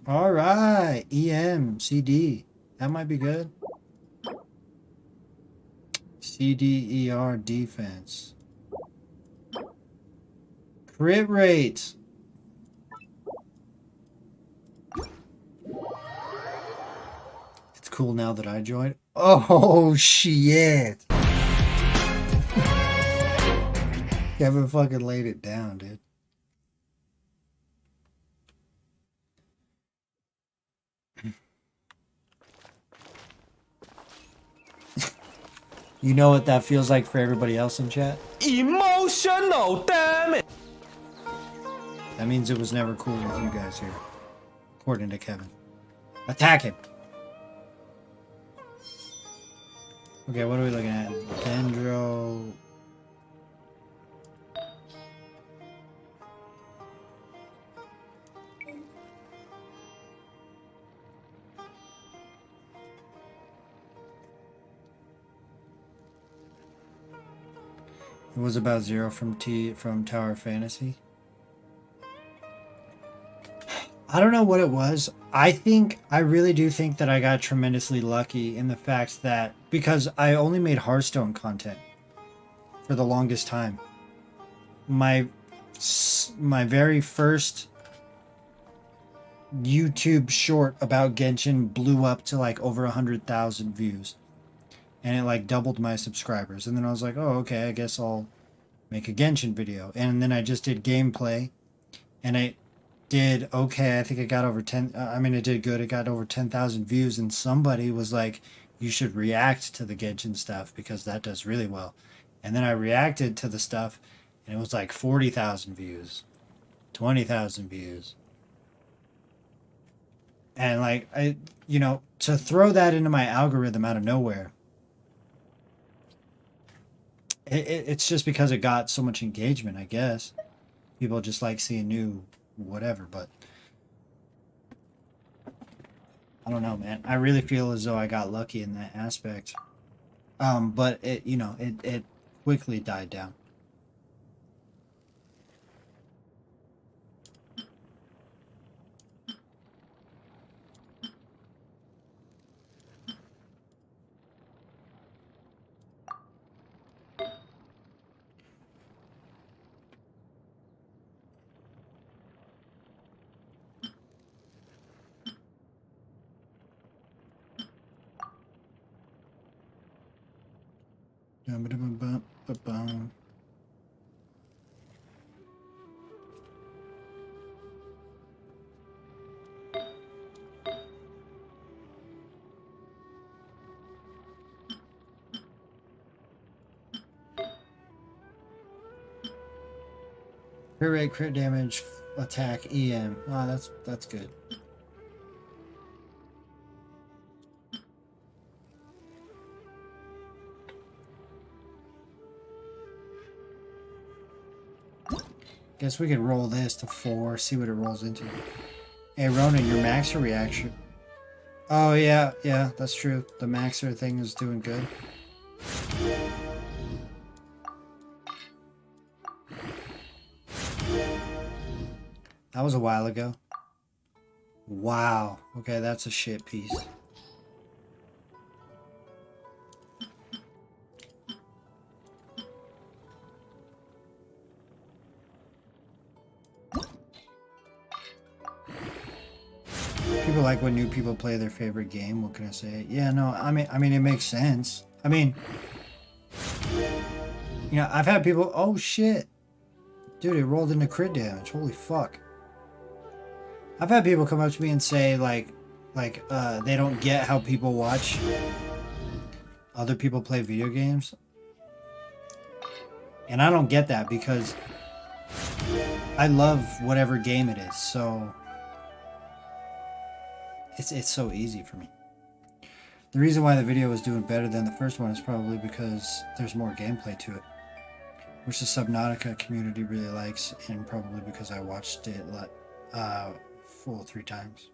All right, EMCD. That might be good. CDER defense. Crit rate. It's cool now that I joined. Oh shit. Kevin fucking laid it down, dude. You know what that feels like for everybody else in chat? Emotional, damn it! That means it was never cool with you guys here. According to Kevin. Attack him! Okay, what are we looking at? Dendro... It was about Zero from Tower Fantasy. I don't know what it was. I really do think that I got tremendously lucky in the fact that, because I only made Hearthstone content for the longest time. My very first YouTube short about Genshin blew up to like over 100,000 views. And it like doubled my subscribers. And then I was like, oh, okay, I guess I'll make a Genshin video. And then I just did gameplay. And I did okay. I think it got over 10. It did good. It got over 10,000 views. And somebody was like, you should react to the Genshin stuff because that does really well. And then I reacted to the stuff. And it was like 40,000 views. 20,000 views. And like, to throw that into my algorithm out of nowhere. It's just because it got so much engagement, I guess. People just like seeing new whatever, but I don't know, man. I really feel as though I got lucky in that aspect. But it quickly died down. Crit rate, crit damage, attack, EM. Oh, that's good. Guess we could roll this to 4, see what it rolls into. Hey, Ronin, your Maxer reaction. Oh, yeah, that's true. The Maxer thing is doing good. That was a while ago. Wow. Okay, that's a shit piece. People like when new people play their favorite game. What can I say? Yeah, no, I mean, it makes sense. I mean, you know, I've had people. Oh shit, dude, it rolled into crit damage. Holy fuck. I've had people come up to me and say like they don't get how people watch other people play video games, and I don't get that because I love whatever game it is. So. It's so easy for me. The reason why the video is doing better than the first one is probably because there's more gameplay to it, which the Subnautica community really likes, and probably because I watched it full 3 times.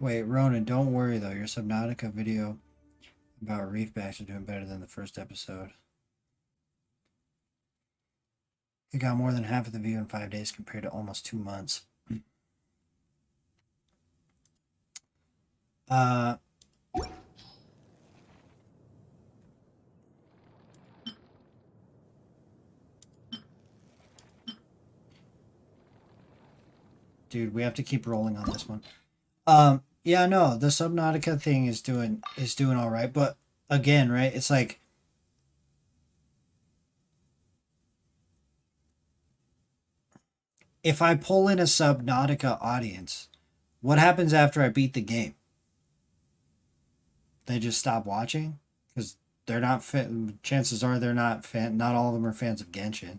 Wait, Ronan, don't worry though. Your Subnautica video about reefbacks is doing better than the first episode. It got more than half of the view in 5 days compared to almost 2 months. Dude, we have to keep rolling on this one. Yeah, no, the Subnautica thing is doing all right, but again, right? It's like if I pull in a Subnautica audience, what happens after I beat the game? They just stop watching? Because they're not chances are they're not not all of them are fans of Genshin.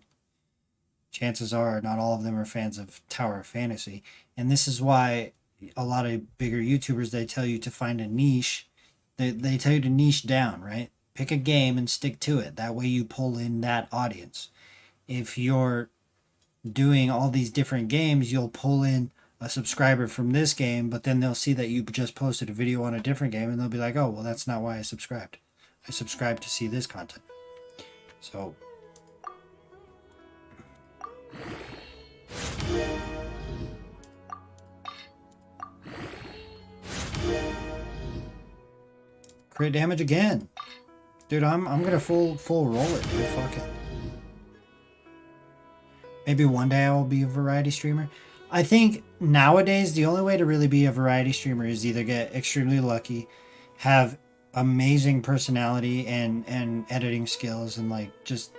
Chances are not all of them are fans of Tower of Fantasy. And this is why a lot of bigger YouTubers, they tell you to find a niche. They tell you to niche down, right? Pick a game and stick to it. That way you pull in that audience. If you're doing all these different games, you'll pull in a subscriber from this game, but then they'll see that you just posted a video on a different game and they'll be like, oh, well, that's not why I subscribed. I subscribed to see this content. So crit damage again. Dude, I'm gonna full roll it, dude. Fuck it. Maybe one day I will be a variety streamer. I think nowadays the only way to really be a variety streamer is either get extremely lucky, have amazing personality and editing skills, and like just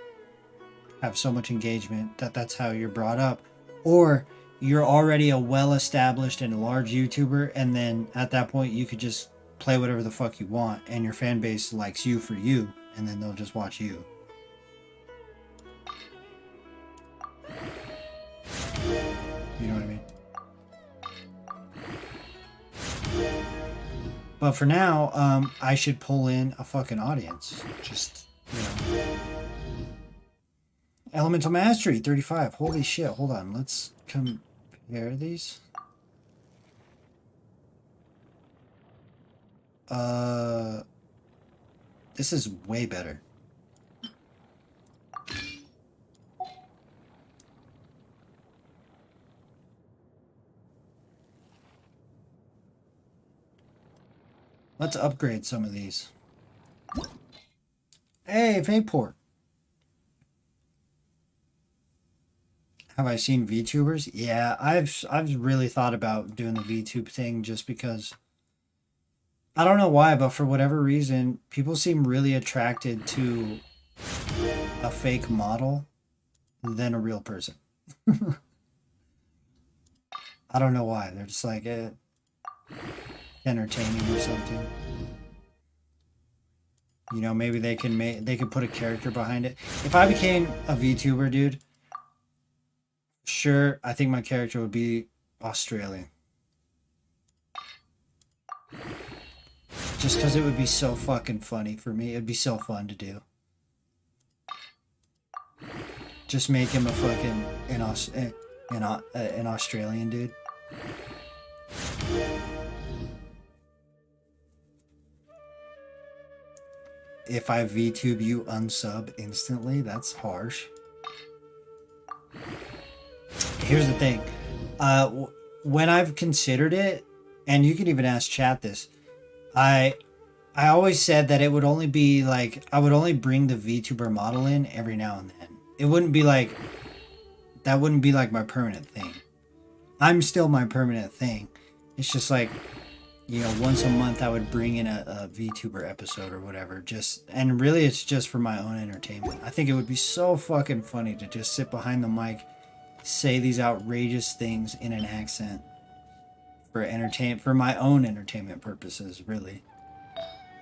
have so much engagement that's how you're brought up, or you're already a well-established and large YouTuber, and then at that point you could just play whatever the fuck you want and your fan base likes you for you, and then they'll just watch you. You know what I mean? But for now, I should pull in a fucking audience. Just, you know. Elemental Mastery, 35. Holy shit, hold on. Let's compare these. This is way better. Let's upgrade some of these. Hey, Vapor. Have I seen VTubers? Yeah, I've really thought about doing the VTube thing just because I don't know why, but for whatever reason, people seem really attracted to a fake model than a real person. I don't know why. They're just like, entertaining or something. You know, maybe they can put a character behind it. If I became a VTuber, dude, sure, I think my character would be Australian. Just because it would be so fucking funny for me. It'd be so fun to do. Just make him a fucking an Australian dude. If I VTube you unsub instantly, that's harsh. Here's the thing. When I've considered it, and you can even ask chat this, I always said that it would only be like, I would only bring the VTuber model in every now and then. It wouldn't be like, that wouldn't be like my permanent thing. I'm still my permanent thing. It's just like, you know, once a month I would bring in a VTuber episode or whatever. And really it's just for my own entertainment. I think it would be so fucking funny to just sit behind the mic, say these outrageous things in an accent for my own entertainment purposes, really.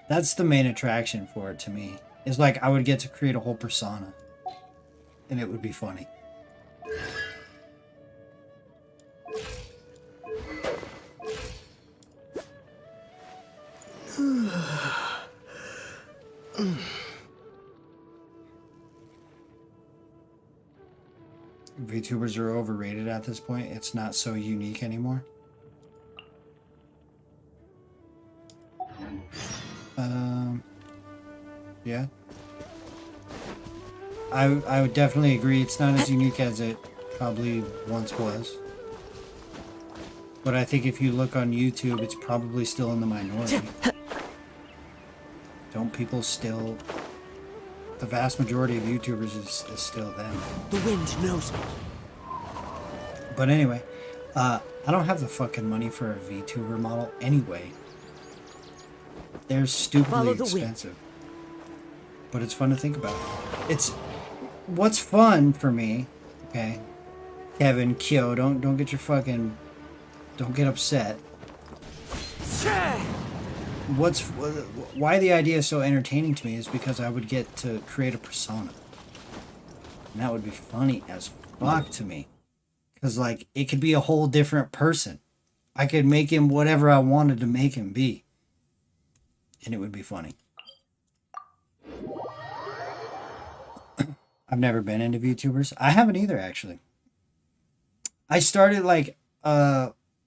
That's the main attraction for it to me. It's like I would get to create a whole persona. And it would be funny. VTubers are overrated at this point. It's not so unique anymore. Yeah. I would definitely agree. It's not as unique as it probably once was. But I think if you look on YouTube, it's probably still in the minority. Don't people still... The vast majority of YouTubers is still them. The wind knows me. But anyway, I don't have the fucking money for a VTuber model anyway. They're stupidly expensive. But it's fun to think about. It's... What's fun for me, okay? Kevin, Kyo, don't get your fucking... Don't get upset. Why the idea is so entertaining to me is because I would get to create a persona. And that would be funny as fuck to me. Because, like, it could be a whole different person. I could make him whatever I wanted to make him be. And it would be funny. I've never been into VTubers. I haven't either, actually. I started, like,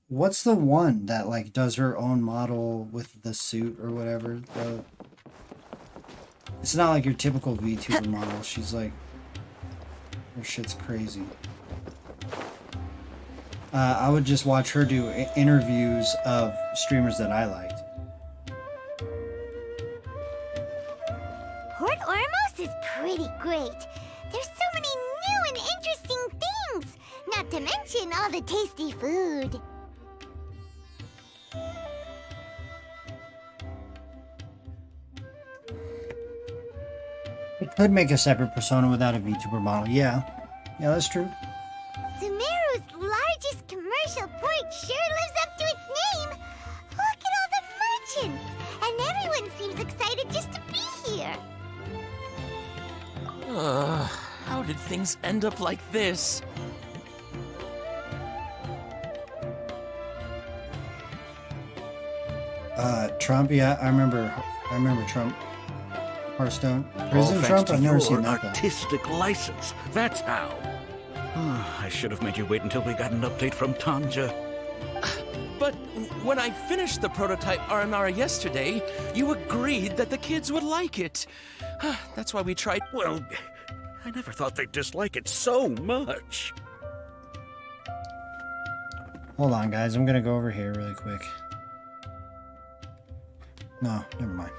what's the one that, like, does her own model with the suit or whatever? It's not like your typical VTuber model. She's, like, her shit's crazy. I would just watch her do interviews of streamers that I liked. Port Ormos is pretty great. There's so many new and interesting things, not to mention all the tasty food. It could make a separate persona without a VTuber model. Yeah, that's true. Sumeru's largest commercial port sure lives up to its name. Look at all the merchants, and everyone seems excited just to be here. How did things end up like this? Trump, yeah, I remember Trump. Hearthstone. President Trump? I've never seen that. Artistic license. That's how. I should have made you wait until we got an update from Tanja. But when I finished the prototype Aranara yesterday, you agreed that the kids would like it. That's why we tried. Well, I never thought they'd dislike it so much. Hold on, guys. I'm gonna go over here really quick. No, never mind.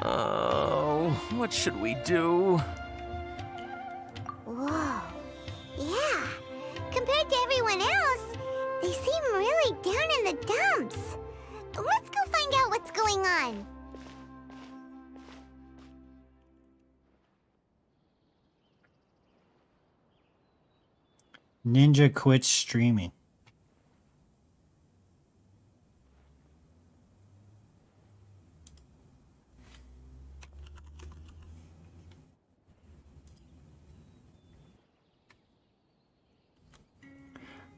Oh, what should we do? Whoa. Yeah. Compared to everyone else, they seem really down in the dumps. What's going Paimon. Ninja quits streaming.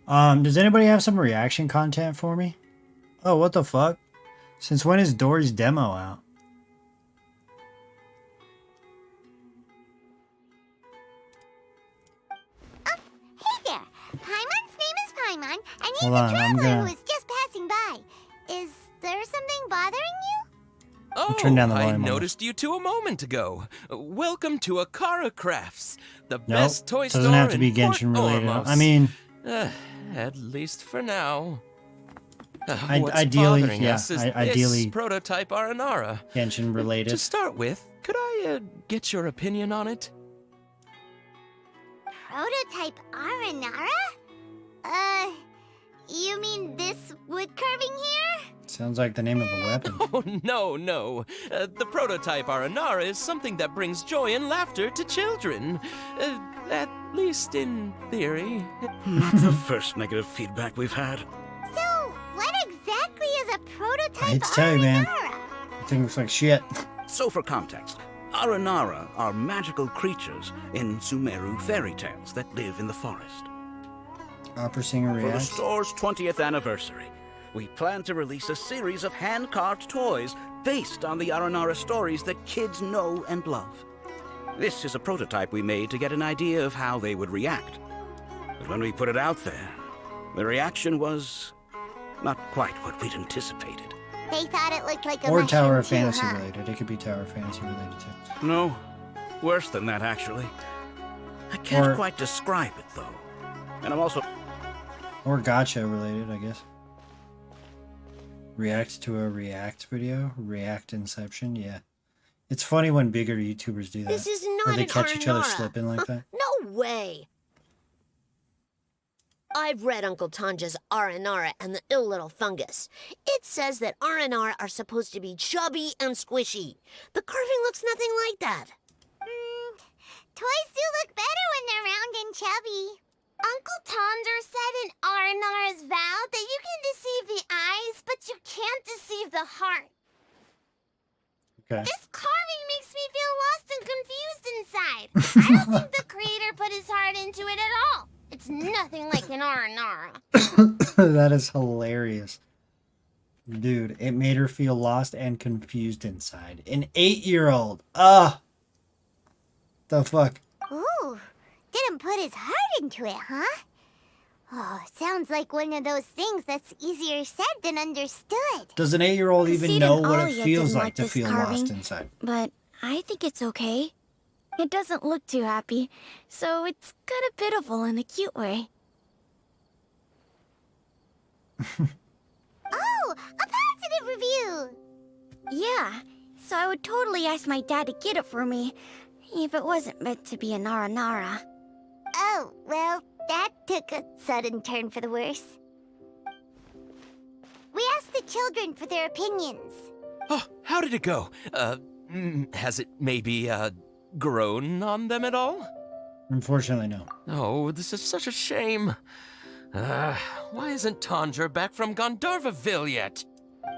Does anybody have some reaction content for me? Oh, what the fuck? Since when is Dory's demo out? Hey there. Paimon's name is Paimon, and he's Hold a on, I'm traveler gonna- who is just passing by. Is there something bothering you? Oh, turn down the I volume on this. noticed you two a moment ago. Welcome to Akara Crafts, the Nope, best toy store doesn't have to be in Port Genshin related. Ormos. I mean, At least for now. I- What's ideally, bothering yeah, us is ideally- this prototype Aranara. Genshin related. To start with, could I get your opinion on it? Prototype Aranara? You mean this wood carving here? Sounds like the name of a weapon. Oh, no. The prototype Aranara is something that brings joy and laughter to children. At least in theory. Not the first negative feedback we've had. So, what exactly is a prototype I hate to tell you, man. Aranara? The thing looks like shit. So for context, Aranara are magical creatures in Sumeru fairy tales that live in the forest. Opera singer For the reacts. store's 20th anniversary, we plan to release a series of hand-carved toys based on the Aranara stories that kids know and love. This is a prototype we made to get an idea of how they would react. But when we put it out there, the reaction was not quite what we'd anticipated. They thought it looked like a Or mushroom Tower of too, Fantasy huh? related. It could be Tower of Fantasy related too. No, worse than that, actually. I can't Or- quite describe it, though. And I'm also... Or Gotcha related, I guess. React to a React video? React Inception? Yeah. It's funny when bigger YouTubers do that. This is not or they an catch each other Aranara. slipping like that. No way! I've read Uncle Tanja's Aranara and the Ill Little Fungus. It says that Aranara are supposed to be chubby and squishy. The carving looks nothing like that. Toys do look better when they're round and chubby. Uncle Tonder said in Aranara's vow that you can deceive the eyes, but you can't deceive the heart. Okay. This carving makes me feel lost and confused inside. I don't think the creator put his heart into it at all. It's nothing like an Aranara. That is hilarious. Dude, it made her feel lost and confused inside. An 8-year-old. The fuck? Ooh, didn't put his heart into it, huh? Oh, sounds like one of those things that's easier said than understood. Does an 8-year-old even Cassid know and what Alia it feels didn't like to this feel carving, lost inside? But I think it's okay. It doesn't look too happy, so it's kind of pitiful in a cute way. Oh, a positive review! Yeah, so I would totally ask my dad to get it for me, if it wasn't meant to be an Aranara. Oh, well, that took a sudden turn for the worse. We asked the children for their opinions. Oh, how did it go? Has it maybe, grown on them at all? Unfortunately, no. Oh, this is such a shame. Why isn't Tanger back from Gandharvaville yet?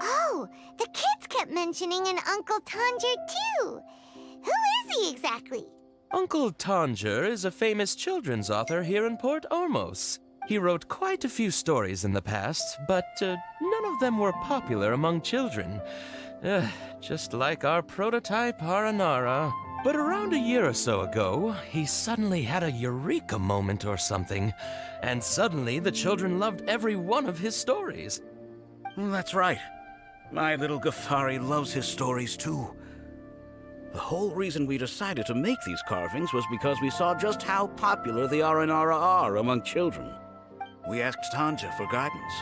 Oh, the kids kept mentioning an Uncle Tanger, too. Who is he exactly? Uncle Tanger is a famous children's author here in Port Ormos. He wrote quite a few stories in the past, but none of them were popular among children. Just like our prototype Aranara. But around a year or so ago, he suddenly had a eureka moment or something, and suddenly the children loved every one of his stories. That's right. My little Ghaffari loves his stories too. The whole reason we decided to make these carvings was because we saw just how popular the Aranara are among children. We asked Tanja for guidance,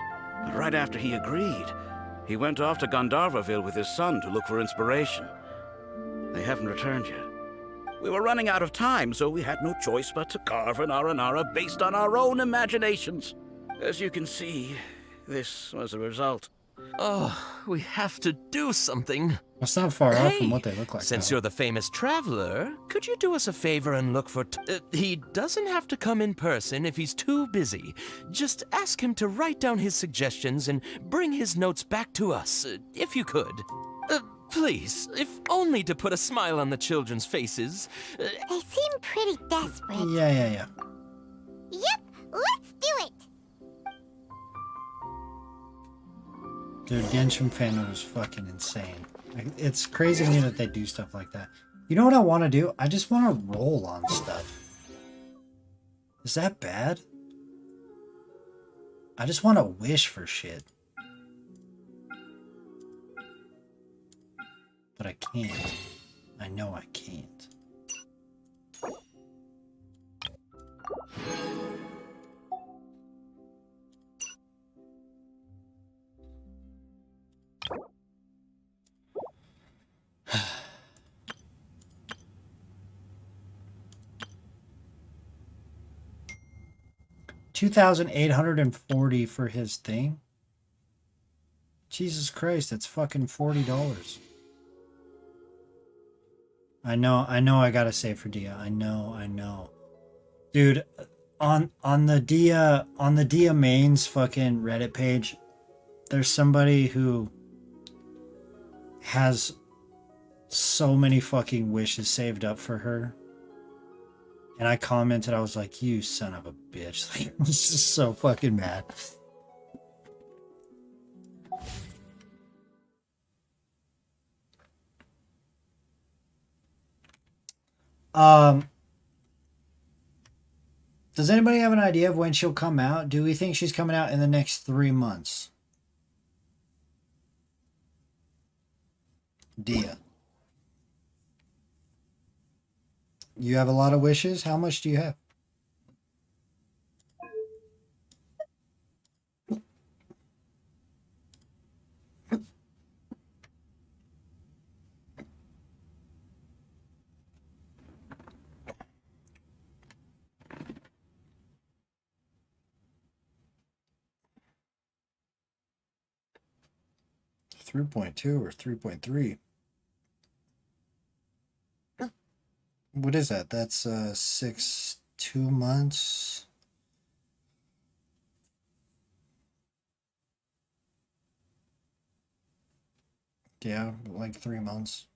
but right after he agreed, he went off to Gandharvaville with his son to look for inspiration. They haven't returned yet. We were running out of time, so we had no choice but to carve an Aranara based on our own imaginations. As you can see, this was the result. Oh, we have to do something. That's not far off from Hey, what they look like. since though. you're the famous traveler, could you do us a favor and look for... he doesn't have to come in person if he's too busy. Just ask him to write down his suggestions and bring his notes back to us, if you could. Please, if only to put a smile on the children's faces. They seem pretty desperate. Yeah. Yep, let's do it. Dude, Genshin fandom is fucking insane. Like, it's crazy to me that they do stuff like that. You know what I want to do? I just want to roll on stuff. Is that bad? I just want to wish for shit. But I can't. I know I can't. $2,840 for his thing. Jesus Christ, that's fucking $40. I know I gotta save for Dia. I know. Dude, on the Dia mains fucking Reddit page, there's somebody who has so many fucking wishes saved up for her. And I commented, I was like, you son of a bitch. Like, I was just so fucking mad. Does anybody have an idea of when she'll come out? Do we think she's coming out in the next 3 months? Dia. You have a lot of wishes? How much do you have? .2 or 3.3. What is that? That's 2 months. Yeah, like 3 months.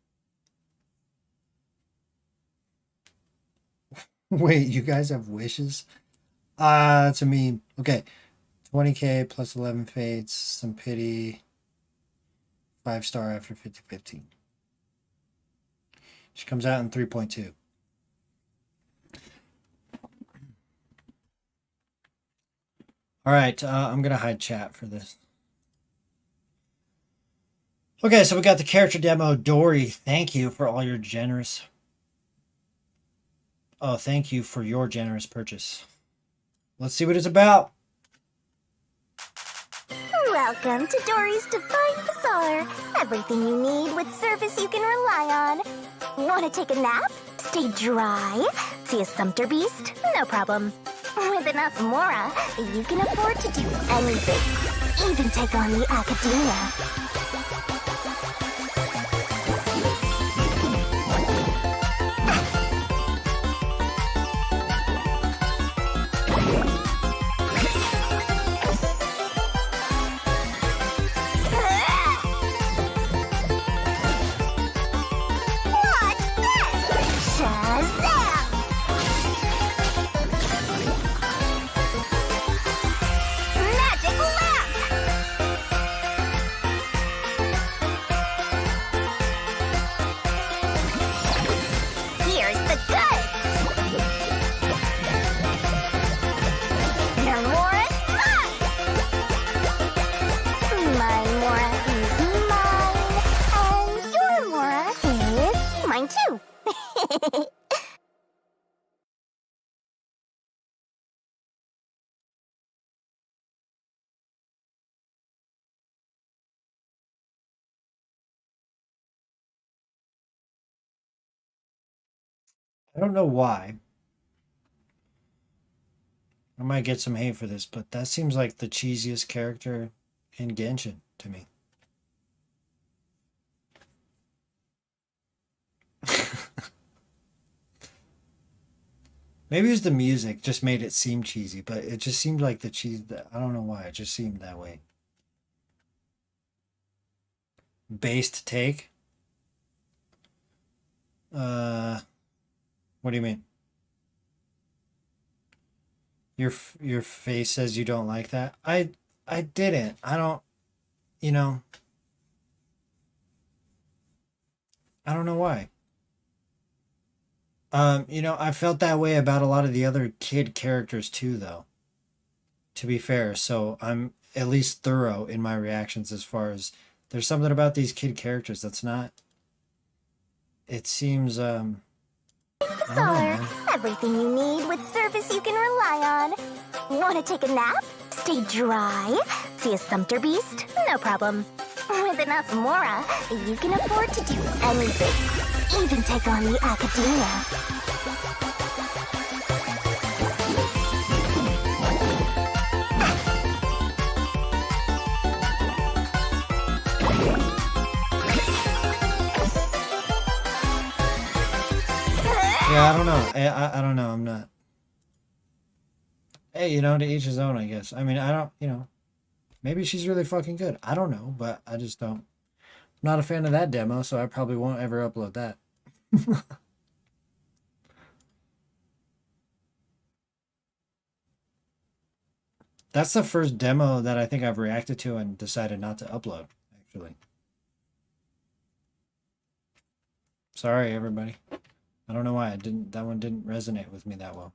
Wait, you guys have wishes? It's a meme. Okay. 20k plus 11 fates, some pity. 5-star after 50-15. She comes out in 3.2. All right, I'm going to hide chat for this. Okay, so we got the character demo. Dory, thank you for all your generous... Oh, thank you for your generous purchase. Let's see what it's about. Welcome to Dory's Divine Bazaar. Everything you need with service you can rely on. Want to take a nap? Stay dry? See a sumpter beast? No problem. With enough Mora, you can afford to do anything. Even take on the Academia. I don't know why. I might get some hate for this, but that seems like the cheesiest character in Genshin to me. Maybe it was the music just made it seem cheesy, but it just seemed like the cheese. I don't know why. It just seemed that way. Based take? What do you mean? Your face says you don't like that? I didn't. I don't, you know. I don't know why. You know, I felt that way about a lot of the other kid characters too, though. To be fair, so I'm at least thorough in my reactions as far as there's something about these kid characters that's not. It seems I don't know, man. Everything you need with surface you can rely on. Want to take a nap? Stay dry? See a sumpter beast? No problem. With enough Mora, you can afford to do anything. Even take on the academia. Yeah, I don't know. I don't know. I'm not. Hey, you know, to each his own, I guess. I mean, I don't, you know, maybe she's really fucking good. I don't know, but I just don't. I'm not a fan of that demo, so I probably won't ever upload that. That's the first demo that I think I've reacted to and decided not to upload, actually. Sorry, everybody. I don't know why that one didn't resonate with me that well.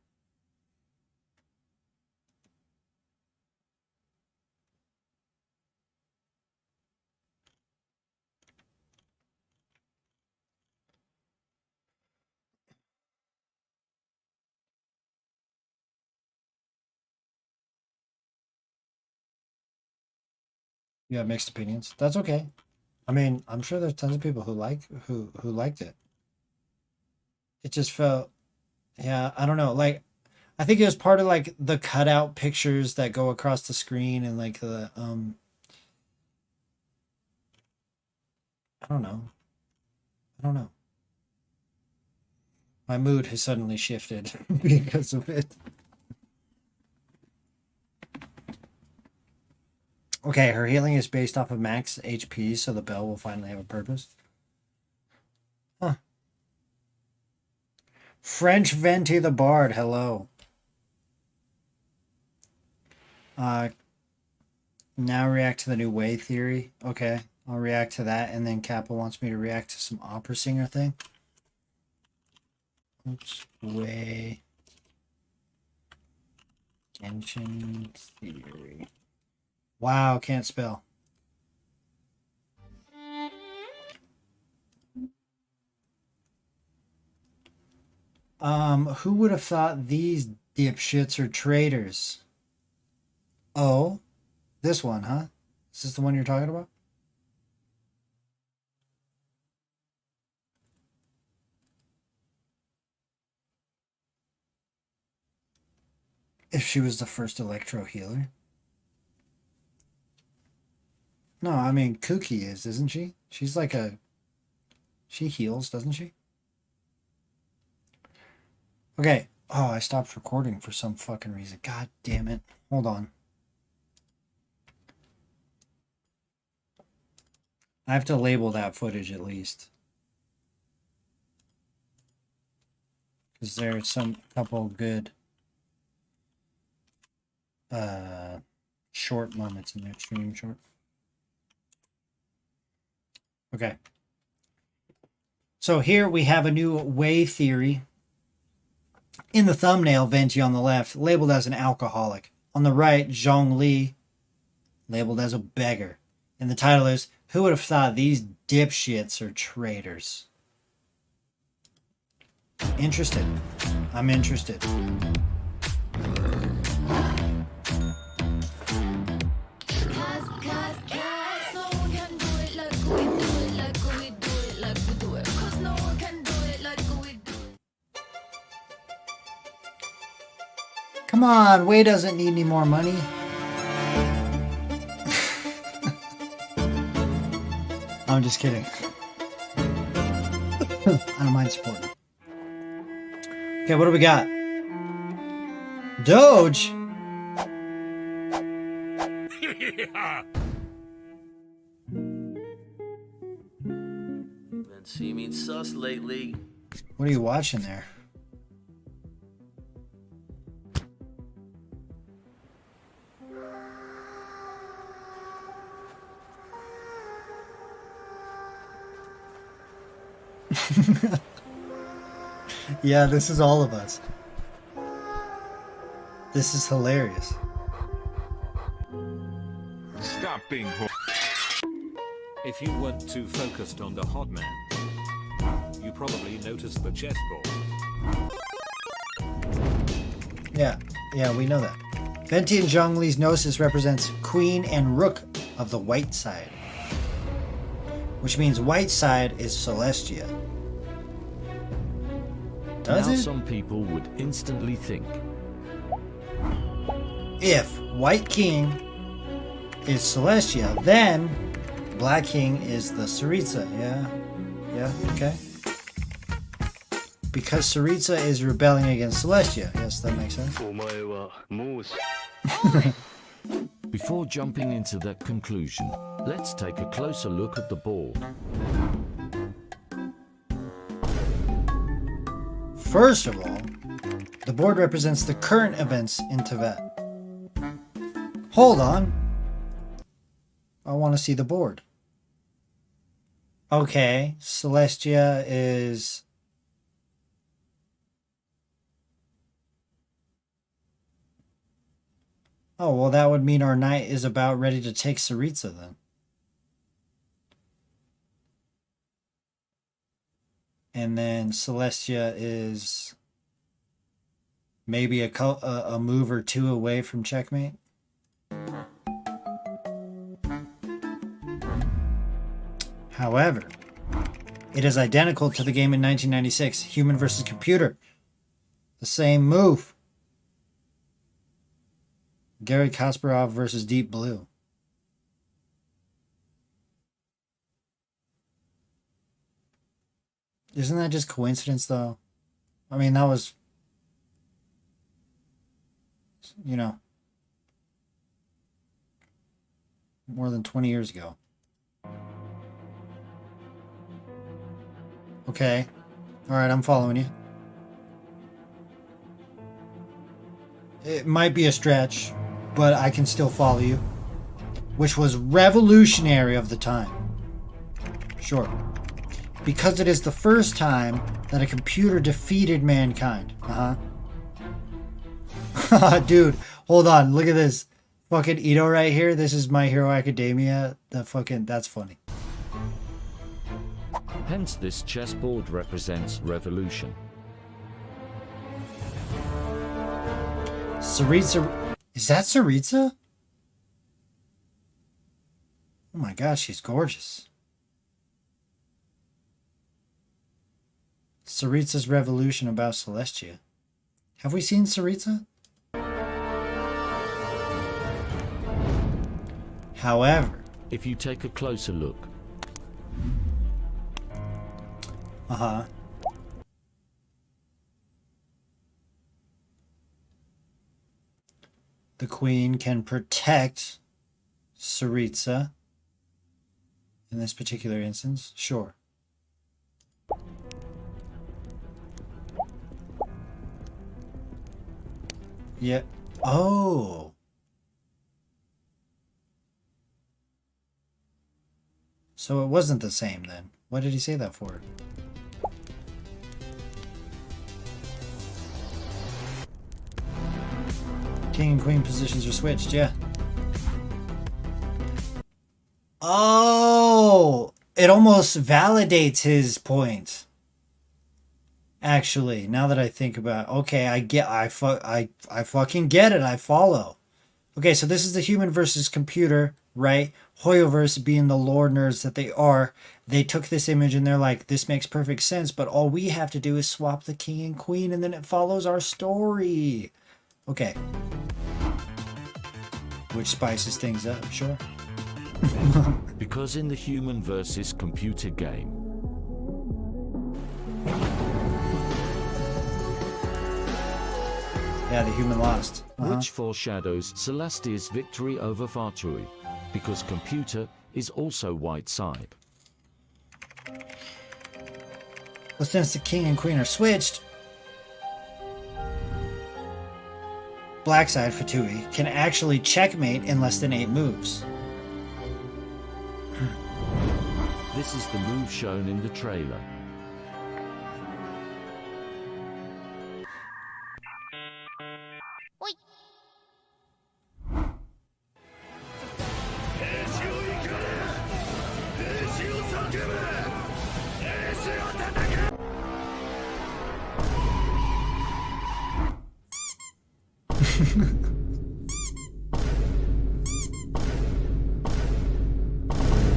You have mixed opinions. That's okay. I mean, I'm sure there's tons of people who liked it. It just felt, yeah, I don't know. Like, I think it was part of like the cutout pictures that go across the screen and like the I don't know. I don't know. My mood has suddenly shifted because of it. Okay, her healing is based off of max HP, so the bell will finally have a purpose. Huh. French Venti the Bard, hello. Now react to the new Way theory. Okay, I'll react to that, and then Kappa wants me to react to some opera singer thing. Oops, Way. Genshin theory. Wow, can't spell. Who would have thought these dipshits are traitors? Oh, this one, huh? Is this the one you're talking about? If she was the first electro healer? No, I mean, Kuki isn't she? She's like a... She heals, doesn't she? Okay. Oh, I stopped recording for some fucking reason. God damn it. Hold on. I have to label that footage at least. Because there's some couple good short moments in there. Stream short. Okay. So here we have a new Way theory. In the thumbnail, Venti on the left, labeled as an alcoholic. On the right, Zhongli, labeled as a beggar. And the title is, Who Would Have Thought These Dipshits Are Traitors? Interested. I'm interested. Come on, Way doesn't need any more money. I'm just kidding. I don't mind supporting. Okay, what do we got? Doge? Been seeming sus lately. What are you watching there? Yeah, this is all of us. This is hilarious. Stop being If you weren't too focused on the hot man, you probably noticed the chessboard. Yeah, we know that. Venti and Zhongli's gnosis represents Queen and Rook of the white side. Which means white side is Celestia. Does now it? Some people would instantly think. If White King is Celestia, then Black King is the Saritsa. Yeah, okay. Because Saritsa is rebelling against Celestia. Yes, that makes sense. Before jumping into that conclusion, let's take a closer look at the board. First of all, the board represents the current events in Teyvat. Hold on. I want to see the board. Okay, Celestia is... Oh, well that would mean our knight is about ready to take Saritsa then. And then Celestia is maybe a move or two away from checkmate. However, it is identical to the game in 1996, Human vs. Computer. The same move. Gary Kasparov versus Deep Blue. Isn't that just coincidence, though? I mean, that was, you know, more than 20 years ago. Okay. Alright, I'm following you. It might be a stretch, but I can still follow you. Which was revolutionary of the time. Sure. Because it is the first time that a computer defeated mankind. Dude, hold on. Look at this. Fucking Ito right here. This is My Hero Academia. That's funny. Hence, this chessboard represents revolution. Saritsa. Is that Saritsa? Oh my gosh, she's gorgeous. Saritsa's revolution about Celestia. Have we seen Saritsa? However, if you take a closer look. The queen can protect Saritsa in this particular instance. Sure. Yeah. Oh. So it wasn't the same then. What did he say that for? King and queen positions are switched, yeah. Oh, it almost validates his point. Actually, now that I think about it, okay, I fucking get it. I follow. Okay, so this is the human versus computer, right? Hoyoverse being the lore nerds that they are, they took this image and they're like, this makes perfect sense, but all we have to do is swap the king and queen and then it follows our story. Okay. Which spices things up, sure. Because in the human versus computer game, Yeah, the human lost. Which foreshadows Celestia's victory over Fatui, because computer is also white side. Well, since the king and queen are switched, black side Fatui can actually checkmate in less than 8 moves. This is the move shown in the trailer.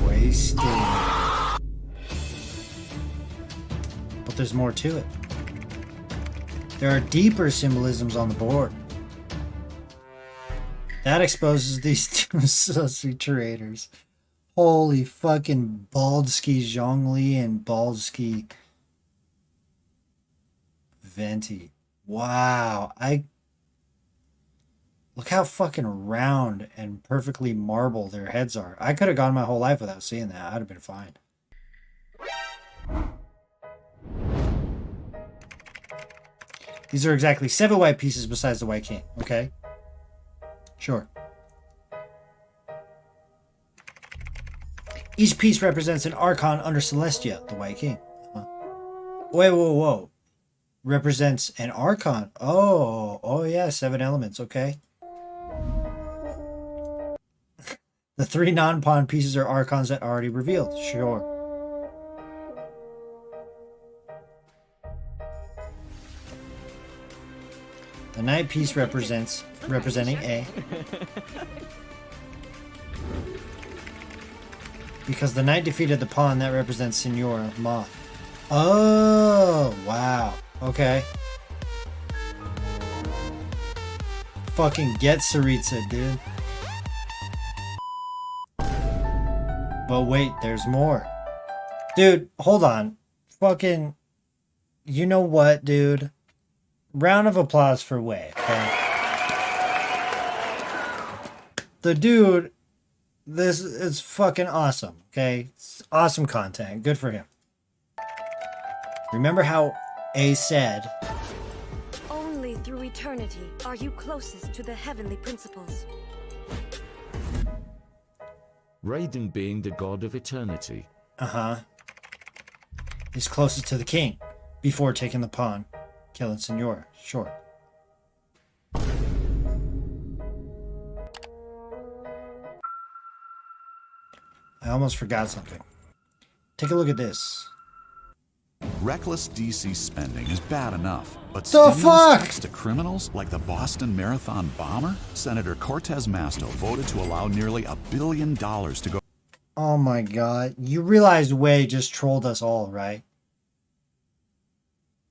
Wasted. But there's more to it. There are deeper symbolisms on the board. That exposes these two sussy traitors. Holy fucking Baldski Zhongli and Baldski Venti. Wow. Look how fucking round and perfectly marble their heads are. I could have gone my whole life without seeing that. I'd have been fine. These are exactly 7 white pieces besides the White King, okay? Sure. Each piece represents an Archon under Celestia, the White King. Wait, whoa. Represents an Archon. Oh yeah, 7 elements, okay. The 3 non-pawn pieces are Archons that already revealed, sure. The knight piece representing A. Because the knight defeated the pawn, that represents Signora Moth. Oh, wow. Okay. Fucking get Saritsa, dude. But wait, there's more. Dude, hold on. Fucking... You know what, dude? Round of applause for Wei, okay? The dude... This is fucking awesome, okay? It's awesome content. Good for him. Remember how A said... Only through eternity are you closest to the heavenly principles. Raiden being the god of eternity. He's closest to the king before taking the pawn, killing Signora. Sure. I almost forgot something. Take a look at this. Reckless DC spending is bad enough, but The stimulus fuck? checks to criminals like the Boston Marathon bomber? Senator Cortez Masto voted to allow nearly $1 billion to go. Oh my god. You realize Wei just trolled us all, right?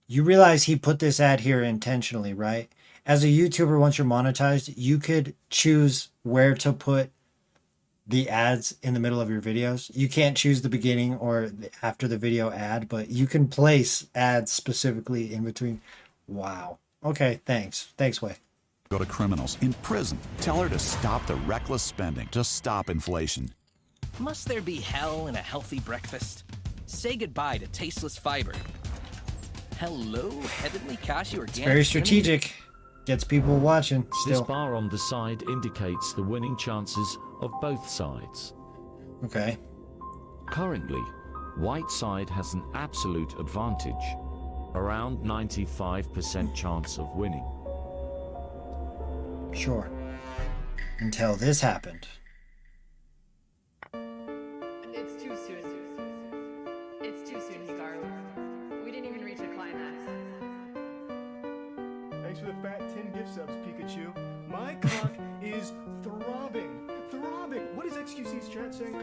You realize he put this ad here intentionally, right? As a YouTuber, once you're monetized, you could choose where to put the ads in the middle of your videos. You can't choose the beginning or after the video ad, but you can place ads specifically in between. Wow. Okay, thanks. Thanks, Wei. Go to criminals in prison. Tell her to stop the reckless spending. Just stop inflation. Must there be hell in a healthy breakfast? Say goodbye to tasteless fiber. Hello, heavenly cashew organic. It's very strategic. Gets people watching still. This bar on the side indicates the winning chances of both sides. Okay. Currently, white side has an absolute advantage. Around 95% chance of winning. Sure. Until this happened. It's too soon. It's too soon, Hikaru. We didn't even reach a climax. Thanks for the fat 10 gift subs, Pikachu. My clock is throbbing. Throbbing. What is XQC's chat saying?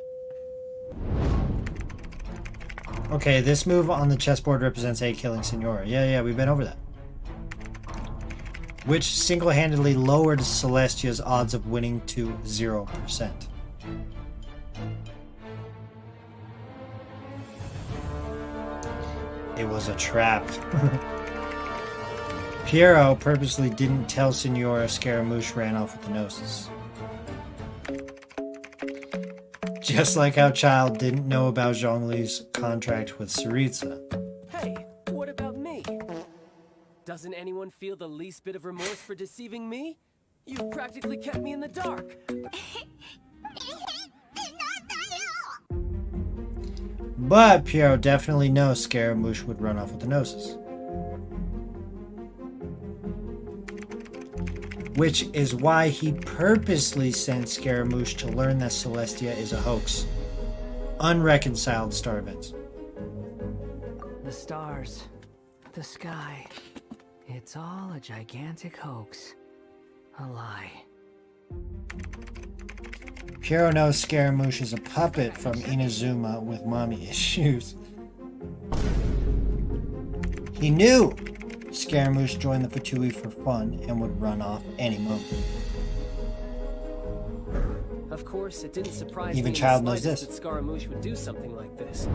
Okay, this move on the chessboard represents A killing Signora. Yeah, we've been over that. Which single-handedly lowered Celestia's odds of winning to 0%. It was a trap. Piero purposely didn't tell Signora Scaramouche ran off with the Gnosis. Just like how Child didn't know about Zhongli's contract with Saritsa. Hey, what about me? Doesn't anyone feel the least bit of remorse for deceiving me? You practically kept me in the dark. But Piero definitely knows Scaramouche would run off with the Gnosis. Which is why he purposely sent Scaramouche to learn that Celestia is a hoax. Unreconciled star events. The stars, the sky, it's all a gigantic hoax. A lie. Piero knows Scaramouche is a puppet from Inazuma with mommy issues. He knew Scaramouche joined the Fatui for fun and would run off any moment. Of course, it didn't surprise Even me Child knows that this. Scaramouche would do something like this.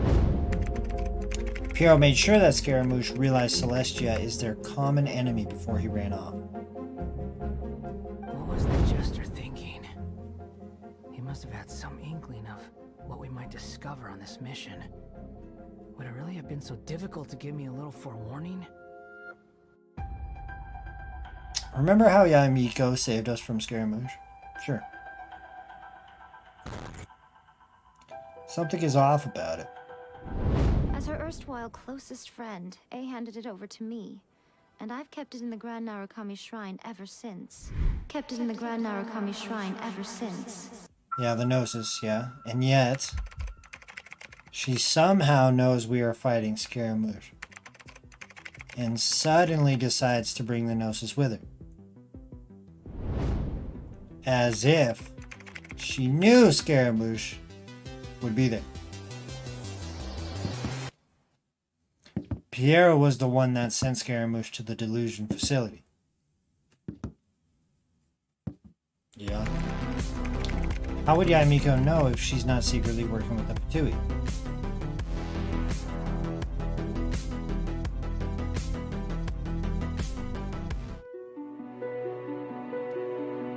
Piero made sure that Scaramouche realized Celestia is their common enemy before he ran off. What was the Jester thinking? He must have had some inkling of what we might discover on this mission. Would it really have been so difficult to give me a little forewarning? Remember how Yamiko saved us from Scaramouche? Sure. Something is off about it. As her erstwhile closest friend, A handed it over to me. And I've kept it in the Grand Narukami Shrine ever since. Yeah, the Gnosis, yeah. And yet, she somehow knows we are fighting Scaramouche. And suddenly decides to bring the Gnosis with her. As if she knew Scaramouche would be there. Piero was the one that sent Scaramouche to the Delusion facility. Yeah. How would Yamiko know if she's not secretly working with the Fatui?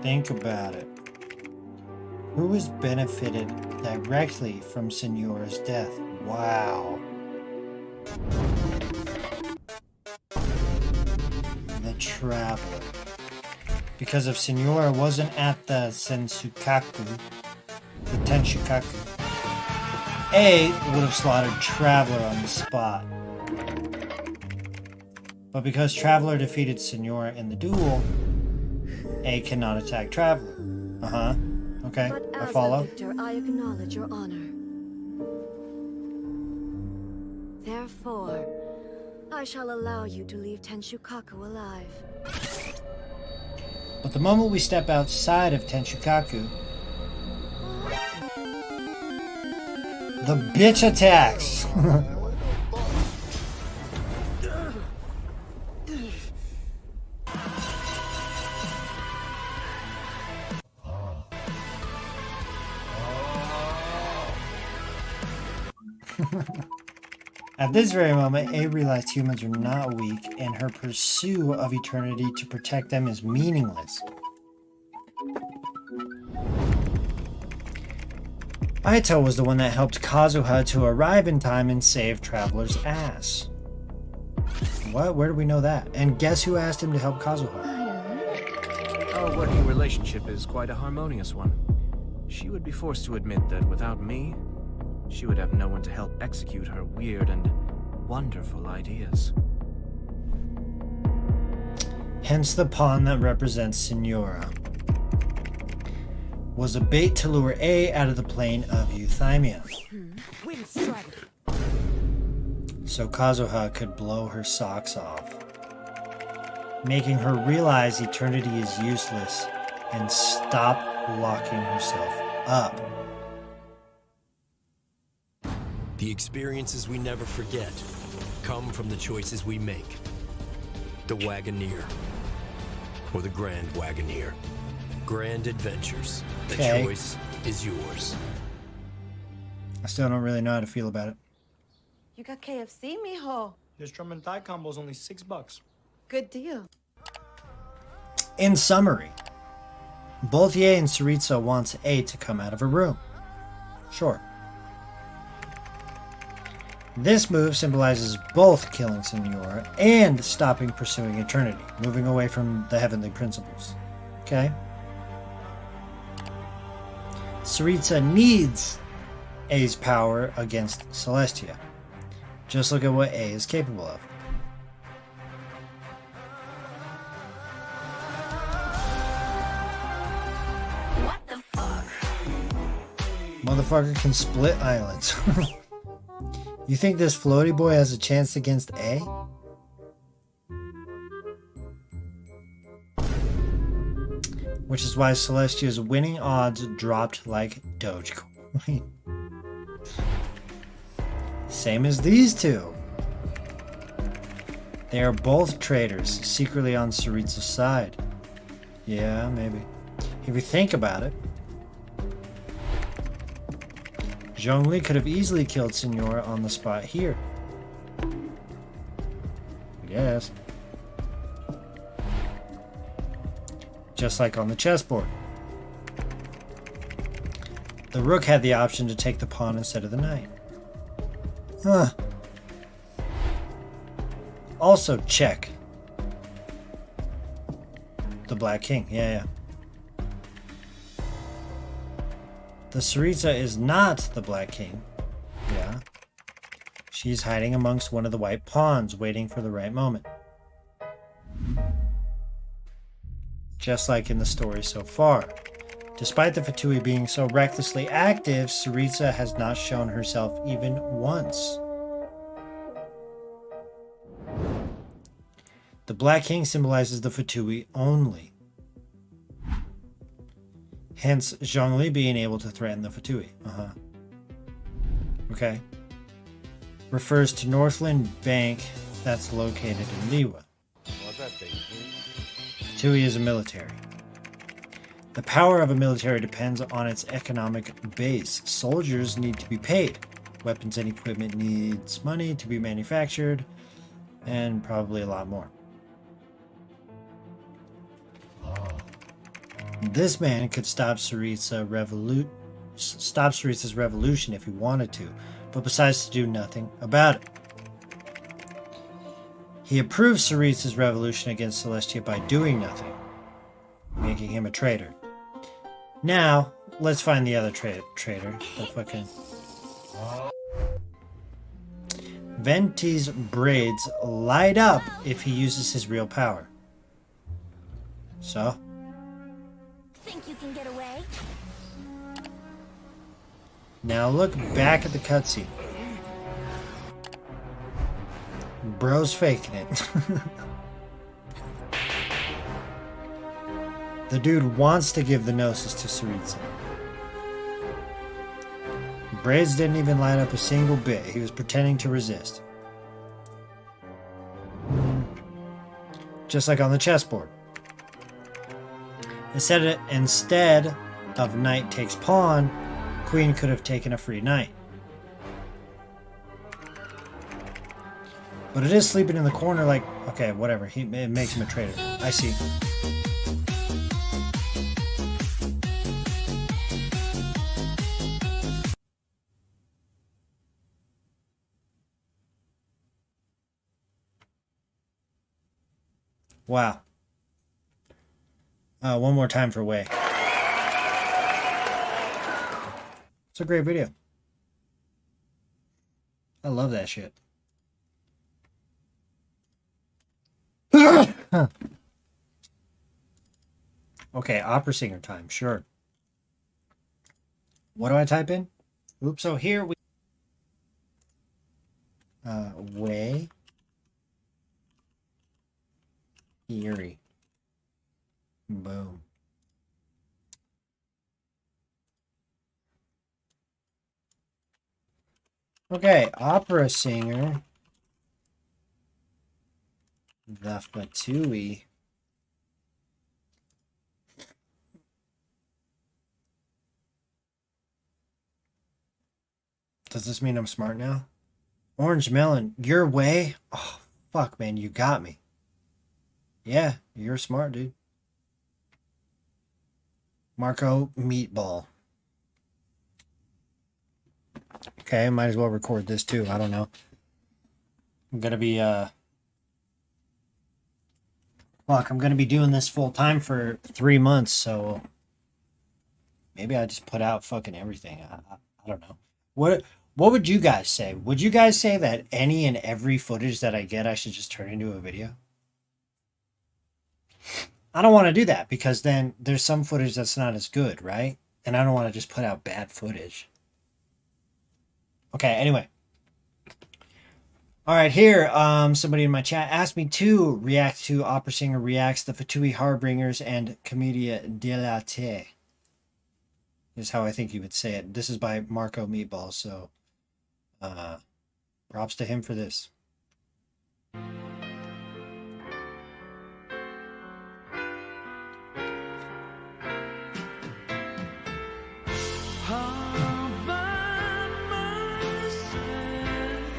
Think about it. Who has benefited directly from Signora's death? Wow. The Traveler. Because if Signora wasn't at the Tenshukaku, A would have slaughtered Traveler on the spot. But because Traveler defeated Signora in the duel, A cannot attack Traveler. Uh-huh. Okay, But I as follow. the victor, I acknowledge your honor. Therefore, I shall allow you to leave Tenshukaku alive. But the moment we step outside of Tenshukaku, the bitch attacks. At this very moment, A realized humans are not weak, and her pursuit of eternity to protect them is meaningless. Aito was the one that helped Kazuha to arrive in time and save Traveler's ass. What? Where do we know that? And guess who asked him to help Kazuha? Our working relationship is quite a harmonious one. She would be forced to admit that without me, she would have no one to help execute her weird and wonderful ideas. Hence the pawn that represents Signora. Was a bait to lure A out of the plane of Euthymia. So Kazuha could blow her socks off, making her realize eternity is useless and stop locking herself up. The experiences we never forget come from the choices we make. The Wagoneer, or the Grand Wagoneer. Grand Adventures. The Okay. choice is yours. I still don't really know how to feel about it. You got KFC, mijo. This drum and thigh combo is only $6. Good deal. In summary, both Ye and Saritsa wants A to come out of her room. Sure. This move symbolizes both killing Senora and stopping pursuing eternity, moving away from the heavenly principles. Okay? Saritsa needs A's power against Celestia. Just look at what A is capable of. What the fuck? Motherfucker can split islands. You think this floaty boy has a chance against A? Which is why Celestia's winning odds dropped like Dogecoin. Same as these two. They are both traitors, secretly on Saritsa's side. Yeah, maybe. If you think about it, Zhongli could have easily killed Senora on the spot here. Yes. Just like on the chessboard. The rook had the option to take the pawn instead of the knight. Huh. Also check. The black king, yeah. The Saritsa is not the black king. Yeah. She's hiding amongst one of the white pawns, waiting for the right moment. Just like in the story so far. Despite the Fatui being so recklessly active, Saritsa has not shown herself even once. The Black King symbolizes the Fatui only. Hence, Zhongli being able to threaten the Fatui. Okay. Refers to Northland Bank that's located in Liwa. Fatui is a military. The power of a military depends on its economic base. Soldiers need to be paid. Weapons and equipment needs money to be manufactured, and probably a lot more. This man could stop Saritsa's revolution if he wanted to, but decides to do nothing about it. He approves Saritsa's revolution against Celestia by doing nothing, making him a traitor. Now, let's find the other traitor. The fucking... Venti's braids light up if he uses his real power. So? Think you can get away? Now look back at the cutscene. Bro's faking it. The dude wants to give the Gnosis to Saritsa. Braids didn't even light up a single bit. He was pretending to resist. Just like on the chessboard. Instead of knight takes pawn, queen could have taken a free knight. But it is sleeping in the corner like, okay, whatever. It makes him a traitor. I see. Wow. One more time for Wei. It's a great video. I love that shit. Okay, opera singer time, sure. What do I type in? Oops, so here we... Wei... Eerie. Boom. Okay, opera singer. The Fatui. Does this mean I'm smart now? Orange melon, your way? Oh, fuck, man, you got me. Yeah, you're smart, dude. Marco Meatball. Okay, might as well record this too. I don't know. I'm gonna be I'm gonna be doing this full time for 3 months, so maybe I just put out fucking everything. I don't know. What would you guys say? Would you guys say that any and every footage that I get, I should just turn into a video? I don't want to do that because then there's some footage that's not as good, right? And I don't want to just put out bad footage. Okay, anyway. All right, here, somebody in my chat asked me to react to Opera Singer Reacts, The Fatui Harbingers, and Commedia dell'arte. Is how I think you would say it. This is by Marco Meatball, so props to him for this.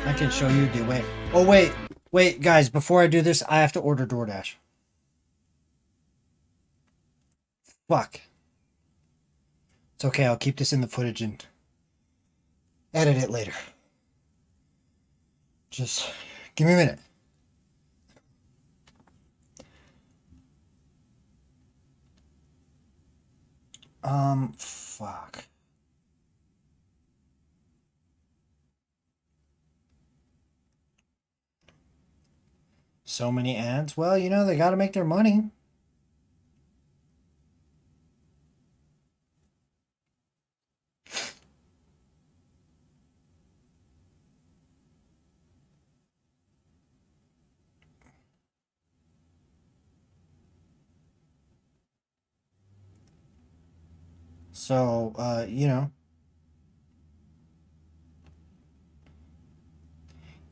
I can show you the way. Oh, wait, guys, before I do this, I have to order DoorDash. Fuck. It's okay, I'll keep this in the footage and edit it later. Just give me a minute. Fuck. So many ads. Well, you know, they gotta make their money. So, you know,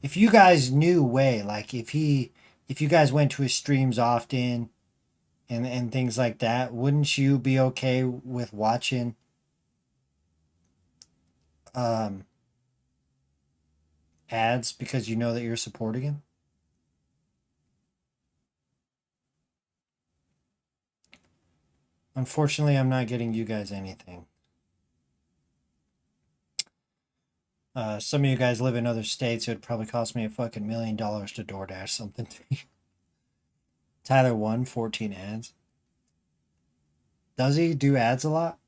if you guys knew Way, like if you guys went to his streams often and things like that, wouldn't you be okay with watching ads because you know that you're supporting him? Unfortunately, I'm not getting you guys anything. Some of you guys live in other states, it would probably cost me a fucking $1 million to DoorDash something. Tyler won 14 ads. Does he do ads a lot?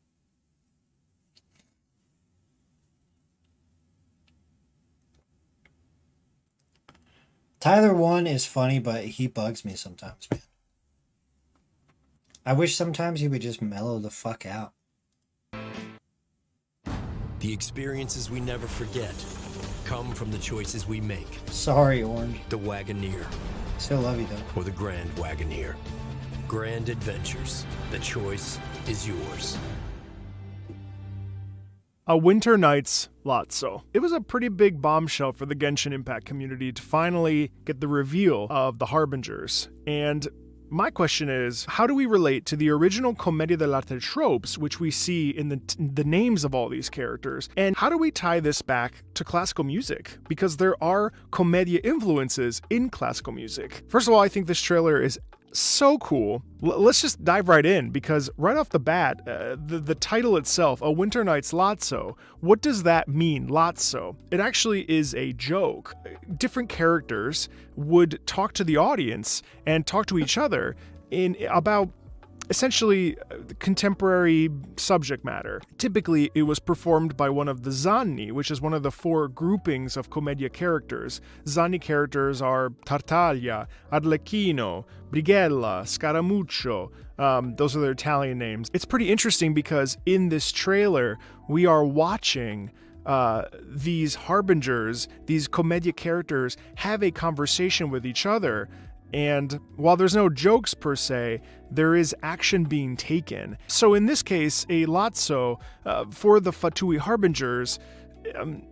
Tyler 1 is funny, but he bugs me sometimes, man. I wish sometimes he would just mellow the fuck out. The experiences we never forget come from the choices we make. Sorry, Orange. The Wagoneer. Still love you, though. Or the Grand Wagoneer. Grand adventures. The choice is yours. A Winter Night's Lotso. It was a pretty big bombshell for the Genshin Impact community to finally get the reveal of the Harbingers. And my question is, how do we relate to the original Commedia dell'arte tropes, which we see in the names of all these characters? And how do we tie this back to classical music? Because there are Commedia influences in classical music. First of all, I think this trailer is so cool. Let's just dive right in, because right off the bat, the title itself, A Winter Night's Lotso, what does that mean, Lotso? It actually is a joke. Different characters would talk to the audience and talk to each other about essentially contemporary subject matter. Typically, it was performed by one of the Zanni, which is one of the 4 groupings of Commedia characters. Zanni characters are Tartaglia, Arlecchino, Brighella, Scaramuccio. Those are their Italian names. It's pretty interesting because in this trailer, we are watching these harbingers, these Commedia characters, have a conversation with each other. And while there's no jokes per se, there is action being taken. So in this case, a Lotso for the Fatui Harbingers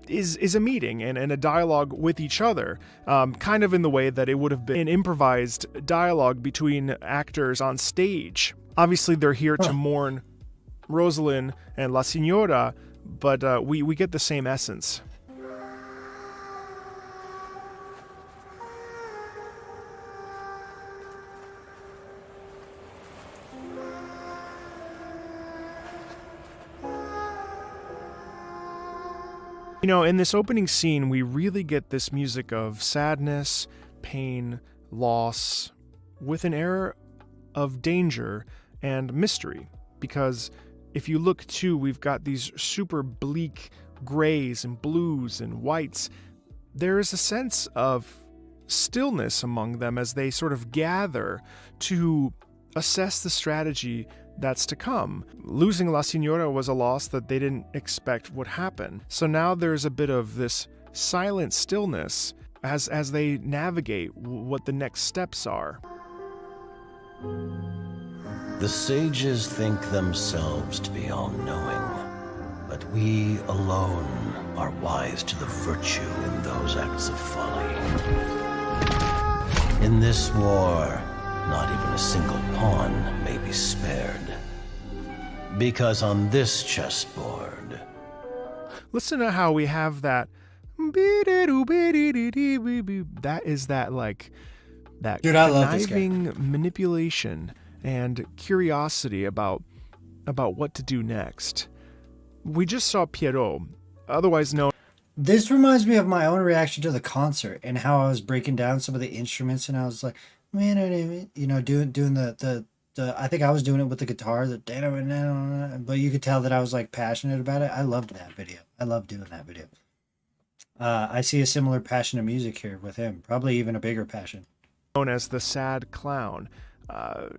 is a meeting and a dialogue with each other, kind of in the way that it would have been an improvised dialogue between actors on stage. Obviously, they're here to mourn Rosalind and La Signora, but we get the same essence. You know, in this opening scene, we really get this music of sadness, pain, loss, with an air of danger and mystery. Because if you look too, we've got these super bleak grays and blues and whites. There is a sense of stillness among them as they sort of gather to assess the strategy that's to come. Losing La Signora was a loss that they didn't expect would happen. So now there's a bit of this silent stillness as they navigate what the next steps are. The sages think themselves to be all-knowing, but we alone are wise to the virtue in those acts of folly. In this war, not even a single pawn may be spared. Because on this chessboard... Listen to how we have that... That is that, like, that Dude, I love this conniving manipulation and curiosity about what to do next. We just saw Pierrot, otherwise known... This reminds me of my own reaction to the concert and how I was breaking down some of the instruments, and I was like, man, you know, doing the I think I was doing it with the guitar, but you could tell that I was like passionate about it. I loved that video. I love doing that video. I see a similar passion of music here with him, probably even a bigger passion. Known as the sad clown.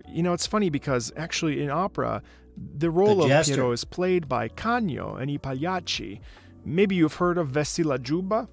You know, it's funny because actually in opera, the role of Piero is played by Canio and I Pagliacci. Maybe you've heard of Vesti la Giubba?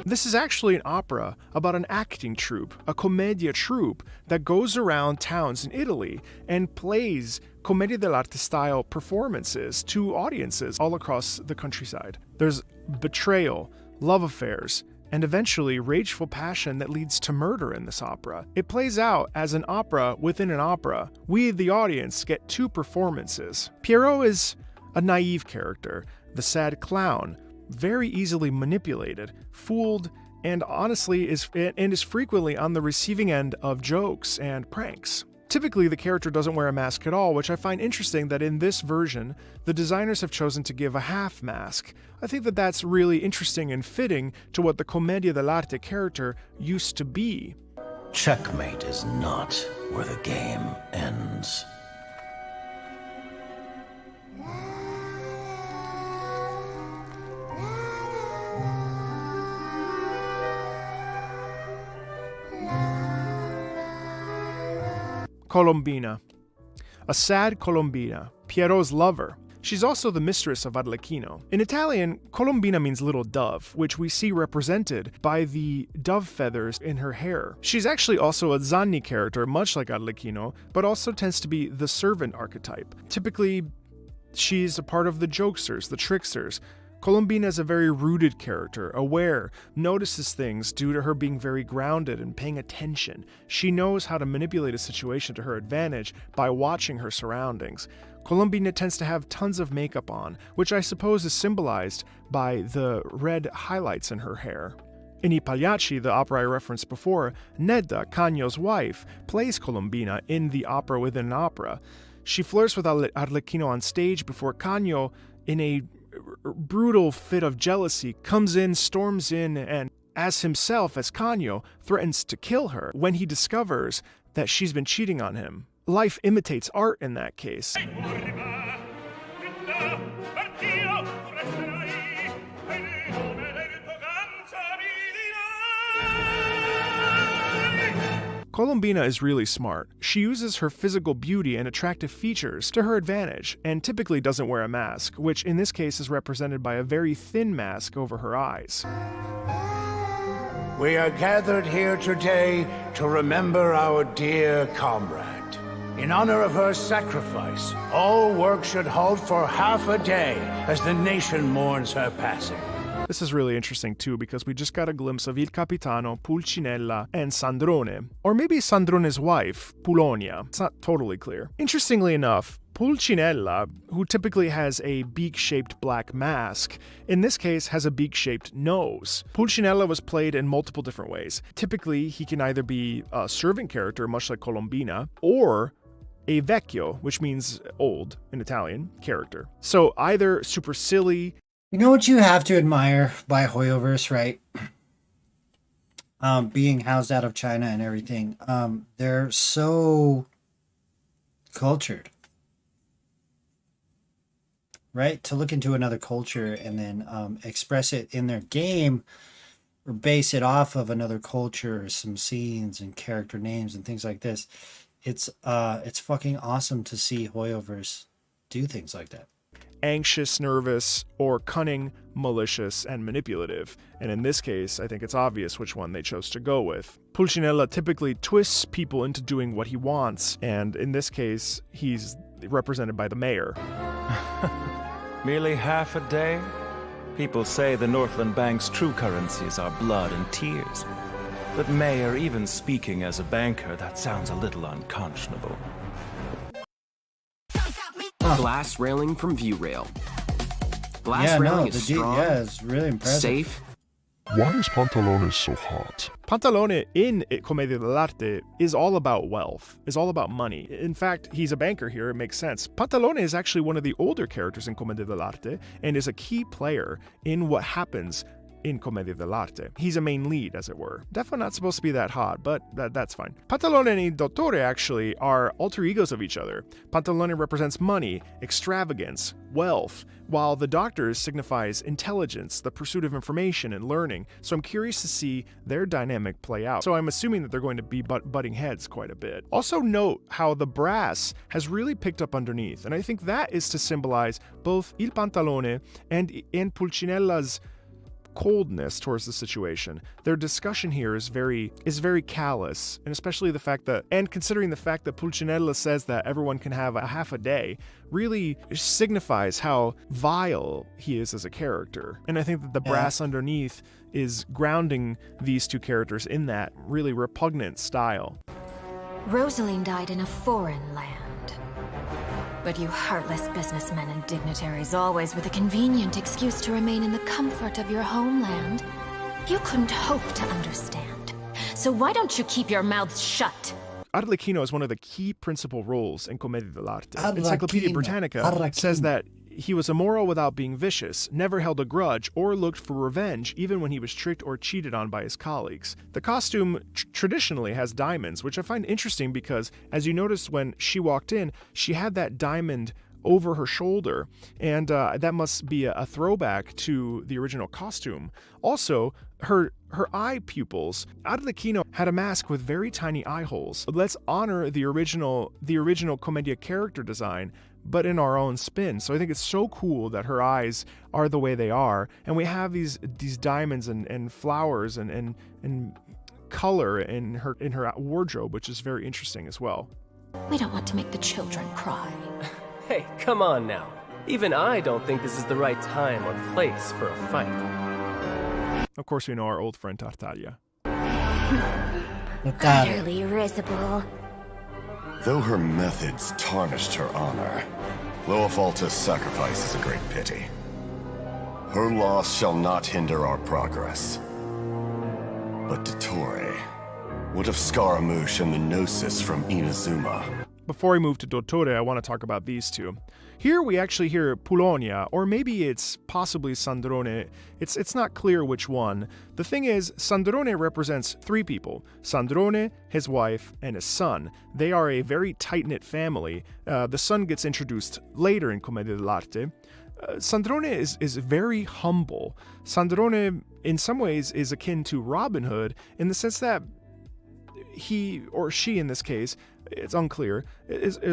This is actually an opera about an acting troupe, a commedia troupe, that goes around towns in Italy and plays commedia dell'arte style performances to audiences all across the countryside. There's betrayal, love affairs, and eventually rageful passion that leads to murder in this opera. It plays out as an opera within an opera. We, the audience, get two performances. Piero is a naive character, the sad clown, very easily manipulated, fooled, and honestly is frequently on the receiving end of jokes and pranks. Typically, the character doesn't wear a mask at all, which I find interesting that in this version, the designers have chosen to give a half mask. I think that that's really interesting and fitting to what the commedia dell'arte character used to be. Checkmate is not where the game ends. Colombina. A sad Colombina, Piero's lover. She's also the mistress of Arlecchino. In Italian, Colombina means little dove, which we see represented by the dove feathers in her hair. She's actually also a Zanni character, much like Arlecchino, but also tends to be the servant archetype. Typically, she's a part of the jokesters, the tricksters. Colombina is a very rooted character, aware, notices things due to her being very grounded and paying attention. She knows how to manipulate a situation to her advantage by watching her surroundings. Colombina tends to have tons of makeup on, which I suppose is symbolized by the red highlights in her hair. In I Pagliacci, the opera I referenced before, Nedda, Canio's wife, plays Colombina in the opera within an opera. She flirts with Arlecchino on stage before Canio, in a brutal fit of jealousy, comes in, storms in, and as himself, as Canio, threatens to kill her when he discovers that she's been cheating on him. Life imitates art in that case. Colombina is really smart. She uses her physical beauty and attractive features to her advantage, and typically doesn't wear a mask, which in this case is represented by a very thin mask over her eyes. We are gathered here today to remember our dear comrade. In honor of her sacrifice, all work should halt for half a day as the nation mourns her passing. This is really interesting too, because we just got a glimpse of Il Capitano, Pulcinella, and Sandrone. Or maybe Sandrone's wife, Pulonia. It's not totally clear. Interestingly enough, Pulcinella, who typically has a beak-shaped black mask, in this case has a beak-shaped nose. Pulcinella was played in multiple different ways. Typically, he can either be a servant character, much like Colombina, or a vecchio, which means old in Italian, character. So either super silly. You know what you have to admire by Hoyoverse, right? Being housed out of China and everything, they're so cultured, right? To look into another culture and then express it in their game or base it off of another culture or some scenes and character names and things like this. It's fucking awesome to see Hoyoverse do things like that. Anxious, nervous, or cunning, malicious, and manipulative. And in this case, I think it's obvious which one they chose to go with. Pulcinella typically twists people into doing what he wants, and in this case, he's represented by the mayor. Merely half a day? People say the Northland Bank's true currencies are blood and tears. But Mayor, even speaking as a banker, that sounds a little unconscionable. Glass railing from view rail. Glass railing is strong, it's really impressive. safe. Why is Pantalone so hot? Pantalone in Commedia dell'arte is all about wealth, is all about money. In fact, he's a banker here, it makes sense. Pantalone is actually one of the older characters in Commedia dell'arte and is a key player in what happens in Commedia dell'arte. He's a main lead, as it were. Definitely not supposed to be that hot, but that's fine. Pantalone and Il Dottore actually are alter egos of each other. Pantalone represents money, extravagance, wealth, while the Doctor signifies intelligence, the pursuit of information and learning. So I'm curious to see their dynamic play out. So I'm assuming that they're going to be butting heads quite a bit. Also note how the brass has really picked up underneath, and I think that is to symbolize both Il Pantalone and Pulcinella's coldness towards the situation. Their discussion here is very callous, and especially the fact that, and considering the fact that Pulcinella says that everyone can have a half a day, really signifies how vile he is as a character. And I think that the brass underneath is grounding these two characters in that really repugnant style. Rosaline died in a foreign land. But you heartless businessmen and dignitaries, always with a convenient excuse to remain in the comfort of your homeland. You couldn't hope to understand. So why don't you keep your mouths shut? Arlecchino is one of the key principal roles in Commedia dell'arte. Encyclopedia Britannica says that he was immoral without being vicious, never held a grudge, or looked for revenge even when he was tricked or cheated on by his colleagues. The costume traditionally has diamonds, which I find interesting because, as you noticed when she walked in, she had that diamond over her shoulder, and that must be a throwback to the original costume. Also, her eye pupils. Arlecchino had a mask with very tiny eye holes. Let's honor the original Commedia character design, but in our own spin. So I think it's so cool that her eyes are the way they are, and we have these diamonds and flowers and color in her wardrobe, which is very interesting as well. We don't want to make the children cry. Hey, come on now. Even I don't think this is the right time or place for a fight. Of course, we know our old friend Tartaglia. Utterly risible. Though her methods tarnished her honor, Loafalta's sacrifice is a great pity. Her loss shall not hinder our progress. But Dottore, what of Scaramouche and the Gnosis from Inazuma? Before we move to Dottore, I want to talk about these two. Here we actually hear Polonia, or maybe it's possibly Sandrone. It's not clear which one. The thing is, Sandrone represents three people: Sandrone, his wife, and his son. They are a very tight-knit family. The son gets introduced later in Commedia dell'arte. Sandrone is very humble. Sandrone, in some ways, is akin to Robin Hood in the sense that he, or she in this case, it's unclear,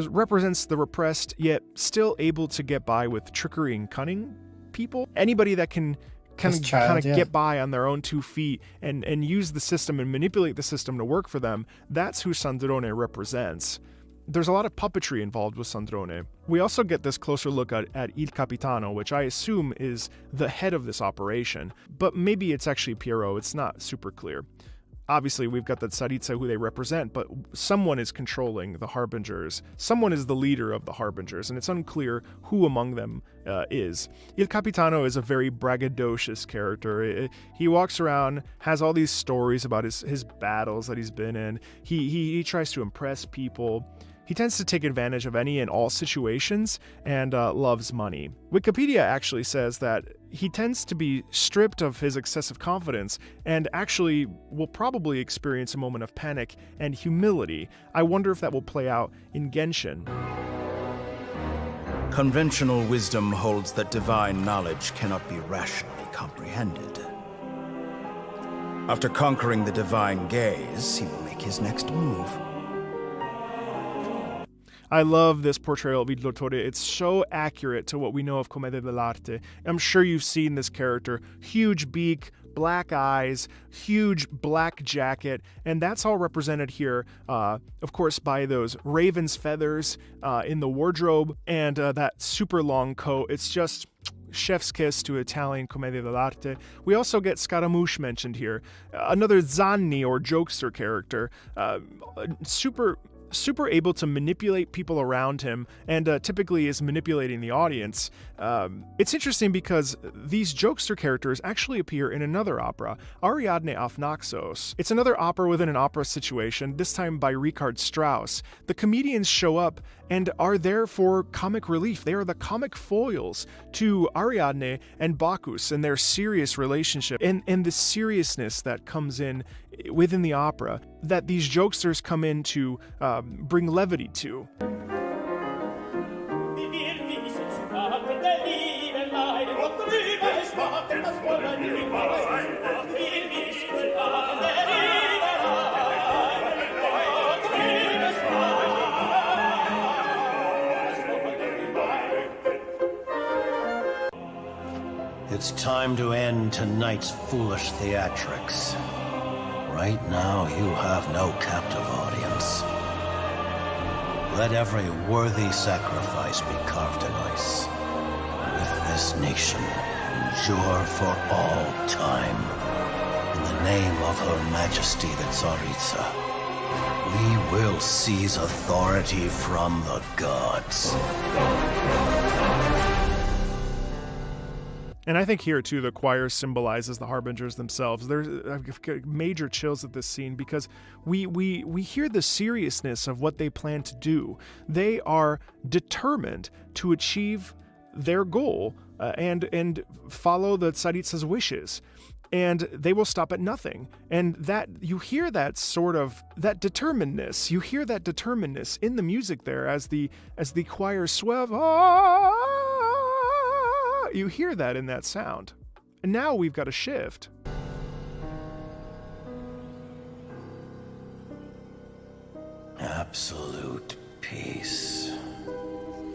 represents the repressed yet still able to get by with trickery and cunning people. Anybody that can kind of get by on their own 2 feet and use the system and manipulate the system to work for them, that's who Sandrone represents. There's a lot of puppetry involved with Sandrone. We also get this closer look at Il Capitano, which I assume is the head of this operation, but maybe it's actually Piero, it's not super clear. Obviously, we've got the Tsaritsa who they represent, but someone is controlling the Harbingers. Someone is the leader of the Harbingers, and it's unclear who among them is. Il Capitano is a very braggadocious character. He walks around, has all these stories about his battles that he's been in. He tries to impress people. He tends to take advantage of any and all situations and loves money. Wikipedia actually says that he tends to be stripped of his excessive confidence and actually will probably experience a moment of panic and humility. I wonder if that will play out in Genshin. Conventional wisdom holds that divine knowledge cannot be rationally comprehended. After conquering the divine gaze, he will make his next move. I love this portrayal of Il Dottore. It's so accurate to what we know of Commedia dell'arte. I'm sure you've seen this character. Huge beak, black eyes, huge black jacket, and that's all represented here, of course, by those raven's feathers in the wardrobe and that super long coat. It's just chef's kiss to Italian Commedia dell'arte. We also get Scaramouche mentioned here, another Zanni or jokester character, super able to manipulate people around him and typically is manipulating the audience. It's interesting because these jokester characters actually appear in another opera, Ariadne auf Naxos. It's another opera within an opera situation, this time by Richard Strauss. The comedians show up and are there for comic relief. They are the comic foils to Ariadne and Bacchus and their serious relationship and the seriousness that comes in within the opera that these jokesters come in to bring levity to. It's time to end tonight's foolish theatrics. Right now, you have no captive audience. Let every worthy sacrifice be carved in ice. With this nation, endure for all time. In the name of Her Majesty the Tsaritsa, we will seize authority from the gods. And I think here, too, the choir symbolizes the Harbingers themselves. I've got major chills at this scene because we hear the seriousness of what they plan to do. They are determined to achieve their goal and follow the Tsaritsa's wishes. And they will stop at nothing. And that you hear that sort of, that determinedness. You hear that determinedness in the music there as the choir swell. You hear that in that sound. And now we've got a shift. Absolute peace.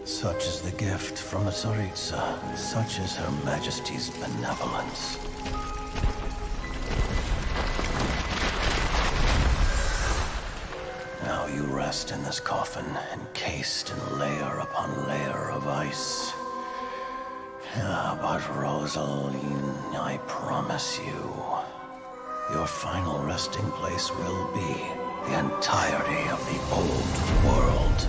Such is the gift from the Tsaritsa. Such is Her Majesty's benevolence. Now you rest in this coffin, encased in layer upon layer of ice. But Rosaline, I promise you, your final resting place will be the entirety of the old world.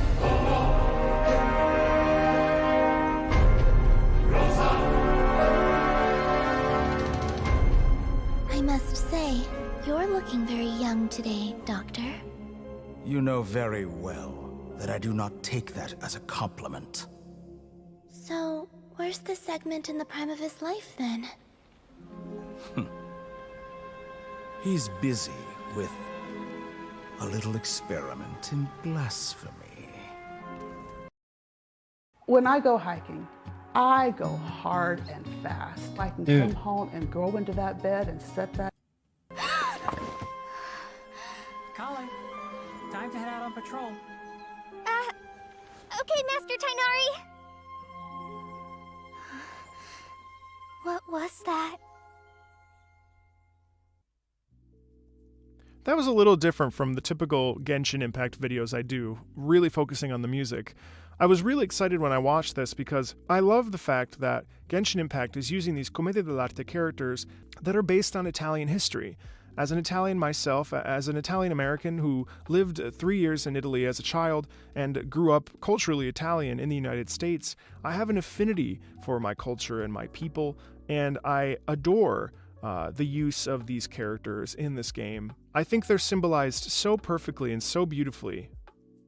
I must say, you're looking very young today, Doctor. You know very well that I do not take that as a compliment. So, where's the segment in the prime of his life, then? He's busy with a little experiment in blasphemy. When I go hiking, I go hard and fast. I can come home and go into that bed and set that... Colin, time to head out on patrol. Okay, Master Tainari. What was that? That was a little different from the typical Genshin Impact videos I do, really focusing on the music. I was really excited when I watched this because I love the fact that Genshin Impact is using these Commedia dell'arte characters that are based on Italian history. As an Italian myself, as an Italian American who lived 3 years in Italy as a child and grew up culturally Italian in the United States, I have an affinity for my culture and my people, and I adore the use of these characters in this game. I think they're symbolized so perfectly and so beautifully,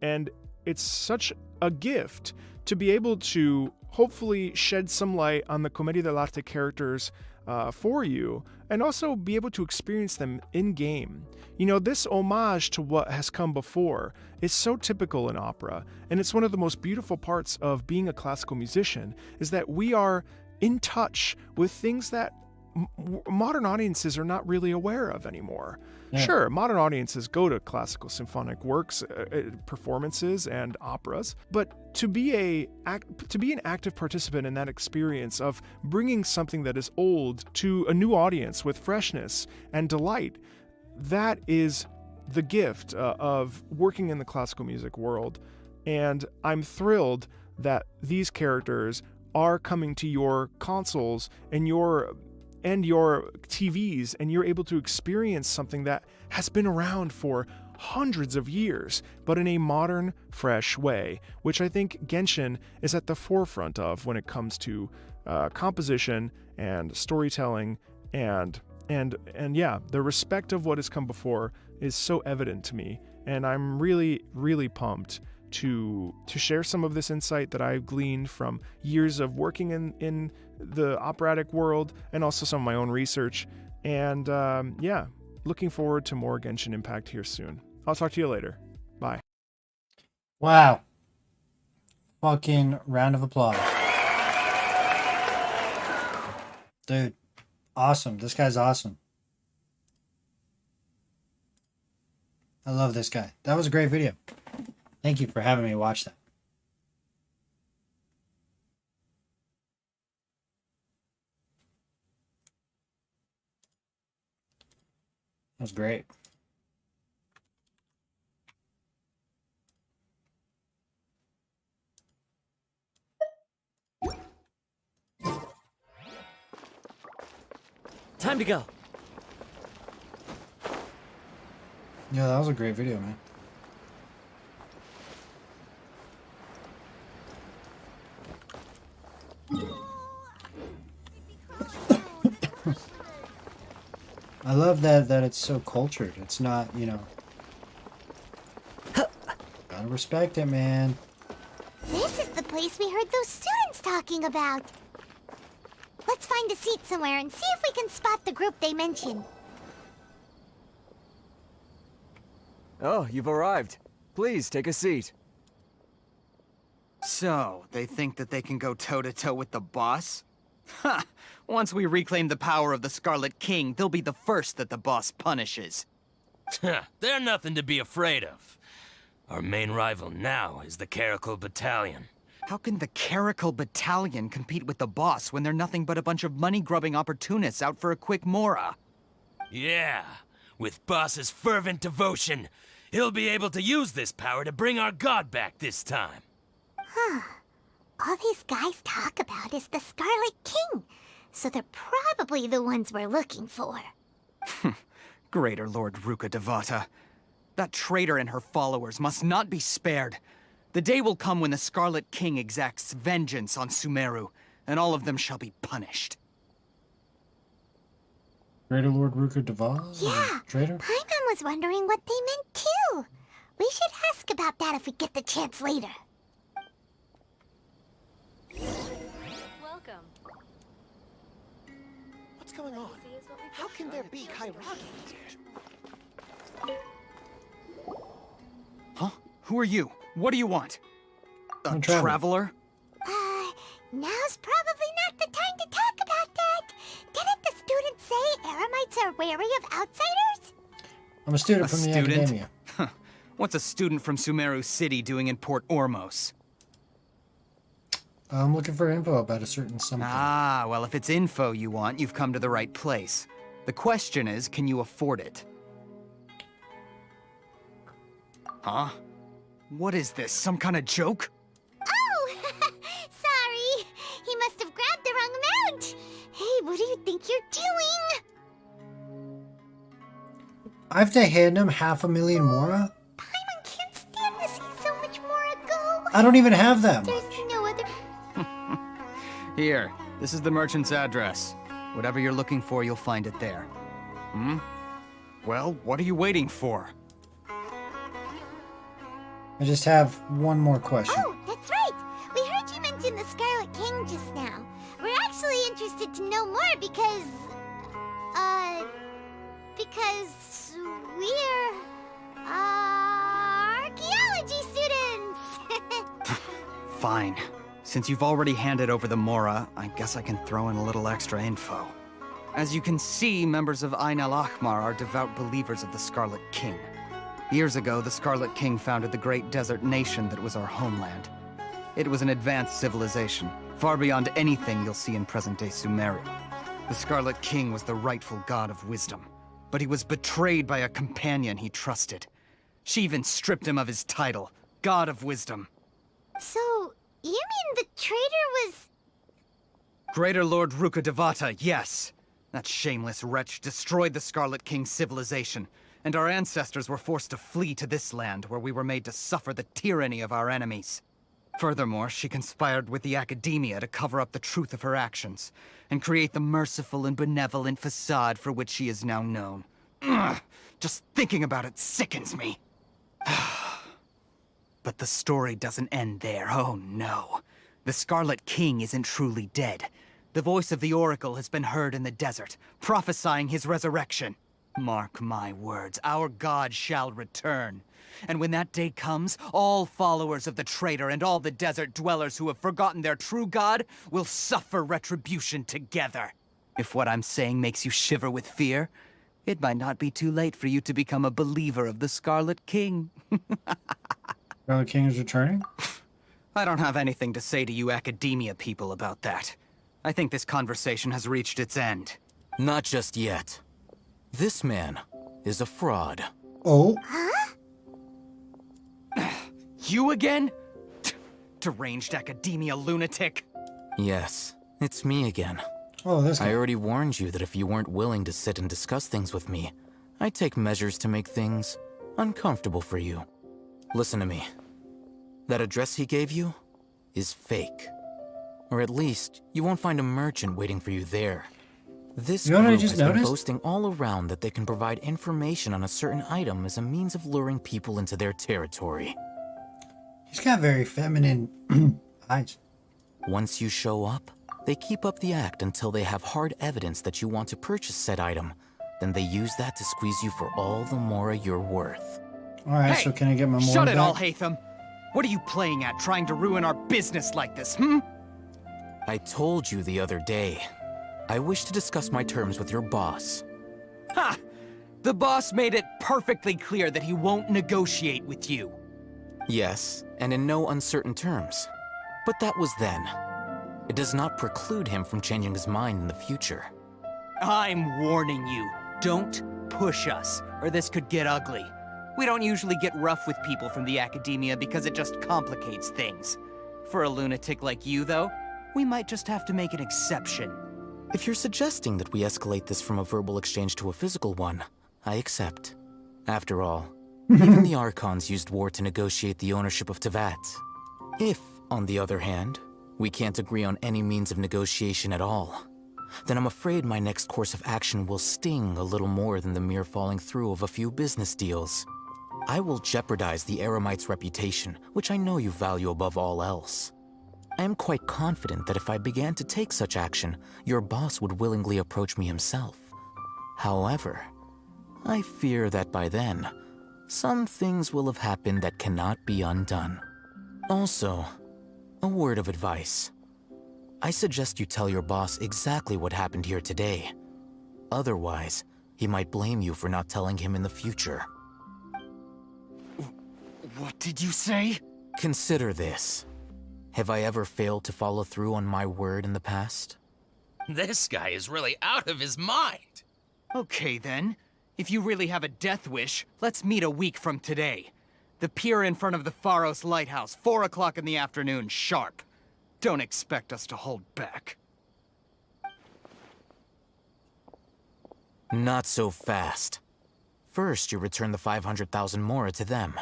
and it's such a gift to be able to hopefully shed some light on the Commedia dell'arte characters for you, and also be able to experience them in-game. You know, this homage to what has come before is so typical in opera, and it's one of the most beautiful parts of being a classical musician, is that we are in touch with things that modern audiences are not really aware of anymore. Yeah. Sure, modern audiences go to classical symphonic works, performances, and operas, but to be an active participant in that experience of bringing something that is old to a new audience with freshness and delight, that is the gift of working in the classical music world. And I'm thrilled that these characters are coming to your consoles and your TVs, and you're able to experience something that has been around for hundreds of years, but in a modern, fresh way, which I think Genshin is at the forefront of when it comes to composition and storytelling, and yeah, the respect of what has come before is so evident to me, and I'm really, really pumped to share some of this insight that I've gleaned from years of working in the operatic world, and also some of my own research. And yeah, looking forward to more Genshin Impact here soon. I'll talk to you later. Bye. Wow. Fucking round of applause. Dude, awesome. This guy's awesome. I love this guy. That was a great video. Thank you for having me watch that. That was great. Time to go. Yeah, that was a great video, man. I love that it's so cultured. It's not, you know. Gotta respect it, man. This is the place we heard those students talking about. Let's find a seat somewhere and see if we can spot the group they mentioned. Oh, you've arrived. Please, take a seat. So, they think that they can go toe-to-toe with the boss? Ha! Once we reclaim the power of the Scarlet King, they'll be the first that the boss punishes. They're nothing to be afraid of. Our main rival now is the Caracal Battalion. How can the Caracal Battalion compete with the boss when they're nothing but a bunch of money-grubbing opportunists out for a quick mora? Yeah, with Boss's fervent devotion, he'll be able to use this power to bring our god back this time. Huh. All these guys talk about is the Scarlet King, so they're probably the ones we're looking for. Greater Lord Ruka Devata. That traitor and her followers must not be spared. The day will come when the Scarlet King exacts vengeance on Sumeru, and all of them shall be punished. Greater Lord Ruka Devata? Yeah, Traitor? Paimon was wondering what they meant too. We should ask about that if we get the chance later. Welcome. What's going on? How can there be Kairagi? Huh? Who are you? What do you want? A traveler? Now's probably not the time to talk about that. Didn't the students say Eremites are wary of outsiders? I'm a student from the academia. What's a student from Sumeru City doing in Port Ormos? I'm looking for info about a certain something. Ah, well, if it's info you want, you've come to the right place. The question is, can you afford it? Huh? What is this, some kind of joke? Oh! Sorry! He must have grabbed the wrong amount! Hey, what do you think you're doing? I have to hand him 500,000 Mora? Paimon can't stand to see so much Mora go. I don't even have that There's much. no other... Here, this is the merchant's address. Whatever you're looking for, you'll find it there. Hmm? Well, what are you waiting for? I just have one more question. Oh, that's right. We heard you mention the Scarlet King just now. We're actually interested to know more because we're archaeology students. Fine. Since you've already handed over the Mora, I guess I can throw in a little extra info. As you can see, members of Ain al-Ahmar are devout believers of the Scarlet King. Years ago, the Scarlet King founded the great desert nation that was our homeland. It was an advanced civilization, far beyond anything you'll see in present-day Sumeru. The Scarlet King was the rightful god of wisdom, but he was betrayed by a companion he trusted. She even stripped him of his title, God of Wisdom. So, you mean the traitor was... Greater Lord Rukkhadevata, yes. That shameless wretch destroyed the Scarlet King's civilization, and our ancestors were forced to flee to this land where we were made to suffer the tyranny of our enemies. Furthermore, she conspired with the Academia to cover up the truth of her actions, and create the merciful and benevolent facade for which she is now known. Ugh, just thinking about it sickens me. But the story doesn't end there, oh no. The Scarlet King isn't truly dead. The voice of the Oracle has been heard in the desert, prophesying his resurrection. Mark my words, our god shall return. And when that day comes, all followers of the traitor and all the desert dwellers who have forgotten their true god will suffer retribution together. If what I'm saying makes you shiver with fear, it might not be too late for you to become a believer of the Scarlet King. Scarlet King is returning? I don't have anything to say to you Academia people about that. I think this conversation has reached its end. Not just yet. This man is a fraud. Oh? Huh? You again? Deranged Academia lunatic. Yes, it's me again. Oh, this guy. I already warned you that if you weren't willing to sit and discuss things with me, I'd take measures to make things uncomfortable for you. Listen to me. That address he gave you is fake. Or at least, you won't find a merchant waiting for you there. This You know what I group just has been noticed? boasting all around that they can provide information on a certain item as a means of luring people into their territory. He's got very feminine eyes. Once you show up, they keep up the act until they have hard evidence that you want to purchase said item. Then they use that to squeeze you for all the Mora you're worth. Alright, Hey, so can I get my Mora shut it back? all, Hatham. What are you playing at, trying to ruin our business like this, hmm? I told you the other day. I wish to discuss my terms with your boss. Ha! The boss made it perfectly clear that he won't negotiate with you. Yes, and in no uncertain terms. But that was then. It does not preclude him from changing his mind in the future. I'm warning you. Don't push us, or this could get ugly. We don't usually get rough with people from the Academia because it just complicates things. For a lunatic like you, though, we might just have to make an exception. If you're suggesting that we escalate this from a verbal exchange to a physical one, I accept. After all, even the Archons used war to negotiate the ownership of Tevat. If, on the other hand, we can't agree on any means of negotiation at all, then I'm afraid my next course of action will sting a little more than the mere falling through of a few business deals. I will jeopardize the Eremite's reputation, which I know you value above all else. I am quite confident that if I began to take such action, your boss would willingly approach me himself. However, I fear that by then, some things will have happened that cannot be undone. Also, a word of advice. I suggest you tell your boss exactly what happened here today. Otherwise, he might blame you for not telling him in the future. What did you say? Consider this. Have I ever failed to follow through on my word in the past? This guy is really out of his mind. Okay then. If you really have a death wish, let's meet a week from today. The pier in front of the Pharos Lighthouse, 4 o'clock in the afternoon, sharp. Don't expect us to hold back. Not so fast. First, you return the 500,000 mora to them.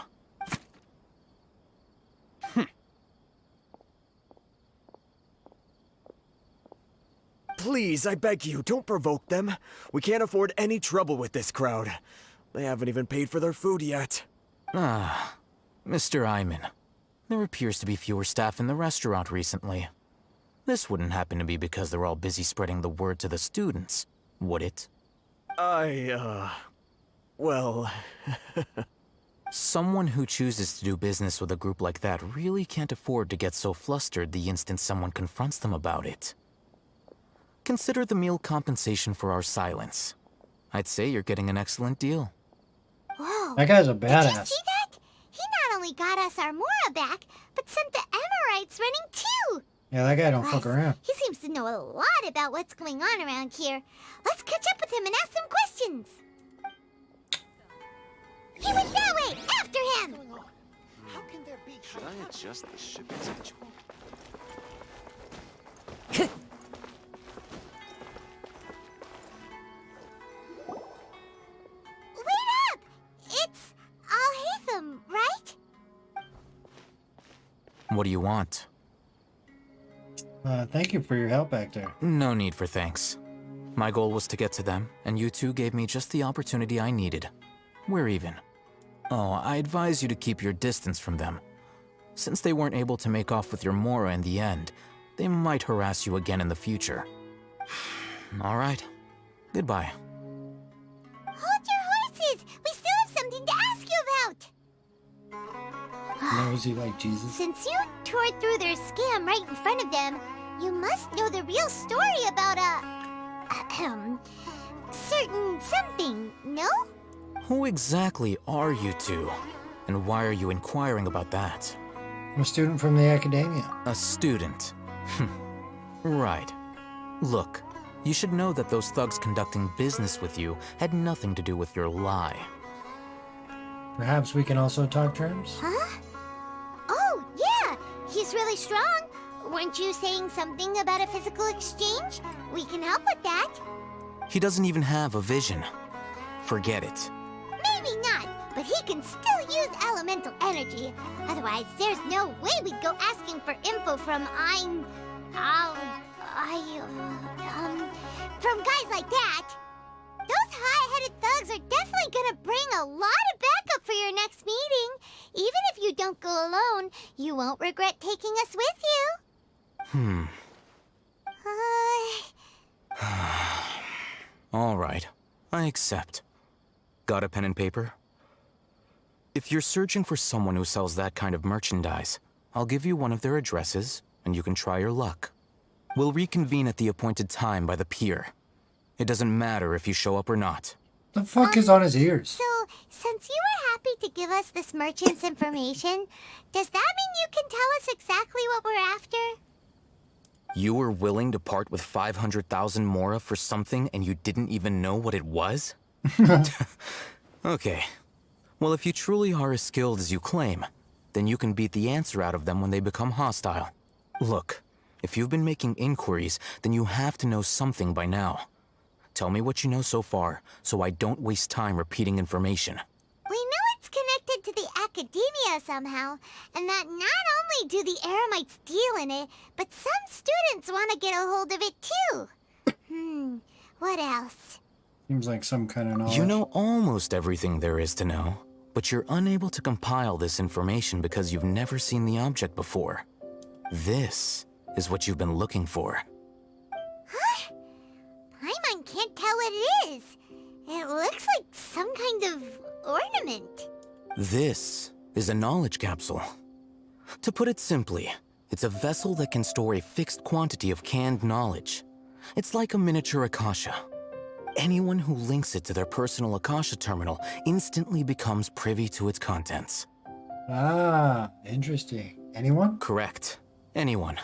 Please, I beg you, don't provoke them. We can't afford any trouble with this crowd. They haven't even paid for their food yet. Ah, Mr. Iman. There appears to be fewer staff in the restaurant recently. This wouldn't happen to be because they're all busy spreading the word to the students, would it? Well... Someone who chooses to do business with a group like that really can't afford to get so flustered the instant someone confronts them about it. Consider the meal compensation for our silence. I'd say you're getting an excellent deal. Whoa. That guy's a Did you badass. see that? He not only got us our Mora back, but sent the Amorites running too. Yeah, that guy don't Plus, fuck around. He seems to know a lot about what's going on around here. Let's catch up with him and ask some questions. He went that way! After him! How can there be... Should I adjust the shipping schedule? Wait up! It's Al-Haytham, right? What do you want? Thank you for your help back there. No need for thanks. My goal was to get to them, and you two gave me just the opportunity I needed. We're even. Oh, I advise you to keep your distance from them. Since they weren't able to make off with your Mora in the end, they might harass you again in the future. All right. Goodbye. Hold your horses! We still have something to ask you about! Nosy like Jesus. Since you tore through their scam right in front of them, you must know the real story about certain something, no? Who exactly are you two? And why are you inquiring about that? I'm a student from the academia. A student? Right. Look, you should know that those thugs conducting business with you had nothing to do with your lie. Perhaps we can also talk terms? Huh? Oh, yeah! He's really strong. Weren't you saying something about a physical exchange? We can help with that. He doesn't even have a vision. Forget it. Maybe not, but he can still use elemental energy. Otherwise, there's no way we'd go asking for info from from guys like that. Those high-headed thugs are definitely gonna bring a lot of backup for your next meeting. Even if you don't go alone, you won't regret taking us with you. All right, I accept. Got a pen and paper? If you're searching for someone who sells that kind of merchandise, I'll give you one of their addresses, and you can try your luck. We'll reconvene at the appointed time by the pier. It doesn't matter if you show up or not. The fuck is on his ears? So, since you were happy to give us this merchant's information, does that mean you can tell us exactly what we're after? You were willing to part with 500,000 mora for something and you didn't even know what it was? Okay. Well, if you truly are as skilled as you claim, then you can beat the answer out of them when they become hostile. Look, if you've been making inquiries, then you have to know something by now. Tell me what you know so far, so I don't waste time repeating information. We know it's connected to the academia somehow, and that not only do the Eremites deal in it, but some students want to get a hold of it too. What else? Seems like some kind of knowledge. You know almost everything there is to know, but you're unable to compile this information because you've never seen the object before. This is what you've been looking for. Huh? Paimon can't tell what it is. It looks like some kind of ornament. This is a knowledge capsule. To put it simply, it's a vessel that can store a fixed quantity of canned knowledge. It's like a miniature Akasha. Anyone who links it to their personal Akasha terminal instantly becomes privy to its contents. Ah, interesting. Anyone? Correct. Anyone.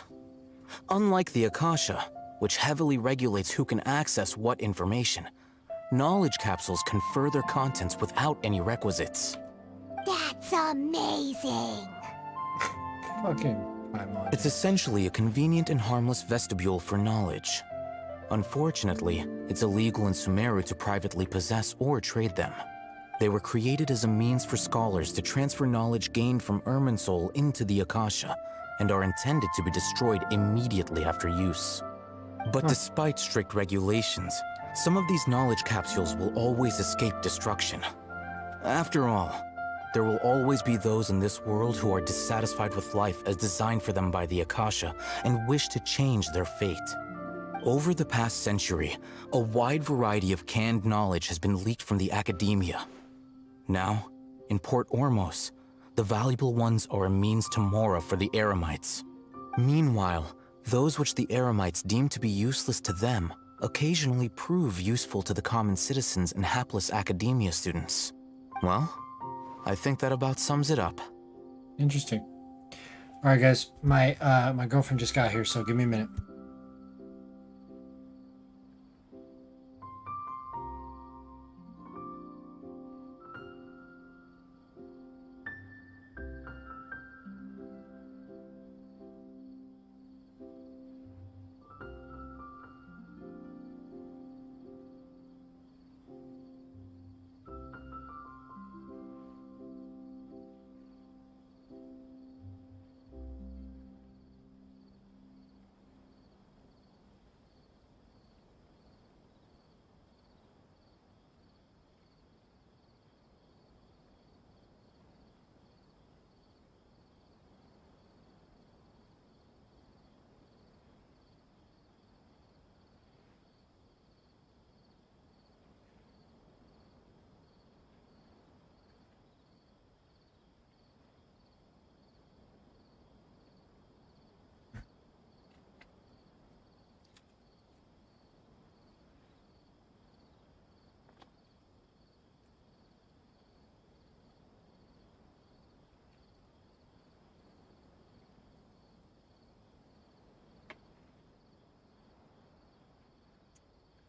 Unlike the Akasha, which heavily regulates who can access what information, knowledge capsules confer their contents without any requisites. That's amazing. Fucking Paimon. It's essentially a convenient and harmless vestibule for knowledge. Unfortunately, it's illegal in Sumeru to privately possess or trade them. They were created as a means for scholars to transfer knowledge gained from Irminsul into the Akasha, and are intended to be destroyed immediately after use. But despite strict regulations, some of these knowledge capsules will always escape destruction. After all, there will always be those in this world who are dissatisfied with life as designed for them by the Akasha and wish to change their fate. Over the past century, a wide variety of canned knowledge has been leaked from the academia. Now, in Port Ormos, the valuable ones are a means to Mora for the Eremites. Meanwhile, those which the Eremites deem to be useless to them occasionally prove useful to the common citizens and hapless academia students. Well, I think that about sums it up. Interesting. All right, guys. My girlfriend just got here, so give me a minute.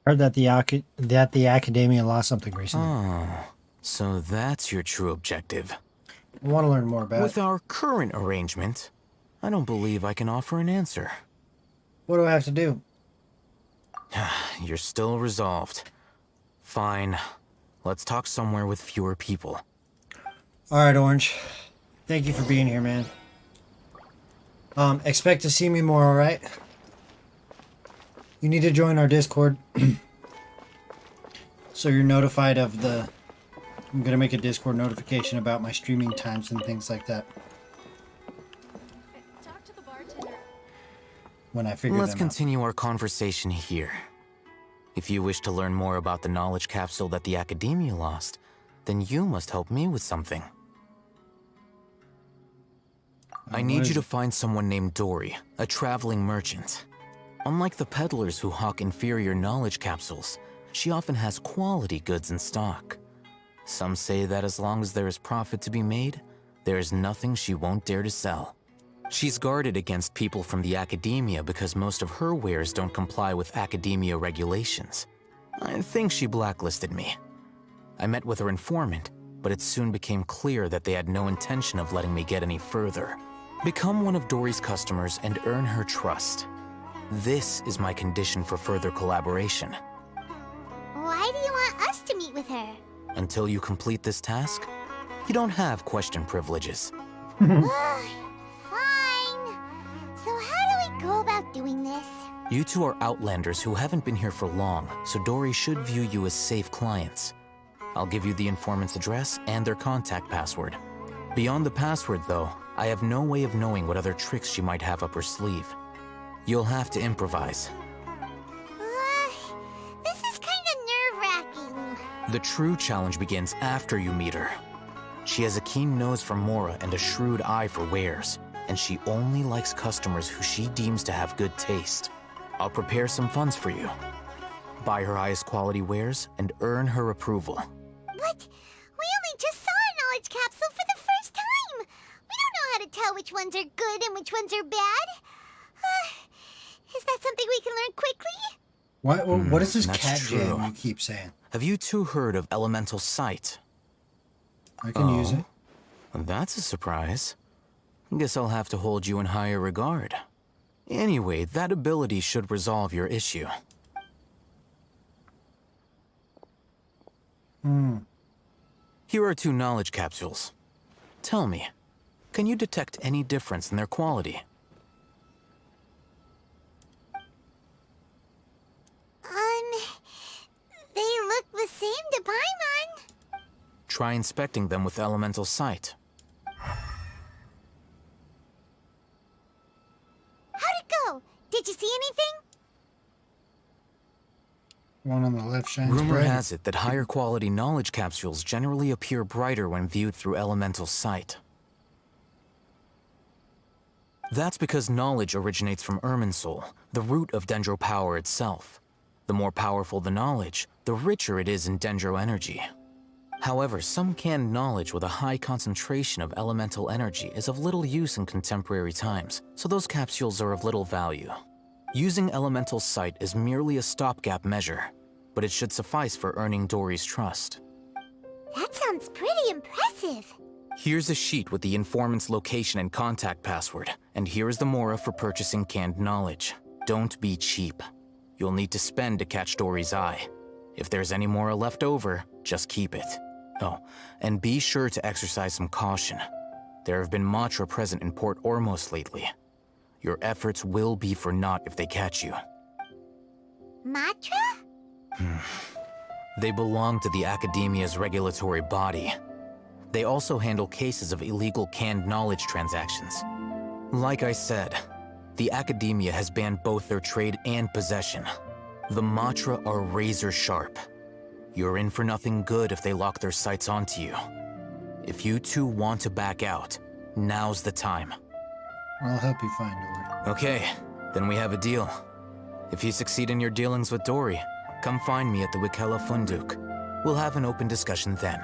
Heard that the academia lost something recently. Oh, so that's your true objective. I want to learn more about With it. our current arrangement, I don't believe I can offer an answer. What do I have to do? You're still resolved. Fine. Let's talk somewhere with fewer people. All right, Orange. Thank you for being here, man. Expect to see me more, all right? You need to join our Discord. So you're notified of the... I'm going to make a Discord notification about my streaming times and things like that. Talk to the bartender. When I figure Let's them continue our conversation here. If you wish to learn more about the knowledge capsule that the Academia lost, then you must help me with something. I need you to find someone named Dory, a traveling merchant. Unlike the peddlers who hawk inferior knowledge capsules, she often has quality goods in stock. Some say that as long as there is profit to be made, there is nothing she won't dare to sell. She's guarded against people from the Academia because most of her wares don't comply with Academia regulations. I think she blacklisted me. I met with her informant, but it soon became clear that they had no intention of letting me get any further. Become one of Dory's customers and earn her trust. This is my condition for further collaboration. Why do you want us to meet with her? Until you complete this task, you don't have question privileges. Fine. So how do we go about doing this? You two are outlanders who haven't been here for long, so Dory should view you as safe clients. I'll give you the informant's address and their contact password. Beyond the password, though, I have no way of knowing what other tricks she might have up her sleeve. You'll have to improvise. This is kind of nerve-wracking. The true challenge begins after you meet her. She has a keen nose for Mora and a shrewd eye for wares, and she only likes customers who she deems to have good taste. I'll prepare some funds for you. Buy her highest quality wares and earn her approval. But we only just saw a knowledge capsule for the first time. We don't know how to tell which ones are good and which ones are bad. Is that something we can learn quickly? What is this That's cat true. jam you keep saying? Have you two heard of elemental sight? I can use it. That's a surprise. Guess I'll have to hold you in higher regard. Anyway, that ability should resolve your issue. Here are 2 knowledge capsules. Tell me, can you detect any difference in their quality? They look the same to Paimon. Try inspecting them with elemental sight. How'd it go? Did you see anything? One on the left shines Rumor bright. has it that higher quality knowledge capsules generally appear brighter when viewed through elemental sight. That's because knowledge originates from Irminsul, the root of Dendro power itself. The more powerful the knowledge, the richer it is in Dendro energy. However, some canned knowledge with a high concentration of elemental energy is of little use in contemporary times, so those capsules are of little value. Using elemental sight is merely a stopgap measure, but it should suffice for earning Dory's trust. That sounds pretty impressive. Here's a sheet with the informant's location and contact password, and here is the mora for purchasing canned knowledge. Don't be cheap. You'll need to spend to catch Dory's eye. If there's any mora left over, just keep it. Oh, and be sure to exercise some caution. There have been Matra present in Port Ormos lately. Your efforts will be for naught if they catch you. Matra? They belong to the Academia's regulatory body. They also handle cases of illegal canned knowledge transactions. Like I said, the Academia has banned both their trade and possession. The Matra are razor sharp. You're in for nothing good if they lock their sights onto you. If you 2 want to back out, now's the time. I'll help you find Dory. Okay, then we have a deal. If you succeed in your dealings with Dory, come find me at the Wikela Funduk. We'll have an open discussion then.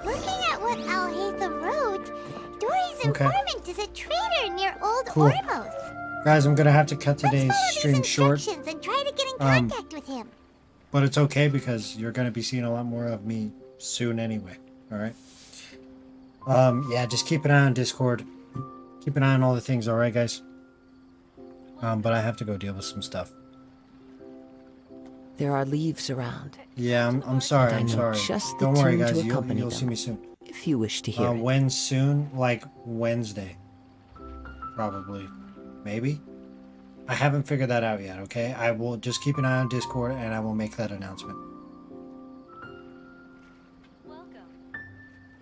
Looking at what Alhaitham wrote, Dory's informant is a trader near Old Cool. Ormos. Guys, I'm gonna have to cut today's stream short. And try to get in contact with him. But it's okay because you're gonna be seeing a lot more of me soon anyway. Alright? Yeah, just keep an eye on Discord. Keep an eye on all the things, alright guys? But I have to go deal with some stuff. There are leaves around. Yeah, I'm sorry, I'm sorry. Just the Don't worry tune guys, to accompany you'll them, see me soon. if you wish to hear it. When soon? Like Wednesday. Probably. Maybe? I haven't figured that out yet, okay? I will just keep an eye on Discord and I will make that announcement.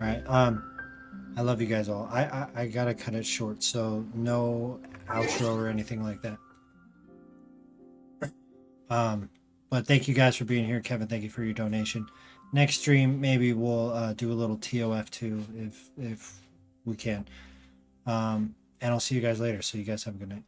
Alright, I love you guys all. I gotta cut it short, so no outro or anything like that. But thank you guys for being here. Kevin, thank you for your donation. Next stream, maybe we'll do a little TOF too, if we can. And I'll see you guys later. So you guys have a good night.